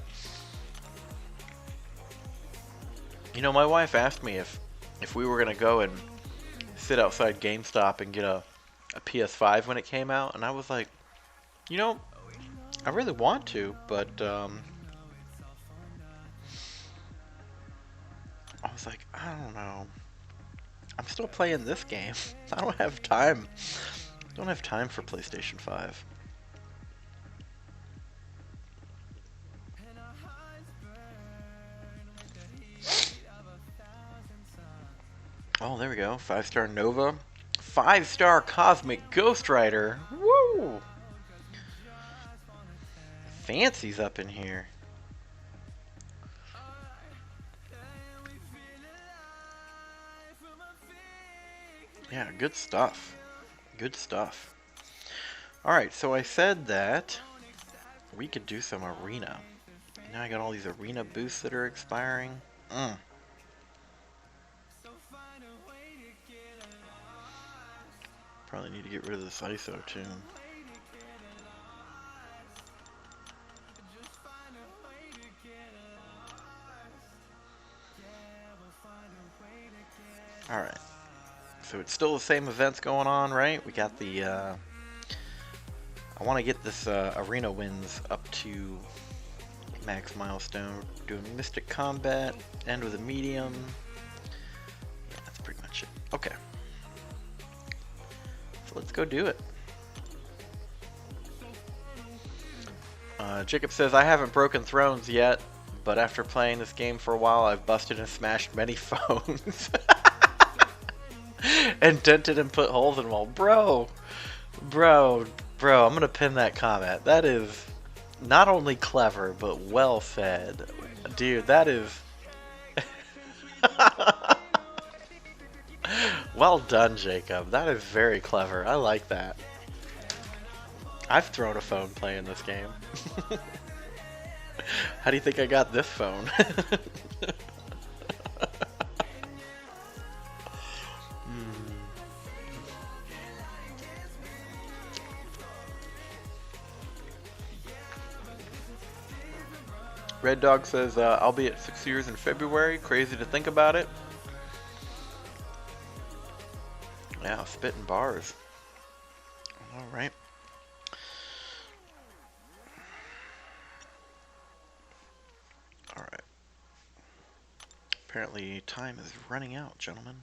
You know, my wife asked me if we were going to go and sit outside GameStop and get a PS5 when it came out, and I was like, you know, I really want to, but I was like, I don't know. I'm still playing this game. I don't have time. I don't have time for PlayStation 5. Oh, there we go. 5-star Nova. 5-star Cosmic Ghost Rider. Woo! Fancy's up in here. Yeah, good stuff. Good stuff. Alright, so I said that we could do some arena. Now I got all these arena boosts that are expiring. Probably need to get rid of this ISO too. Alright. So it's still the same events going on, right? We got the, I want to get this arena wins up to max milestone. Doing Mystic Combat, end with a medium. Yeah, that's pretty much it. Okay. So let's go do it. Jacob says, I haven't broken thrones yet, but after playing this game for a while, I've busted and smashed many phones. And dented and put holes in them all. Bro, I'm gonna pin that comment. That is not only clever, but well said. Dude, that is... Well done, Jacob. That is very clever. I like that. I've thrown a phone playing this game. How do you think I got this phone? Red Dog says, I'll be at 6 years in February. Crazy to think about it. Yeah, spitting bars. Alright. Alright. Apparently time is running out, gentlemen.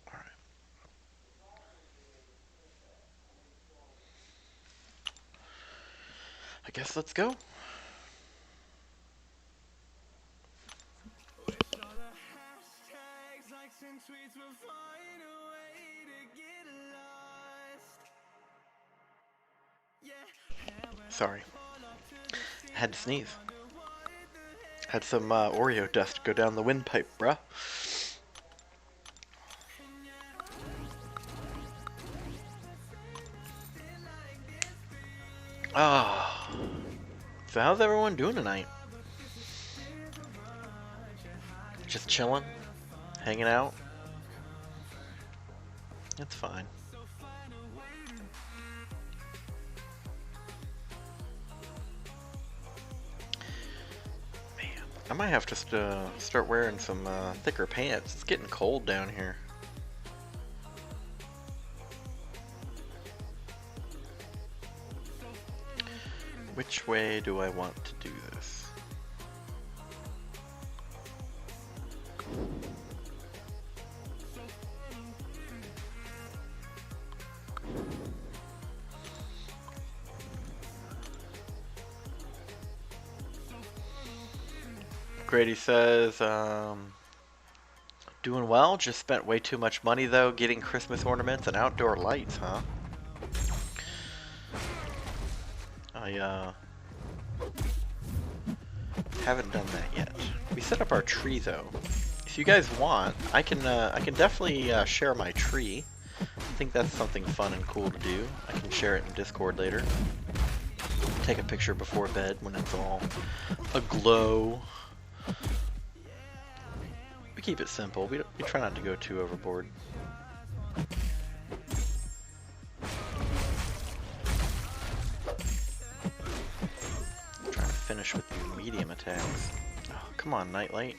Alright. I guess let's go. Sorry. Had to sneeze. Had some Oreo dust go down the windpipe, bruh. Ah. So how's everyone doing tonight? Just chilling? Hanging out? It's fine. Man, I might have to start wearing some thicker pants. It's getting cold down here. Which way do I want to do this? Grady says, doing well, just spent way too much money though getting Christmas ornaments and outdoor lights, huh? I haven't done that yet. We set up our tree though. If you guys want, I can definitely share my tree. I think that's something fun and cool to do. I can share it in Discord later. Take a picture before bed when it's all aglow. We keep it simple. We try not to go too overboard. Finish with the medium attacks. Oh, come on, Nightlight.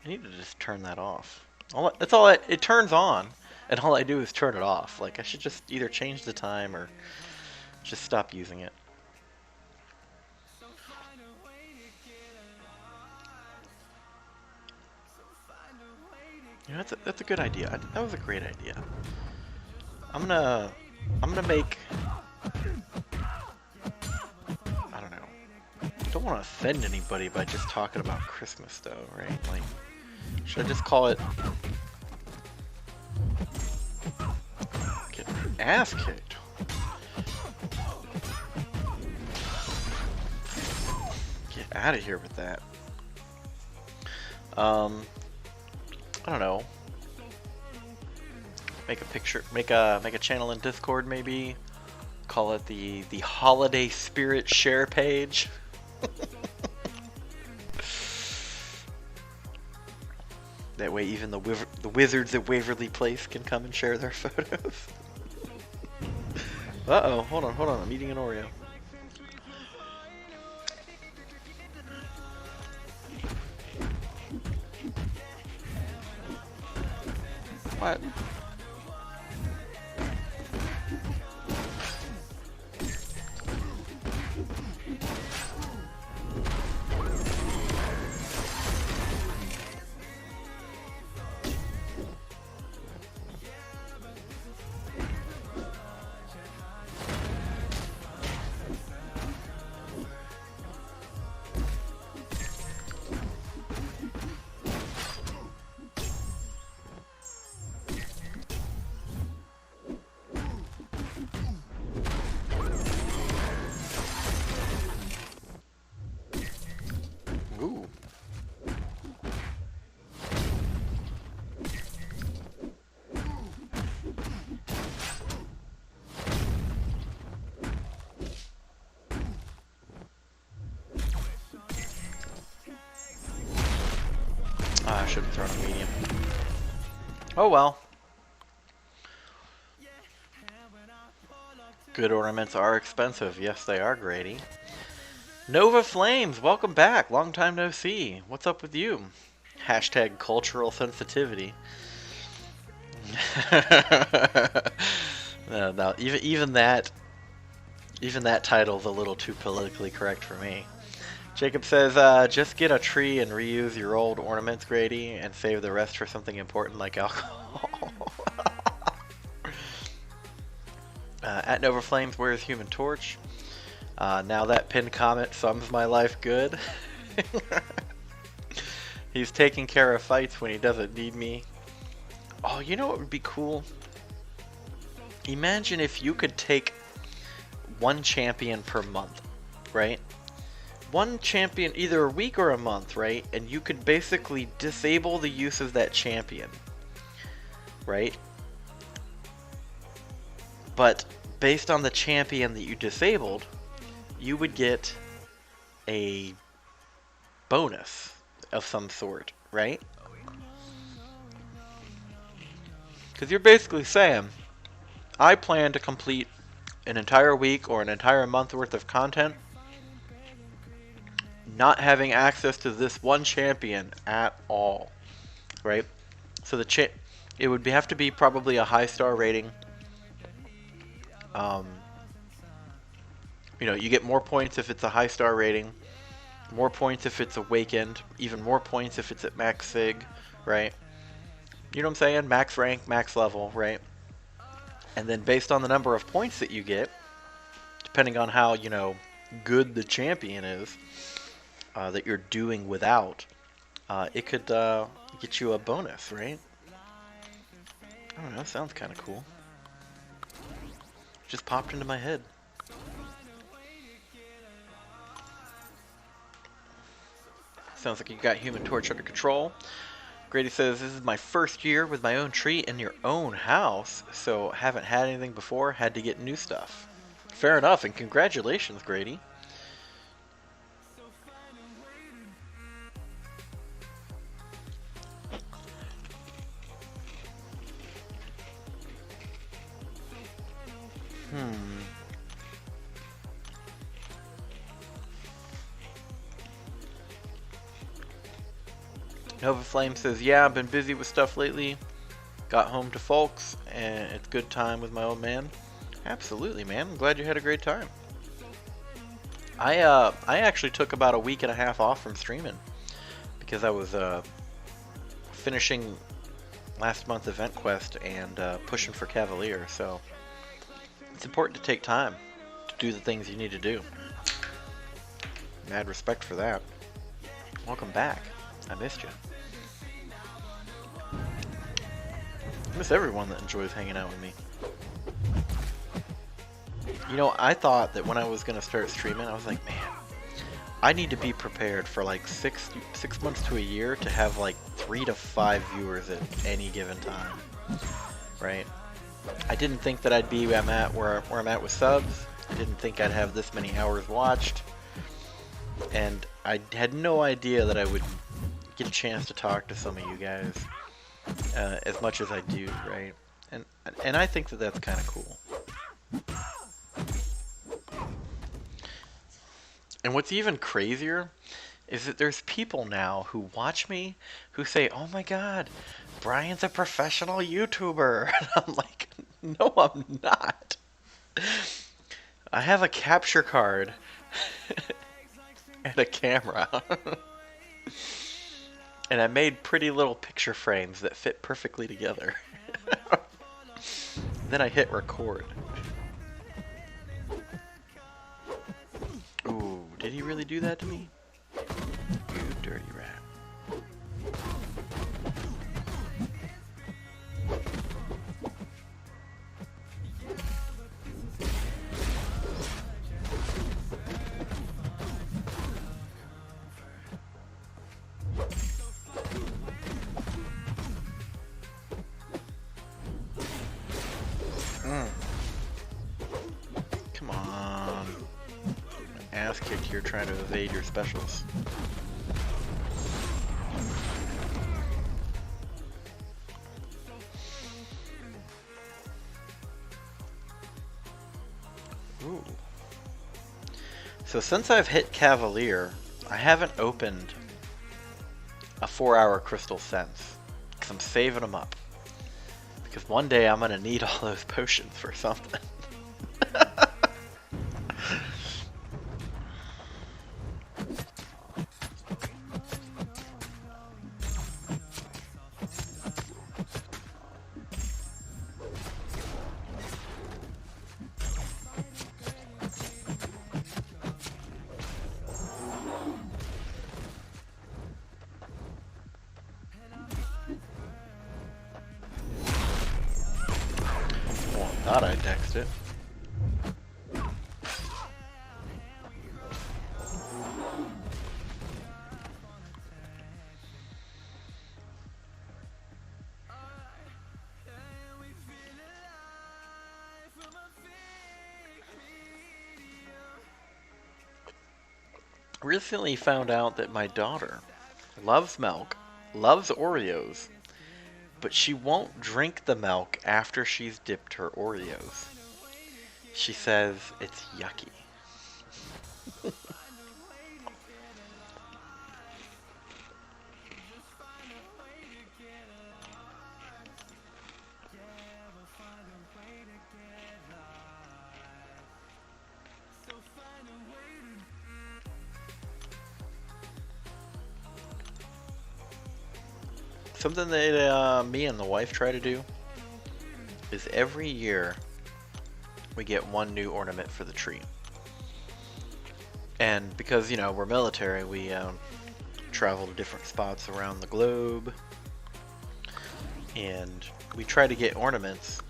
I need to just turn that off. That's all it turns on, and all I do is turn it off. Like, I should just either change the time or just stop using it. You know, that's a good idea. That was a great idea. I'm gonna make. I don't want to offend anybody by just talking about Christmas though, right? Like, should I just call it get ass kicked? Get out of here with that. I don't know. Make a picture, make a channel in Discord maybe. Call it the Holiday Spirit share page. That way even the wizards at Waverly Place can come and share their photos. Uh-oh, hold on, I'm eating an Oreo. What? Ooh. Ah, I should have thrown a medium. Oh well. Good ornaments are expensive. Yes, they are, Grady. Nova Flames, welcome back. Long time no see. What's up with you? Hashtag cultural sensitivity. No, even that title's a little too politically correct for me. Jacob says, just get a tree and reuse your old ornaments, Grady, and save the rest for something important like alcohol. At Nova Flames, where's Human Torch? Now that pinned comment sums my life good. He's taking care of fights when he doesn't need me. Oh, you know what would be cool? Imagine if you could take one champion per month, right? One champion either a week or a month, right? And you could basically disable the use of that champion, right? But based on the champion that you disabled, you would get a bonus of some sort, right? Because you're basically saying, I plan to complete an entire week or an entire month worth of content not having access to this one champion at all, right? So it would have to be probably a high star rating. You know, you get more points if it's a high star rating, more points if it's awakened, even more points if it's at max sig, right? You know what I'm saying? Max rank, max level, right? And then based on the number of points that you get, depending on how, you know, good the champion is that you're doing without, it could get you a bonus, right? I don't know, sounds kind of cool. Just popped into my head. Sounds like you got Human Torch under control. Grady says, this is my first year with my own tree in your own house, so haven't had anything before, had to get new stuff. Fair enough, and congratulations, Grady. Nova Flame says, yeah, I've been busy with stuff lately. Got home to folks, and it's good time with my old man. Absolutely, man. I'm glad you had a great time. I actually took about a week and a half off from streaming because I was finishing last month's event quest and pushing for Cavalier, so it's important to take time to do the things you need to do. Mad respect for that. Welcome back. I missed you. I miss everyone that enjoys hanging out with me. You know, I thought that when I was going to start streaming, I was like, man, I need to be prepared for like six months to a year to have like 3 to 5 viewers at any given time, right? I didn't think that I'd be where I'm at with subs. I didn't think I'd have this many hours watched. And I had no idea that I would get a chance to talk to some of you guys as much as I do, right? And I think that that's kind of cool. And what's even crazier is that there's people now who watch me who say, oh my god, Brian's a professional YouTuber. And I'm like, no, I'm not. I have a capture card and a camera. And I made pretty little picture frames that fit perfectly together. Then I hit record. Ooh, did he really do that to me? You dirty rat. Come on. Ass kicked here trying to evade your specials. Ooh. So since I've hit Cavalier, I haven't opened a 4-hour crystal since. Because I'm saving them up. Because one day I'm going to need all those potions for something. Thought I dexed it. Recently found out that my daughter loves milk, loves Oreos, but she won't drink the milk after she's dipped her Oreos. She says it's yucky. Something that me and the wife try to do is every year we get one new ornament for the tree. And because, you know, we're military, we travel to different spots around the globe. And we try to get ornaments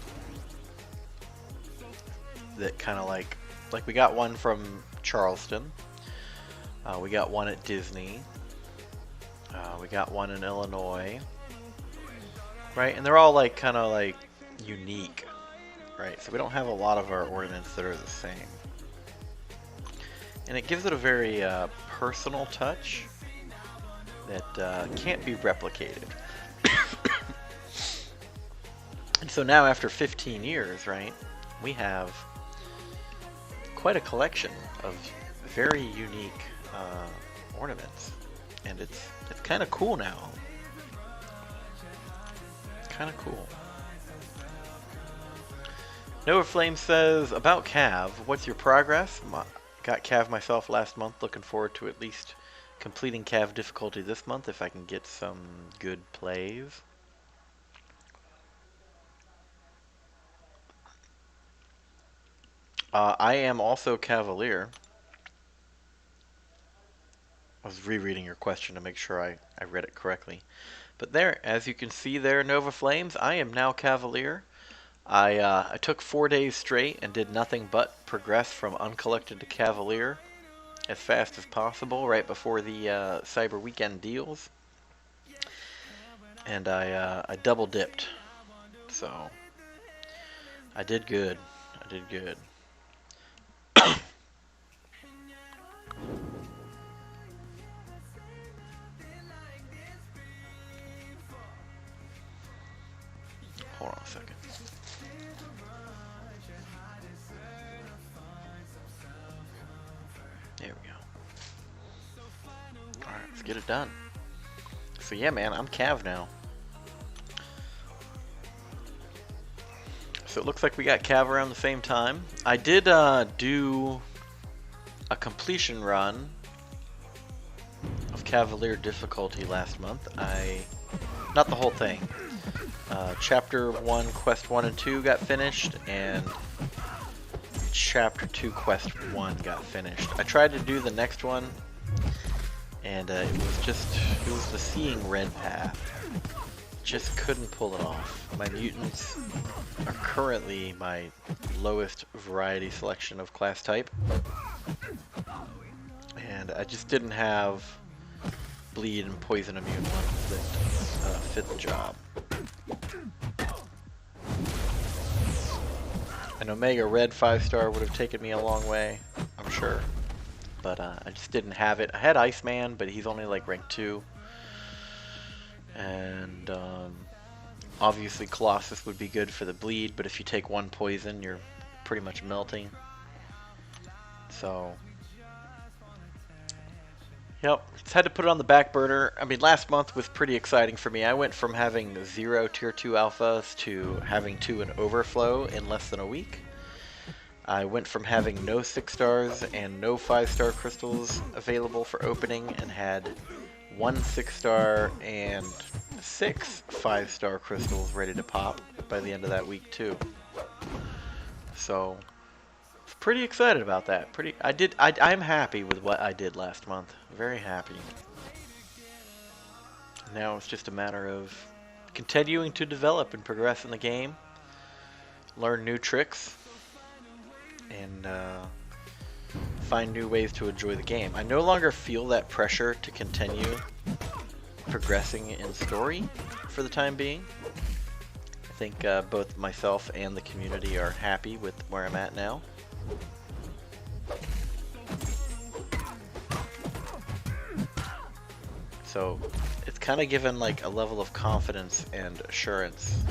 that kind of like we got one from Charleston. We got one at Disney. We got one in Illinois. Right? And they're all like kind of like unique. Right? So we don't have a lot of our ornaments that are the same. And it gives it a very personal touch that can't be replicated. And so now after 15 years, right, we have quite a collection of very unique ornaments. And it's kind of cool now. It's kind of cool. Nova Flame says, about Cav, what's your progress? Got Cav myself last month, looking forward to at least completing Cav difficulty this month if I can get some good plays. I am also Cavalier. I was rereading your question to make sure I read it correctly. But there, as you can see there, Nova Flames, I am now Cavalier. I took 4 days straight and did nothing but progress from Uncollected to Cavalier as fast as possible right before the Cyber Weekend deals. And I double dipped. So I did good. I did good. Hold on a second. There we go. Alright, let's get it done. So yeah, man, I'm Cav now. So it looks like we got Cav around the same time. I did do a completion run of Cavalier difficulty last month. Not the whole thing. Chapter 1, Quest 1 and 2 got finished, and Chapter 2, Quest 1 got finished. I tried to do the next one, and it was the Seeing Red path. Just couldn't pull it off. My mutants are currently my lowest variety selection of class type, and I just didn't have bleed and poison immune ones that fit the job. An Omega Red 5-star would have taken me a long way, I'm sure. But I just didn't have it. I had Iceman, but he's only like rank 2. And obviously Colossus would be good for the bleed, but if you take one poison, you're pretty much melting. So, yep, just had to put it on the back burner. I mean, last month was pretty exciting for me. I went from having 0 tier 2 alphas to having 2 in overflow in less than a week. I went from having no 6 stars and no 5-star crystals available for opening and had 1 6-star and 6 5-star crystals ready to pop by the end of that week too. So, pretty excited about that. I'm happy with what I did last month. Very happy. Now it's just a matter of continuing to develop and progress in the game, learn new tricks, and find new ways to enjoy the game. I no longer feel that pressure to continue progressing in story for the time being. I think both myself and the community are happy with where I'm at now. So it's kind of given like a level of confidence and assurance,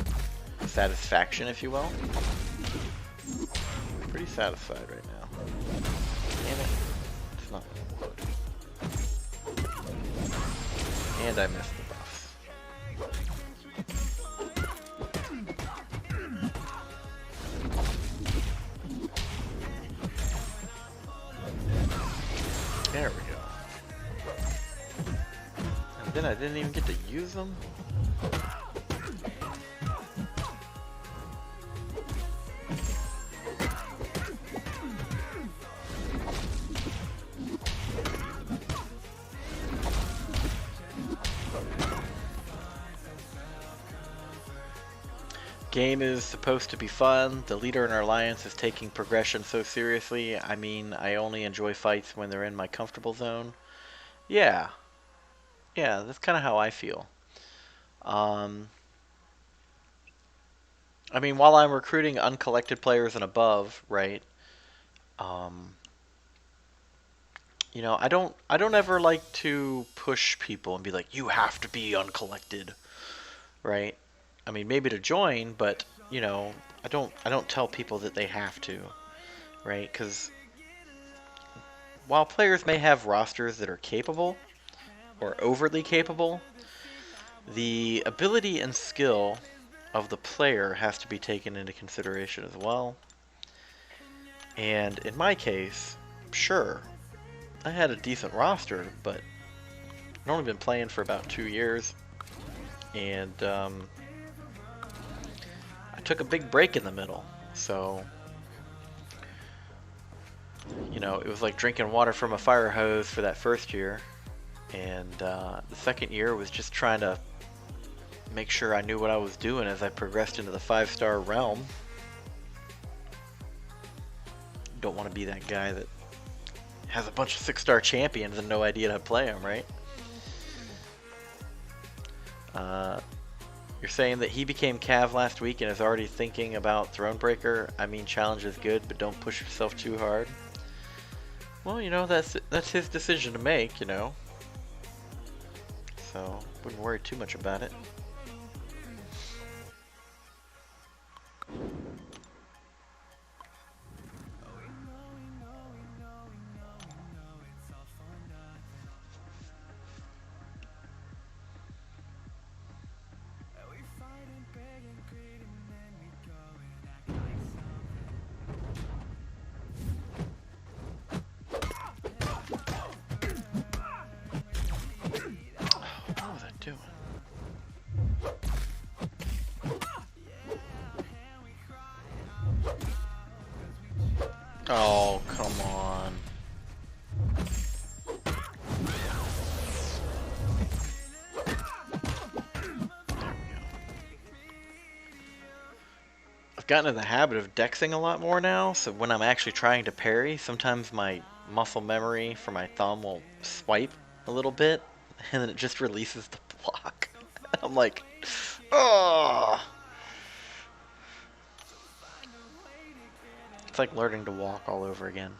satisfaction if you will. Pretty satisfied right now. Damn it. It's not loading. And I missed the buffs. There we go. And then I didn't even get to use them. Game is supposed to be fun. The leader in our alliance is taking progression so seriously. I mean, I only enjoy fights when they're in my comfortable zone. Yeah. Yeah, that's kind of how I feel. I mean, while I'm recruiting uncollected players and above, right? You know, I don't ever like to push people and be like, you have to be uncollected, right? I mean, maybe to join, but you know, I don't tell people that they have to, right? Because while players may have rosters that are capable or overly capable, the ability and skill of the player has to be taken into consideration as well. And in my case, sure, I had a decent roster, but I'd only been playing for about 2 years, and I took a big break in the middle, so you know, it was like drinking water from a fire hose for that first year, and the second year was just trying to make sure I knew what I was doing as I progressed into the 5-star realm. Don't want to be that guy that has a bunch of 6-star champions and no idea how to play them, right? You're saying that he became Cav last week and is already thinking about Thronebreaker. I mean, challenge is good, but don't push yourself too hard. Well, you know, that's his decision to make, you know. So, wouldn't worry too much about it. Oh, come on. I've gotten in the habit of dexing a lot more now, so when I'm actually trying to parry, sometimes my muscle memory for my thumb will swipe a little bit, and then it just releases the block. I'm like, oh! It's like learning to walk all over again.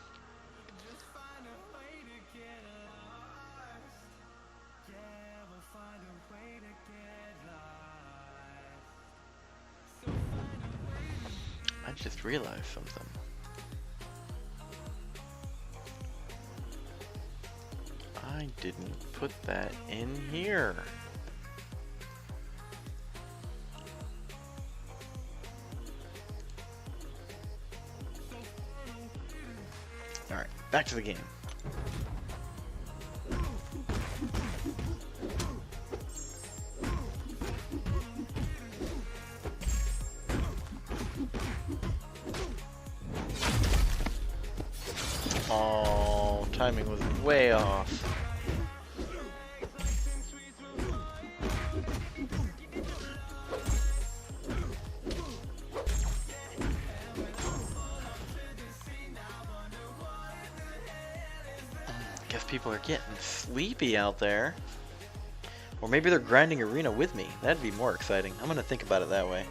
I just realized something. I didn't put that in here. Alright, back to the game. Oh, timing was way off. Guess people are getting sleepy out there. Or maybe they're grinding arena with me. That'd be more exciting. I'm gonna think about it that way.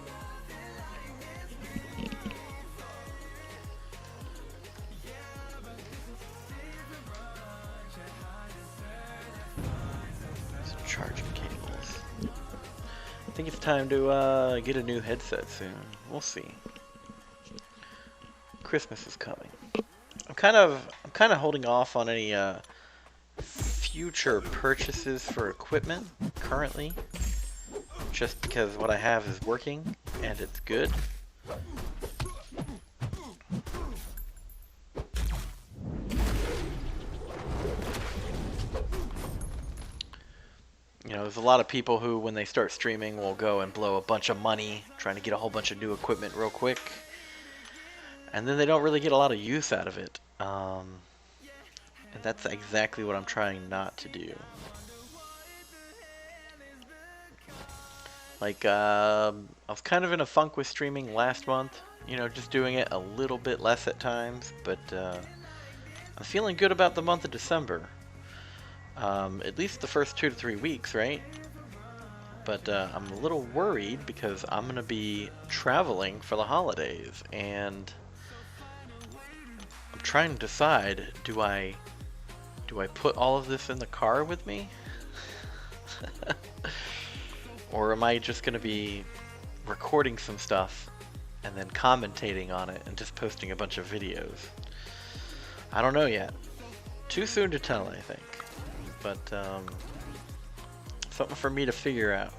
Charging cables. I think it's time to get a new headset soon. We'll see. Christmas is coming. I'm kind of holding off on any future purchases for equipment currently, just because what I have is working and it's good. You know, there's a lot of people who, when they start streaming, will go and blow a bunch of money trying to get a whole bunch of new equipment real quick, and then they don't really get a lot of use out of it. And that's exactly what I'm trying not to do. Like, I was kind of in a funk with streaming last month, you know, just doing it a little bit less at times, but I'm feeling good about the month of December. At least the first 2 to 3 weeks, right? But I'm a little worried because I'm going to be traveling for the holidays, and I'm trying to decide, do I put all of this in the car with me? Or am I just going to be recording some stuff and then commentating on it and just posting a bunch of videos? I don't know yet. Too soon to tell, I think. But something for me to figure out.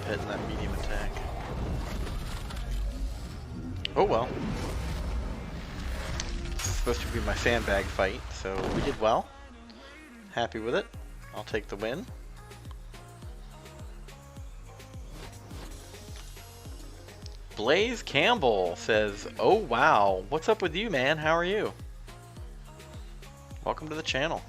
Hitting that medium attack. Oh well. This is supposed to be my sandbag fight, so we did well. Happy with it. I'll take the win. Blaze Campbell says, "Oh wow, what's up with you, man? How are you? Welcome to the channel."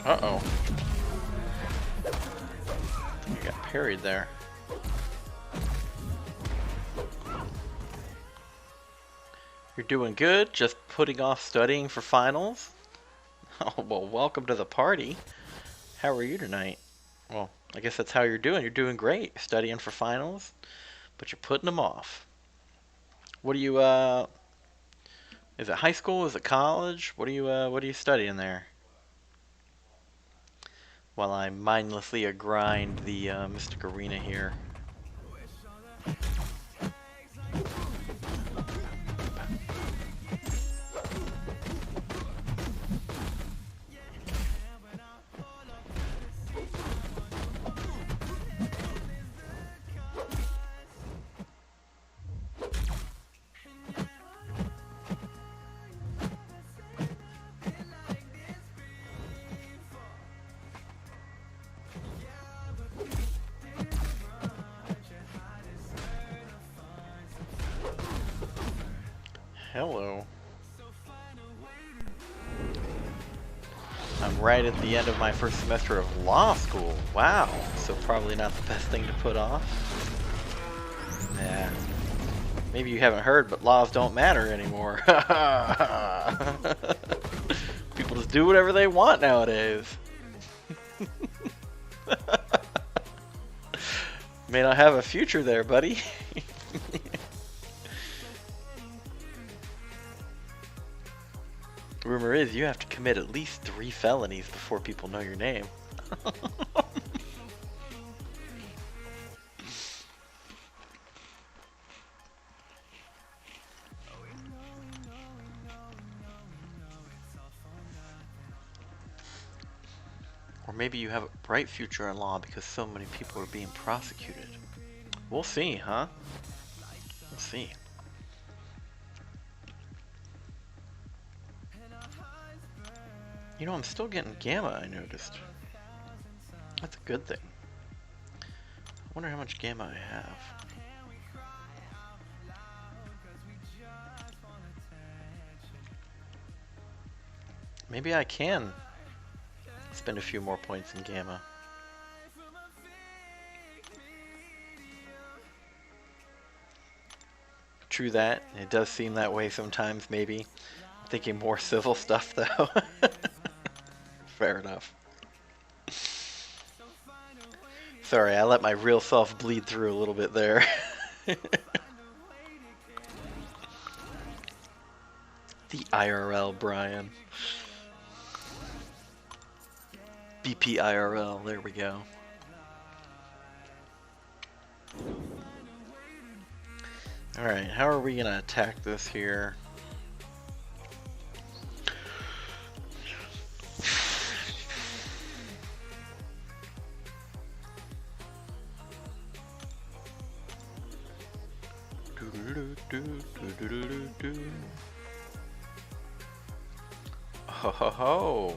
Uh-oh. You got parried there. You're doing good, just putting off studying for finals? Oh, well, welcome to the party. How are you tonight? Well, I guess that's how you're doing. You're doing great, studying for finals, but you're putting them off. What do you, is it high school? Is it college? What are you studying there? While I mindlessly grind the Mystic Arena here. Hello. I'm right at the end of my first semester of law school. Wow. So probably not the best thing to put off. Yeah. Maybe you haven't heard, but laws don't matter anymore. People just do whatever they want nowadays. May not have a future there, buddy. Rumor is you have to commit at least 3 felonies before people know your name. Or maybe you have a bright future in law because so many people are being prosecuted. We'll see, huh? We'll see. You know, I'm still getting gamma, I noticed. That's a good thing. I wonder how much gamma I have. Maybe I can spend a few more points in gamma. True that. It does seem that way sometimes, maybe. I'm thinking more civil stuff, though. Fair enough. Sorry, I let my real self bleed through a little bit there. The IRL, Brian. BP IRL, there we go. Alright, how are we gonna attack this here? Ho ho ho!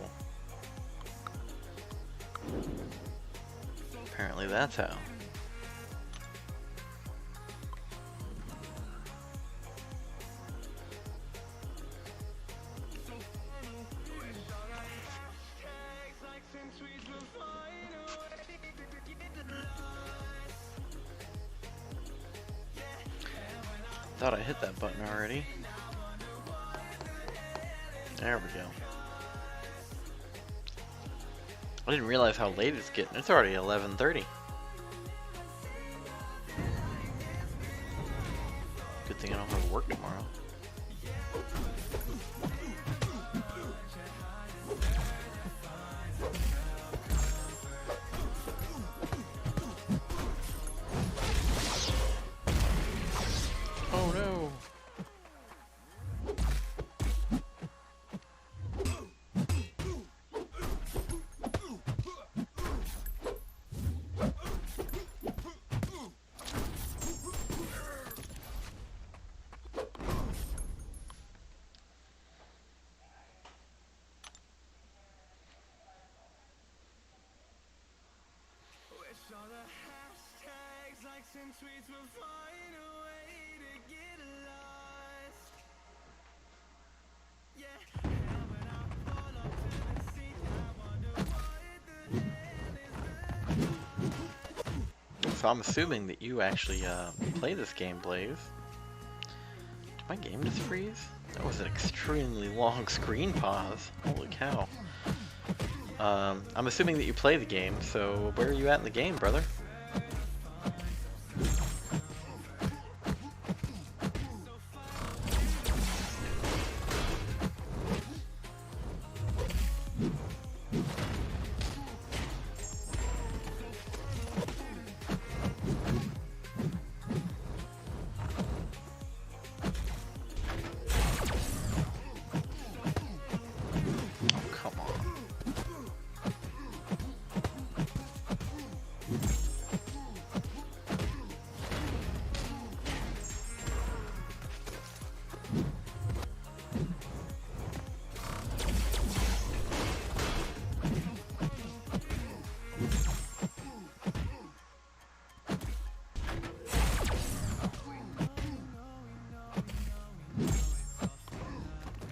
Apparently that's how. Thought I hit that button already. There we go. I didn't realize how late it's getting. It's already 11:30. Good thing I don't have to work tomorrow. Oh no! So I'm assuming that you actually play this game, Blaze. Did my game just freeze? That was an extremely long screen pause. Holy cow. I'm assuming that you play the game, so where are you at in the game, brother?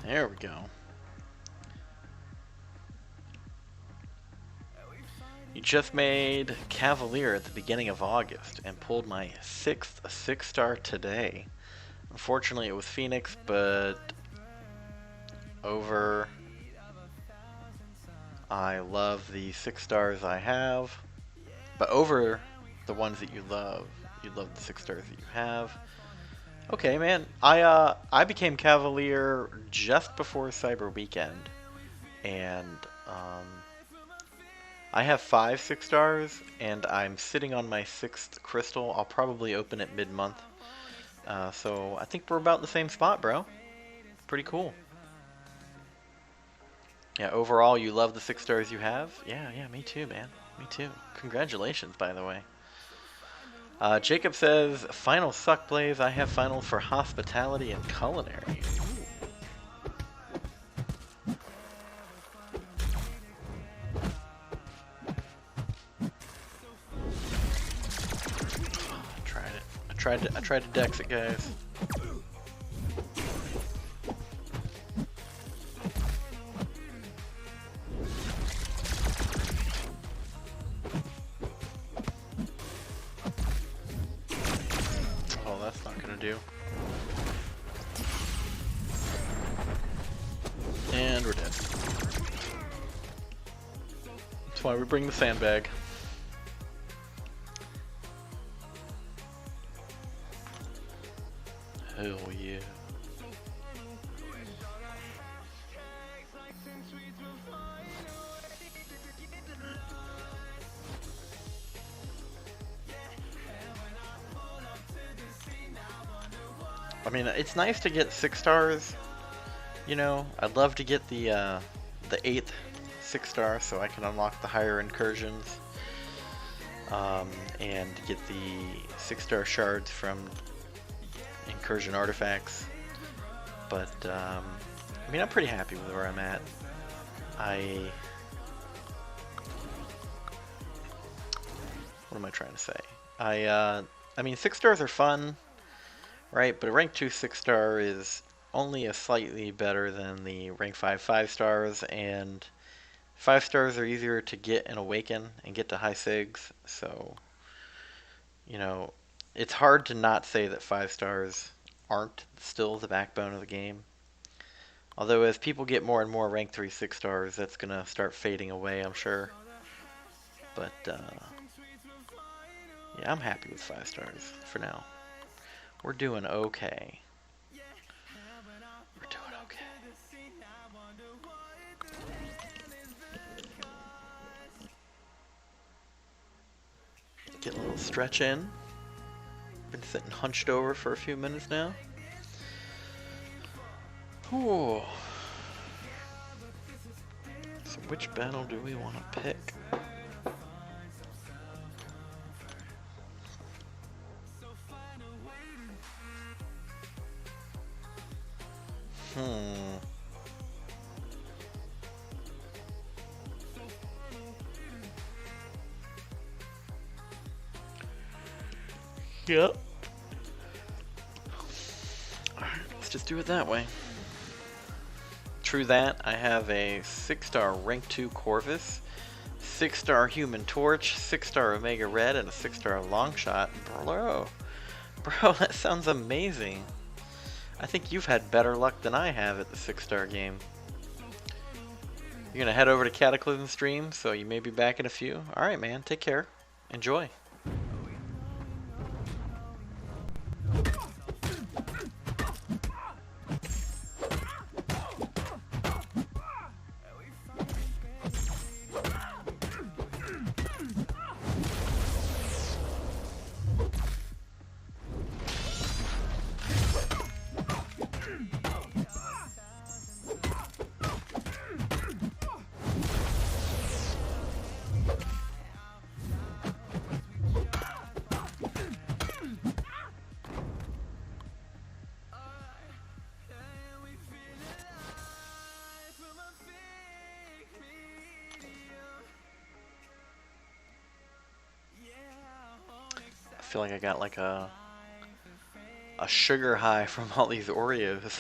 There we go. You just made Cavalier at the beginning of August and pulled my 6th 6-star today. Unfortunately, it was Phoenix, but over. I love the 6 stars I have, but over the ones that you love the 6 stars that you have. Okay, man. I became Cavalier just before Cyber Weekend, and I have 5 6 stars, and I'm sitting on my 6th crystal. I'll probably open it mid-month. So I think we're about in the same spot, bro. Pretty cool. Yeah, overall, you love the 6 stars you have? Yeah, me too, man. Me too. Congratulations, by the way. Jacob says, final suck, Blaze. I have finals for hospitality and culinary. I tried to dex it, guys. Oh, that's not gonna do. And we're dead. That's why we bring the sandbag. Hell yeah. I mean, it's nice to get 6 stars, you know. I'd love to get the 8th 6 star so I can unlock the higher incursions, and get the 6 star shards from incursion artifacts. But I mean, I'm pretty happy with where I'm at. What am I trying to say? I mean, 6 stars are fun, right? But a rank 2 6 star is only a slightly better than the rank 5 5 stars, and 5 stars are easier to get and awaken and get to high sigs. So, you know, it's hard to not say that 5 stars aren't still the backbone of the game. Although as people get more and more rank 3 6 stars, that's gonna start fading away, I'm sure. But yeah, I'm happy with 5 stars for now. We're doing okay. We're doing okay. Get a little stretch in. Been sitting hunched over for a few minutes now. Ooh. So which battle do we want to pick? Yep. Alright, let's just do it that way. True that, I have a 6 star rank 2 Corvus, 6-star Human Torch, 6-star Omega Red, and a 6-star Longshot. Bro, that sounds amazing. I think you've had better luck than I have at the 6-star game. You're gonna head over to Cataclysm stream, so you may be back in a few. Alright, man, take care. Enjoy. I feel like I got like a sugar high from all these Oreos.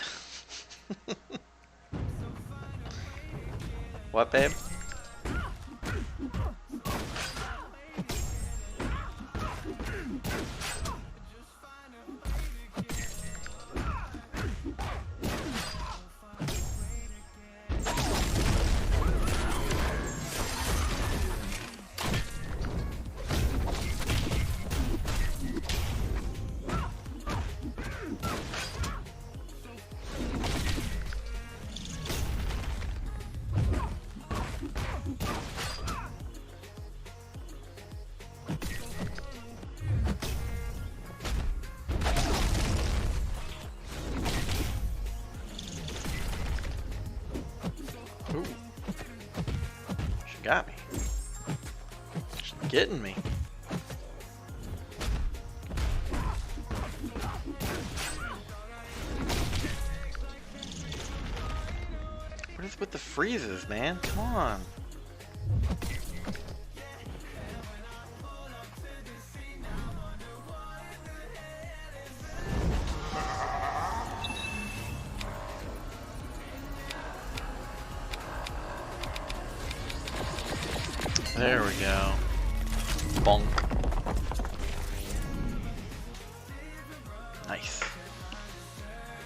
What, babe? Ooh. She got me. She's getting me. What is with the freezes, man? Come on. There we go. Bonk. Nice.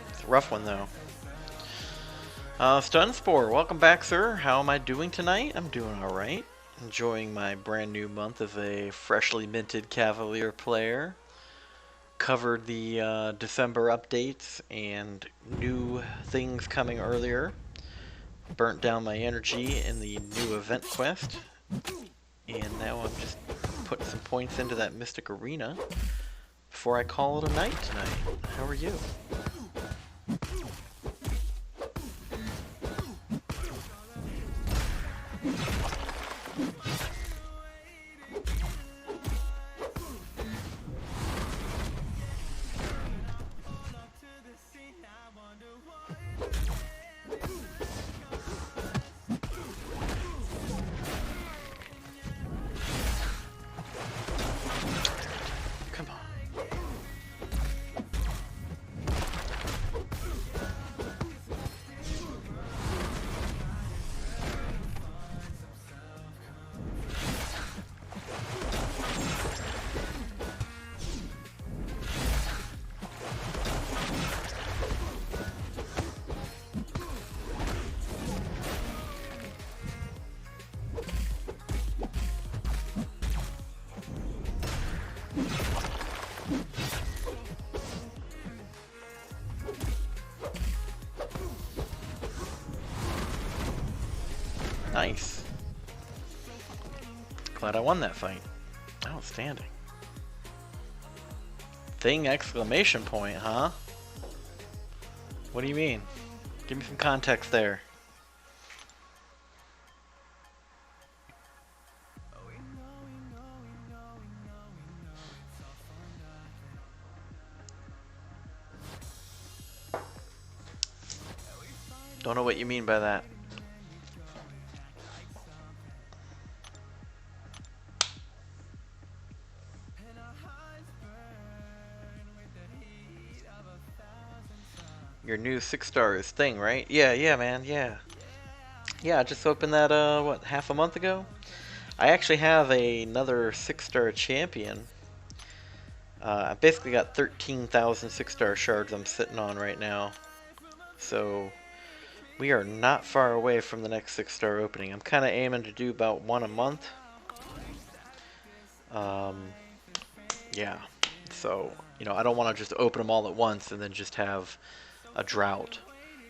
It's a rough one though. Stunspore, welcome back, sir. How am I doing tonight? I'm doing alright. Enjoying my brand new month as a freshly minted Cavalier player. Covered the December updates and new things coming earlier. Burnt down my energy in the new event quest. And now I'm just putting some points into that Mystic Arena before I call it a night tonight. How are you? Nice. Glad I won that fight. Outstanding. Thing exclamation point, huh? What do you mean? Give me some context there. Don't know what you mean by that. Your new 6-star is Thing, right? Yeah, man, yeah. Yeah, I just opened that, what, half a month ago? I actually have another 6-star champion. I basically got 13,000 6-star shards I'm sitting on right now. So we are not far away from the next 6-star opening. I'm kind of aiming to do about one a month. Yeah. So, you know, I don't want to just open them all at once and then just have a drought.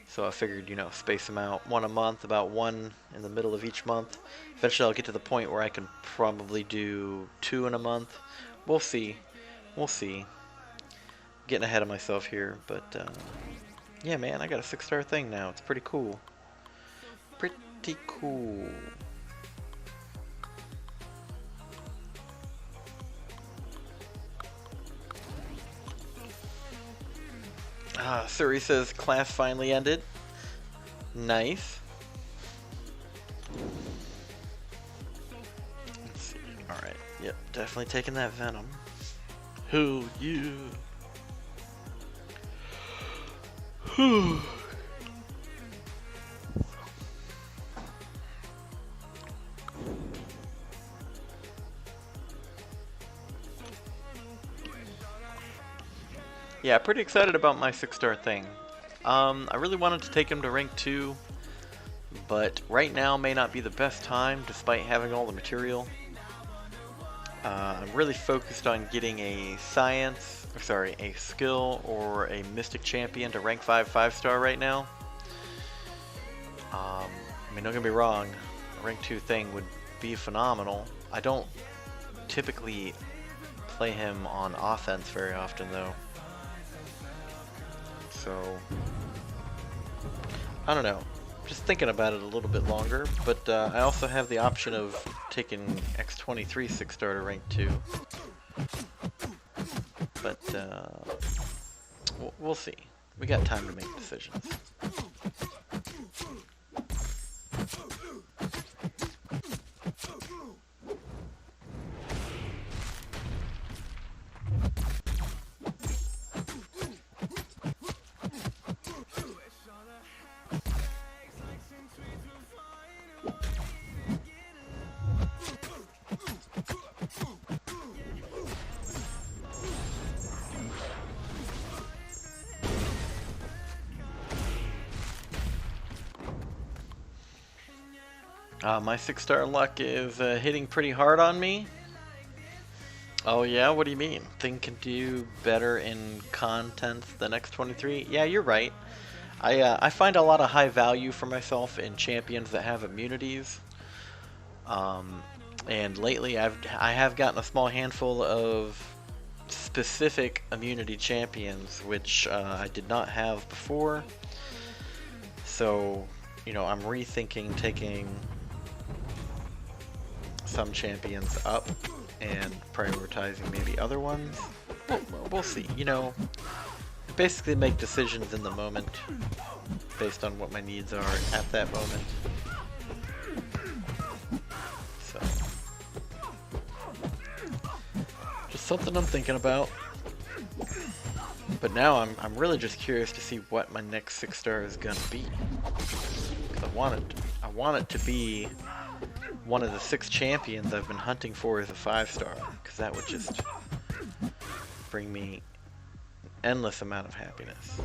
So I figured, you know, space them out one a month, about one in the middle of each month. Eventually I'll get to the point where I can probably do 2 in a month. We'll see. We'll see. Getting ahead of myself here, but yeah, man, I got a 6-star thing now. It's pretty cool. Pretty cool. Suri says class finally ended. Nice. Let's see. Alright. Yep, definitely taking that venom. Who you? Whew. Yeah, pretty excited about my 6-star thing. I really wanted to take him to rank 2, but right now may not be the best time despite having all the material. I'm really focused on getting a a skill or a mystic champion to rank 5 5-star right now. I mean, don't get me wrong, a rank 2 thing would be phenomenal. I don't typically play him on offense very often though. So, I don't know. Just thinking about it a little bit longer, but I also have the option of taking X23 6-star to rank 2. But we'll see. We got time to make decisions. My 6-star luck is hitting pretty hard on me. Oh yeah, what do you mean? Thing can do better in content than X23? Yeah, you're right. I find a lot of high value for myself in champions that have immunities. And lately I have gotten a small handful of specific immunity champions, which I did not have before. So, you know, I'm rethinking taking some champions up and prioritizing maybe other ones. We'll see. You know, basically make decisions in the moment based on what my needs are at that moment. So, just something I'm thinking about. But now I'm really just curious to see what my next 6-star is gonna be. 'Cause I want it to be one of the 6 champions I've been hunting for as a 5-star, because that would just bring me an endless amount of happiness.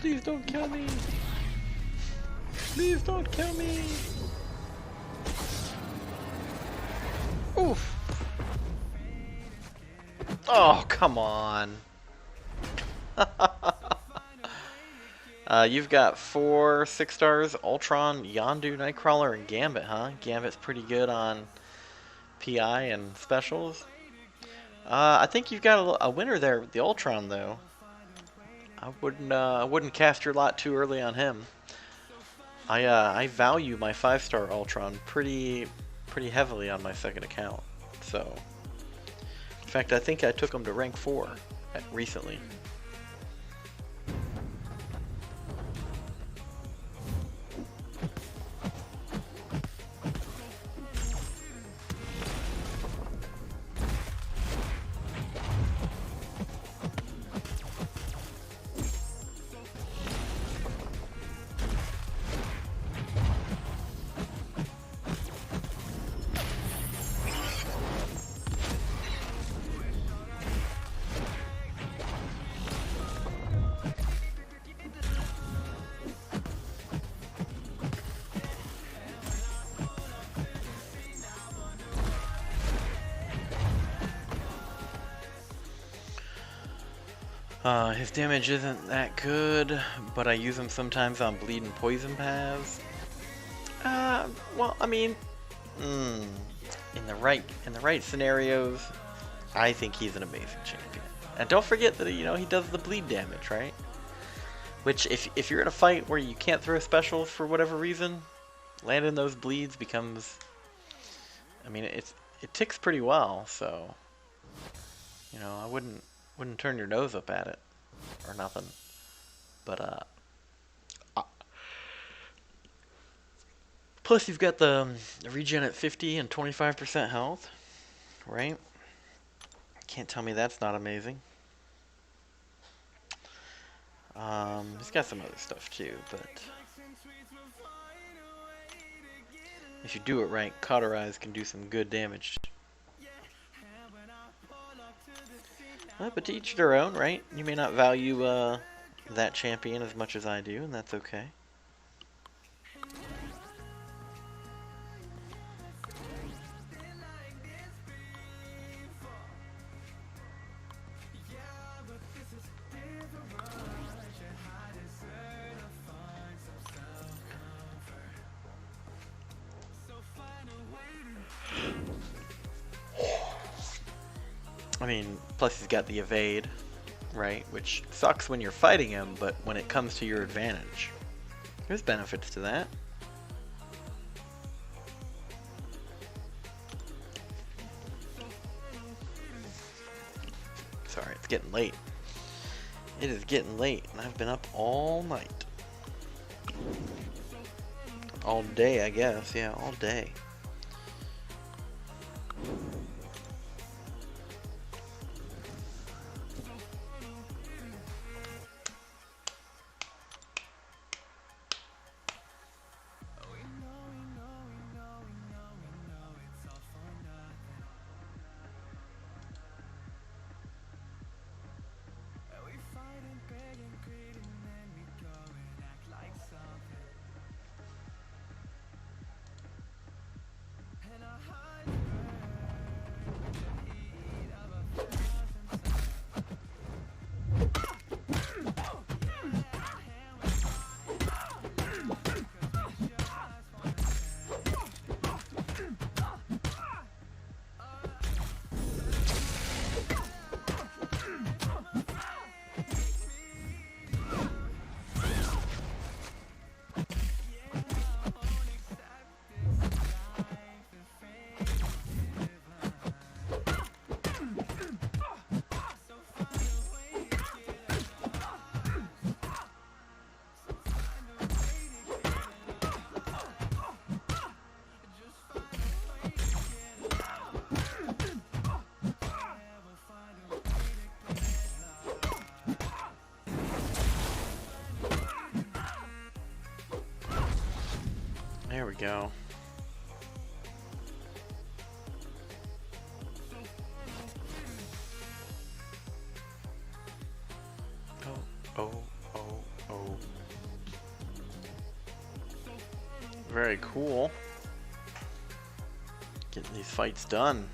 Please don't kill me! Please don't kill me! Oof! Oh, come on! You've got 4 6-stars, Ultron, Yondu, Nightcrawler, and Gambit, huh? Gambit's pretty good on PI and specials. I think you've got a winner there with the Ultron, though. I wouldn't cast your lot too early on him. I value my 5-star Ultron pretty heavily on my second account, so In fact, I think I took him to rank 4 recently. His damage isn't that good, but I use him sometimes on bleed and poison paths. Well, I mean, in the right scenarios, I think he's an amazing champion. And don't forget that he does the bleed damage, right? Which, if you're in a fight where you can't throw specials for whatever reason, landing those bleeds becomes, I mean, it ticks pretty well. So, I wouldn't turn your nose up at it or nothing. But plus you've got the regen at 50 and 25% health, right? Can't tell me that's not amazing. He's got some other stuff too, but if you do it right, Cauterize can do some good damage. Well, but to each their own, right? You may not value that champion as much as I do, and that's okay. I mean, plus he's got the evade, right? Which sucks when you're fighting him, but when it comes to your advantage, there's benefits to that. Sorry, it's getting late. It is getting late, and I've been up all night. All day, I guess. Yeah, all day. There we go. Oh. Very cool. Getting these fights done.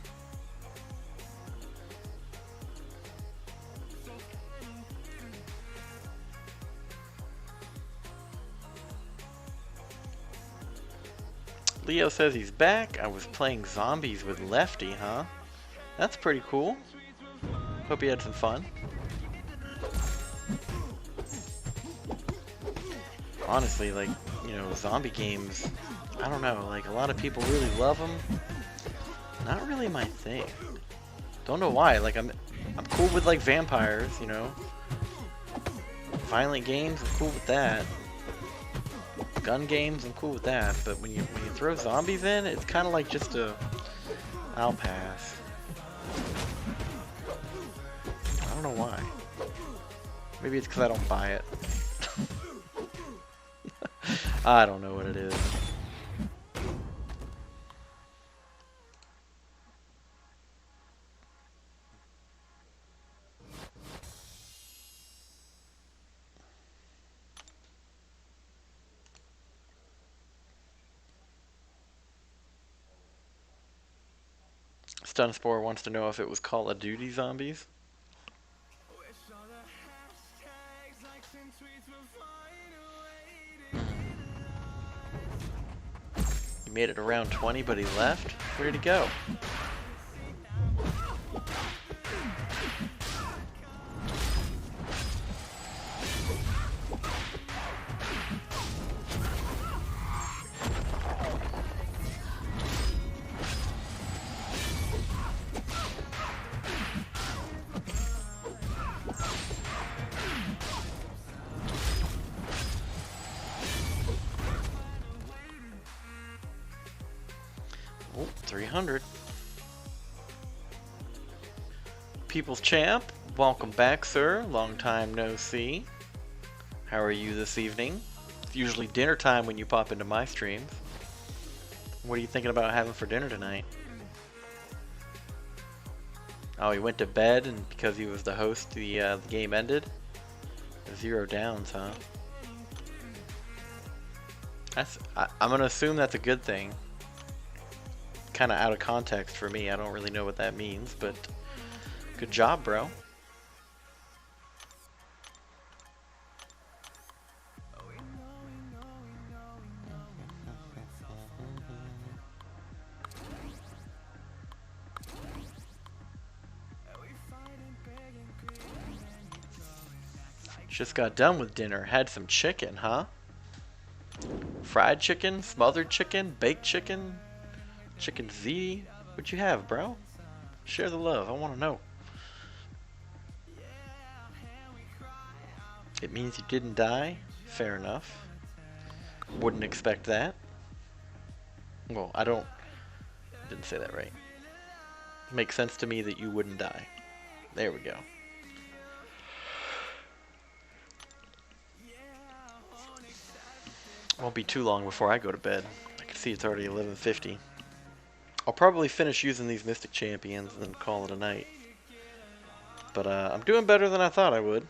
Leo says he's back. I was playing zombies with Lefty, huh? That's pretty cool. Hope you had some fun. Honestly, like, zombie games, I don't know, like, a lot of people really love them. Not really my thing. Don't know why. Like I'm cool with like vampires, you know. Violent games, I'm cool with that. Gun games, I'm cool with that. But when you throw zombies in, it's kind of like just a. I'll pass. I don't know why. Maybe it's because I don't buy it. I don't know what it is. Stunspore wants to know if it was Call of Duty zombies. He made it around 20, but he left? Where'd he go? Oh, 300. People's Champ, welcome back, sir. Long time no see. How are you this evening? It's usually dinner time when you pop into my streams. What are you thinking about having for dinner tonight? Oh, he went to bed, and because he was the host, the game ended? 0 downs, huh? I'm gonna assume that's a good thing. Kind of out of context for me. I don't really know what that means, but good job, bro. Just got done with dinner. Had some chicken, huh? Fried chicken, smothered chicken, baked chicken, chicken Z. What'd you have, bro? Share the love. I want to know. It means you didn't die. Fair enough. Wouldn't expect that. Well, didn't say that right. Makes sense to me that you wouldn't die. There we go. Won't be too long before I go to bed. I can see it's already 11:50. I'll probably finish using these Mystic Champions and then call it a night. But I'm doing better than I thought I would.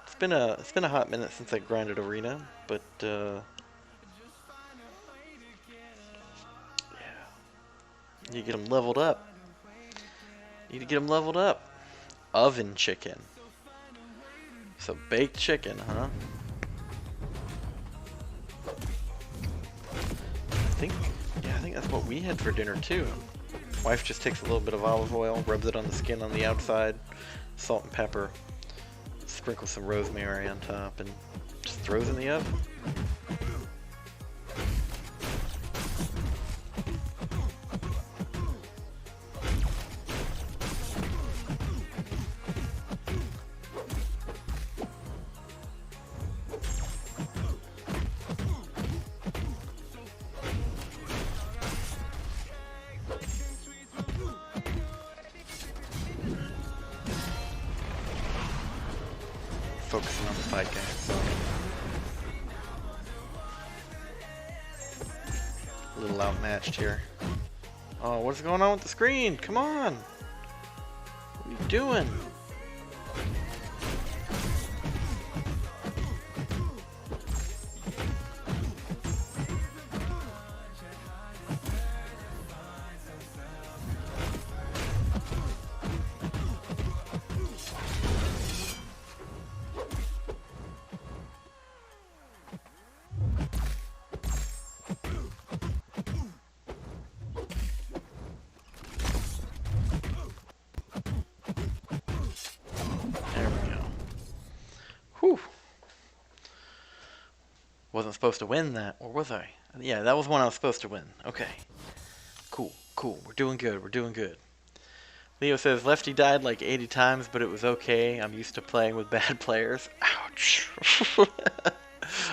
It's been a hot minute since I grinded Arena, but yeah. You get them leveled up. Need to get them leveled up. Oven chicken. So baked chicken, huh? I think that's what we had for dinner too. Wife just takes a little bit of olive oil, rubs it on the skin on the outside, salt and pepper, sprinkles some rosemary on top, and just throws in the oven. Focusing on the fight game, so a little outmatched here. Oh, what's going on with the screen? Come on! What are you doing? Wasn't supposed to win that, or was I? Yeah, that was one I was supposed to win. Okay. Cool, cool. We're doing good, we're doing good. Leo says, Lefty died like 80 times, but it was okay. I'm used to playing with bad players. Ouch.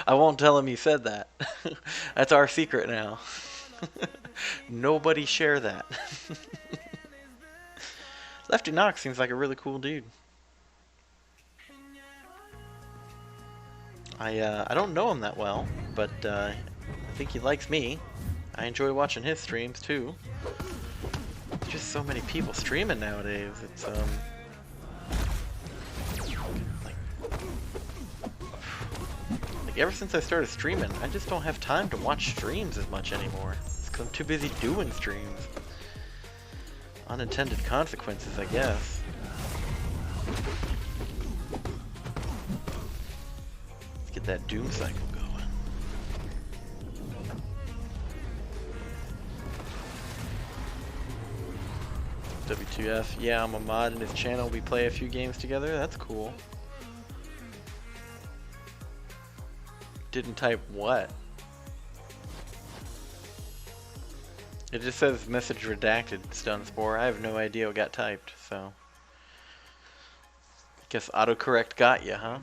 I won't tell him you said that. That's our secret now. Nobody share that. Lefty Knox seems like a really cool dude. I don't know him that well, but I think he likes me. I enjoy watching his streams too. There's just so many people streaming nowadays. It's like ever since I started streaming, I just don't have time to watch streams as much anymore. It's 'cause I'm too busy doing streams. Unintended consequences, I guess. Let's get that doom cycle going. W2F, yeah, I'm a mod in his channel. We play a few games together. That's cool. Didn't type what? It just says message redacted, Stunspore. I have no idea what got typed, so. I guess autocorrect got you, huh?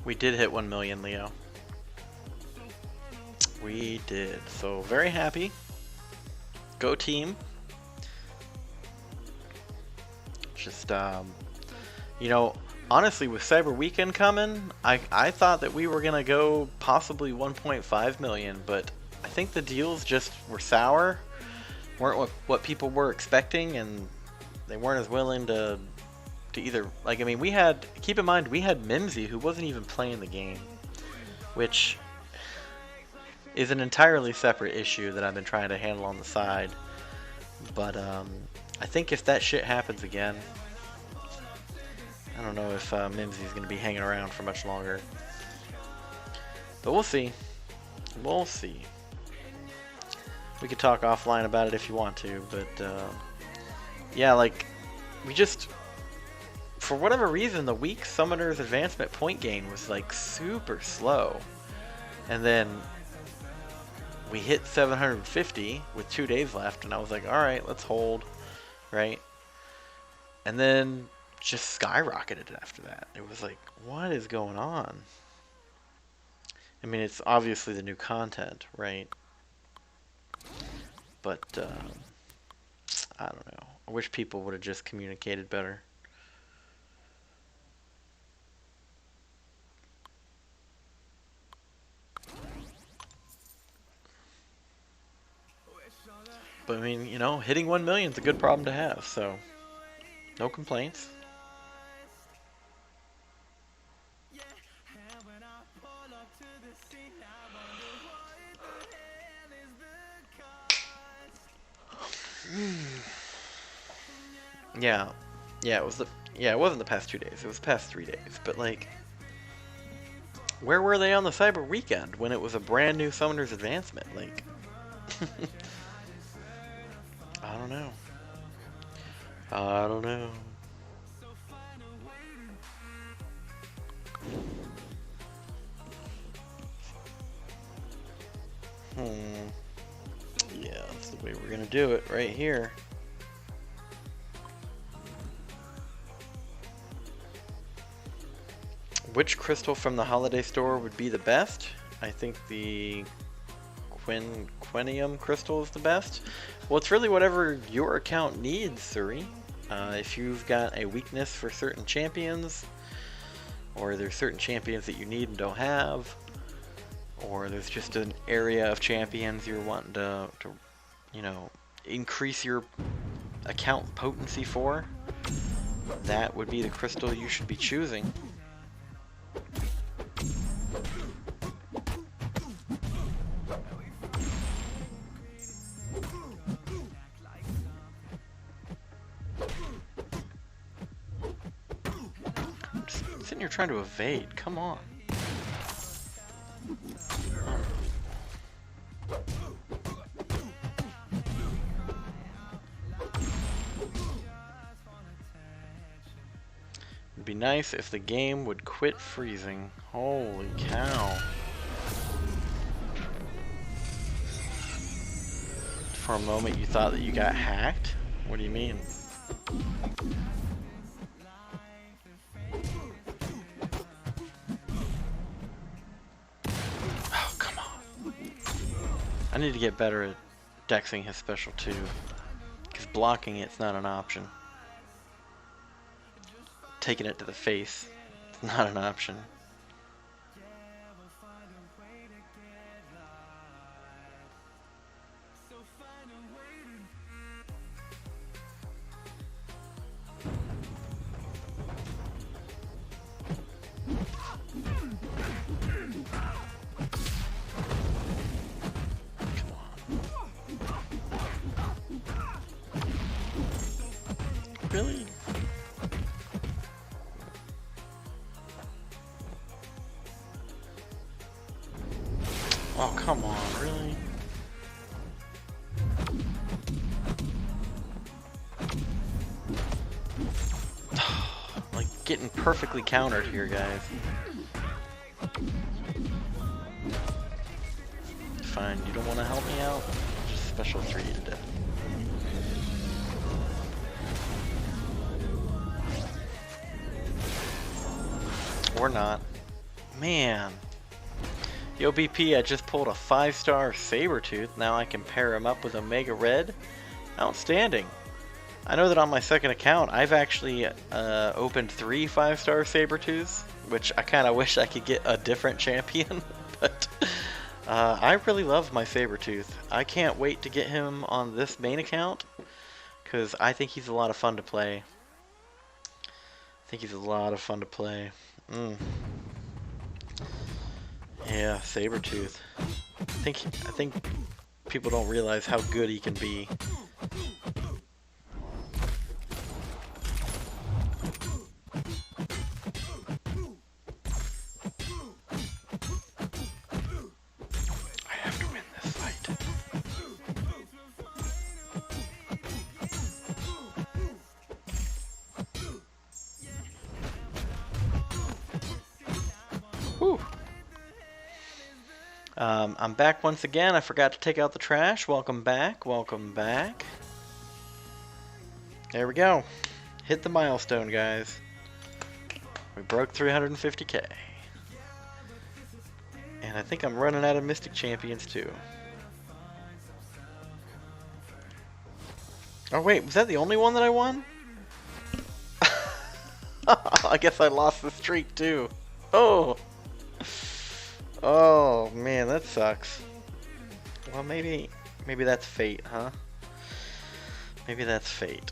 We did hit 1 million, Leo. We did. So very happy. Go team. Just you know, honestly, with Cyber Weekend coming, I thought that we were gonna go possibly 1.5 million, but I think the deals just were sour, weren't what people were expecting, and they weren't as willing to either. Like, I mean, we had, keep in mind, we had Mimsy who wasn't even playing the game, which is an entirely separate issue that I've been trying to handle on the side. But I think if that shit happens again, I don't know if Mimsy's going to be hanging around for much longer. But we'll see. We'll see. We could talk offline about it if you want to, but yeah, like, we just, for whatever reason, the weak Summoner's Advancement point gain was like super slow. And then we hit 750 with 2 days left, and I was like, alright, let's hold, right? And then just skyrocketed after that. It was like, what is going on? I mean, it's obviously the new content, right? But I don't know. I wish people would have just communicated better. But I mean, you know, hitting 1 million is a good problem to have, so no complaints. Yeah, it wasn't the past 2 days. It was the past 3 days. But like, where were they on the Cyber Weekend when it was a brand new Summoner's Advancement? Like, I don't know. I don't know. Yeah, that's the way we're gonna do it right here. Which crystal from the holiday store would be the best? I think the Quinium crystal is the best. Well, it's really whatever your account needs, Suri. If you've got a weakness for certain champions, or there's certain champions that you need and don't have, or there's just an area of champions you're wanting to you know, increase your account potency for, that would be the crystal you should be choosing. I'm just sitting here trying to evade. Come on. It'd be nice if the game would quit freezing. Holy cow. For a moment you thought that you got hacked? What do you mean? Oh, come on. I need to get better at dexing his special too. Because blocking it's not an option. Taking it to the face, it's not an option. Really? Oh, come on, really? Like, getting perfectly countered here, guys. Fine, you don't want to help me out? Just special 3 to death. Or not. Man. Yo, BP, I just pulled a 5-star Sabertooth. Now I can pair him up with a Mega Red. Outstanding. I know that on my second account, I've actually opened 3 5-star Sabertooths, which I kind of wish I could get a different champion, but I really love my Sabertooth. I can't wait to get him on this main account, because I think he's a lot of fun to play. Yeah, Sabertooth. I think people don't realize how good he can be. I have to win this fight. Whew. I'm back once again. I forgot to take out the trash. Welcome back. Welcome back. There we go. Hit the milestone, guys. We broke 350k. And I think I'm running out of Mystic Champions too. Oh wait, was that the only one that I won? I guess I lost the streak too. Oh! Oh man, that sucks. Well, maybe that's fate, huh? Maybe that's fate.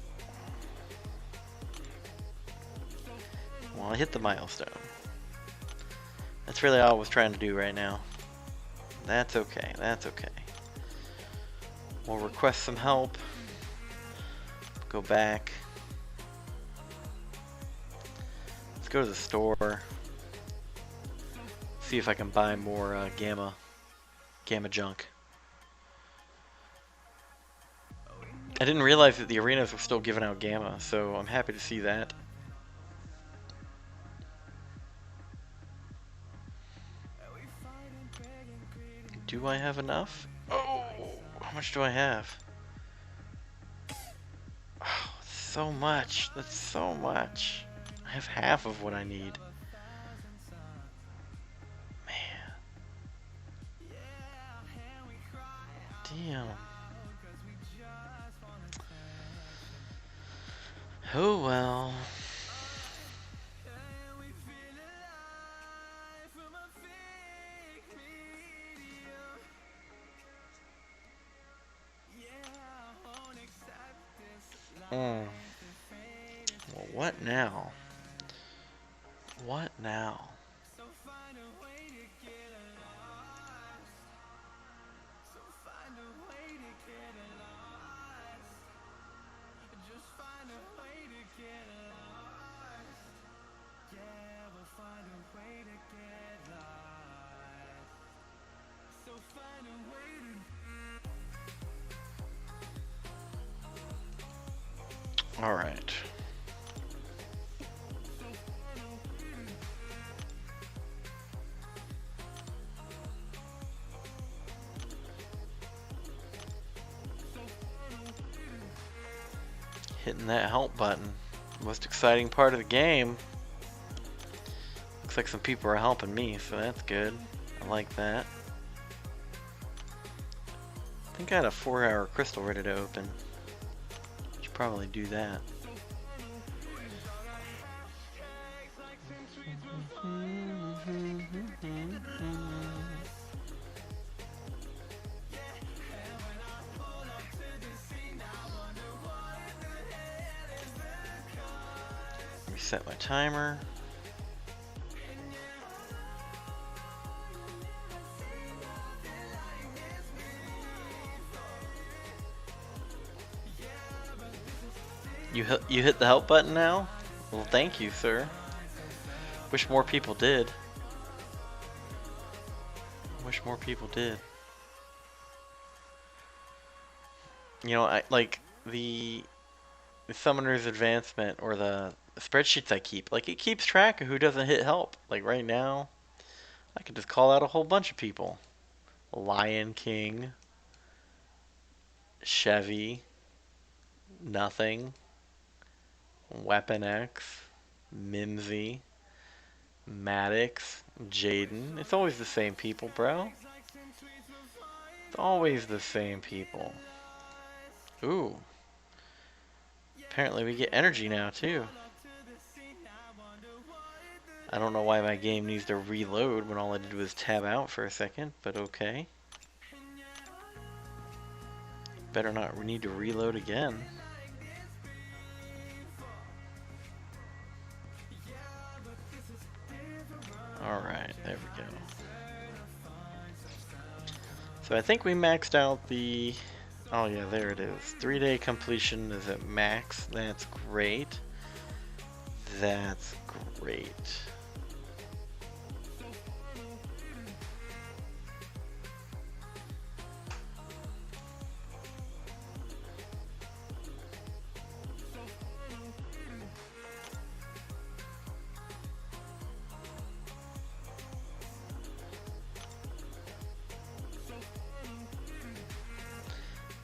Well, I hit the milestone. That's really all I was trying to do right now. That's okay, that's okay. We'll request some help. Go back. Let's go to the store. See if I can buy more gamma junk. I didn't realize that the arenas were still giving out gamma, so I'm happy to see that. Do I have enough? Oh, how much do I have? Oh, so much. That's so much. I have half of what I need. Damn. Oh well. Mm. Well, what now? What now? All right. Hitting that help button. Most exciting part of the game. Looks like some people are helping me, so that's good. I like that. I think I had a 4-hour crystal ready to open. Should probably do that. Reset my timer. You hit the help button now? Well, thank you, sir. Wish more people did. Wish more people did. You know, I like the summoner's advancement or the spreadsheets I keep. Like, it keeps track of who doesn't hit help. Like right now, I could just call out a whole bunch of people. Lion King, Chevy, Nothing, Weapon X, Mimsy, Maddox, Jaden. It's always the same people, bro. It's always the same people. Ooh. Apparently we get energy now, too. I don't know why my game needs to reload when all I did was tab out for a second, but okay. Better not need to reload again. Alright, there we go. So I think we maxed out the... Oh yeah, there it is. 3-day completion is at max. That's great. That's great.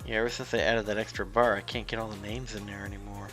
Yeah, ever since they added that extra bar, I can't get all the names in there anymore.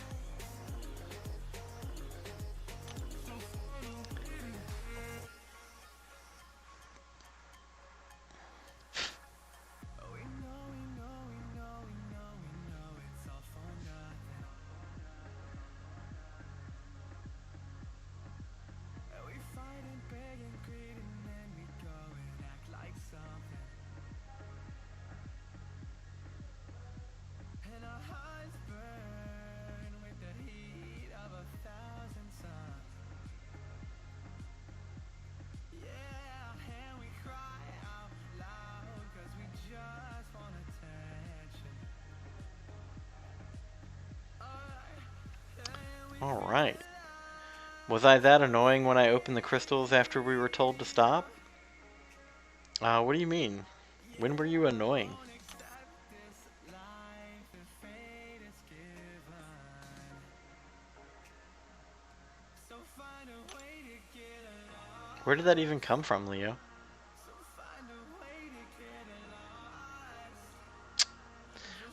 Alright. Was I that annoying when I opened the crystals after we were told to stop? What do you mean? When were you annoying? Where did that even come from, Leo?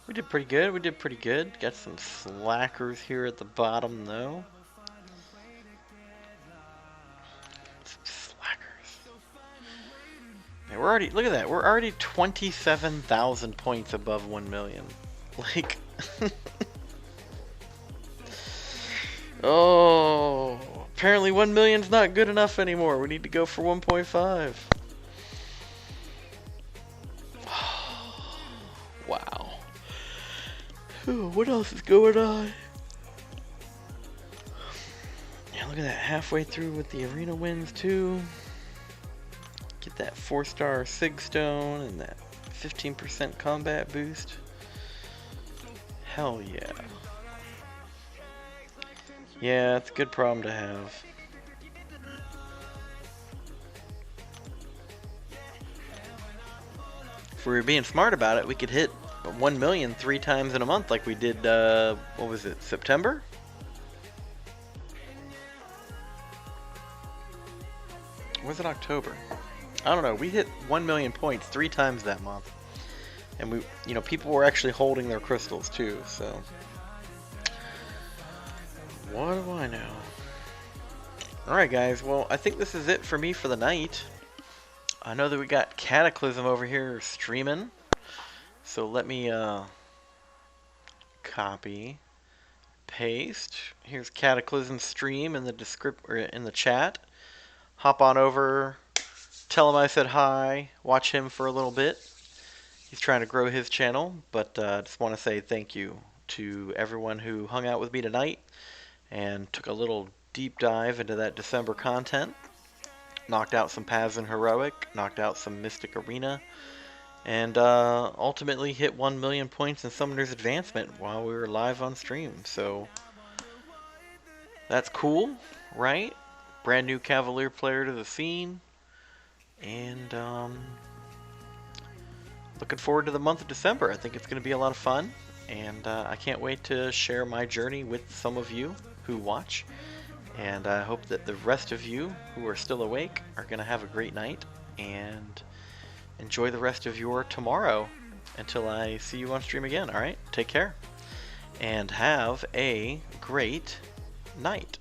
We did pretty good, we did pretty good. Got some slackers here at the bottom, though. Some slackers. Yeah, we're already, look at that, we're already 27,000 points above 1 million. Like, oh, apparently 1 million's not good enough anymore. We need to go for 1.5. Wow. What else is going on? Yeah, look at that, halfway through with the arena wins too. Get that 4-star Sig Stone and that 15% combat boost. Hell yeah. Yeah, it's a good problem to have. If we were being smart about it, we could hit 1 million 3 times in a month like we did, what was it, September? Or was it October? I don't know. We hit 1 million points 3 times that month. And we, you know, people were actually holding their crystals too, so. What do I know? Alright guys, well, I think this is it for me for the night. I know that we got Cataclysm over here streaming. So let me copy, paste. Here's Cataclysm stream in the in the chat. Hop on over, tell him I said hi, watch him for a little bit. He's trying to grow his channel, but just want to say thank you to everyone who hung out with me tonight and took a little deep dive into that December content. Knocked out some Paths in Heroic, knocked out some Mystic Arena, and ultimately hit 1 million points in Summoner's Advancement while we were live on stream. So that's cool, right? Brand new Cavalier player to the scene, and looking forward to the month of December. I think it's going to be a lot of fun, and I can't wait to share my journey with some of you who watch. And I hope that the rest of you who are still awake are going to have a great night and enjoy the rest of your tomorrow until I see you on stream again. Alright, take care and have a great night.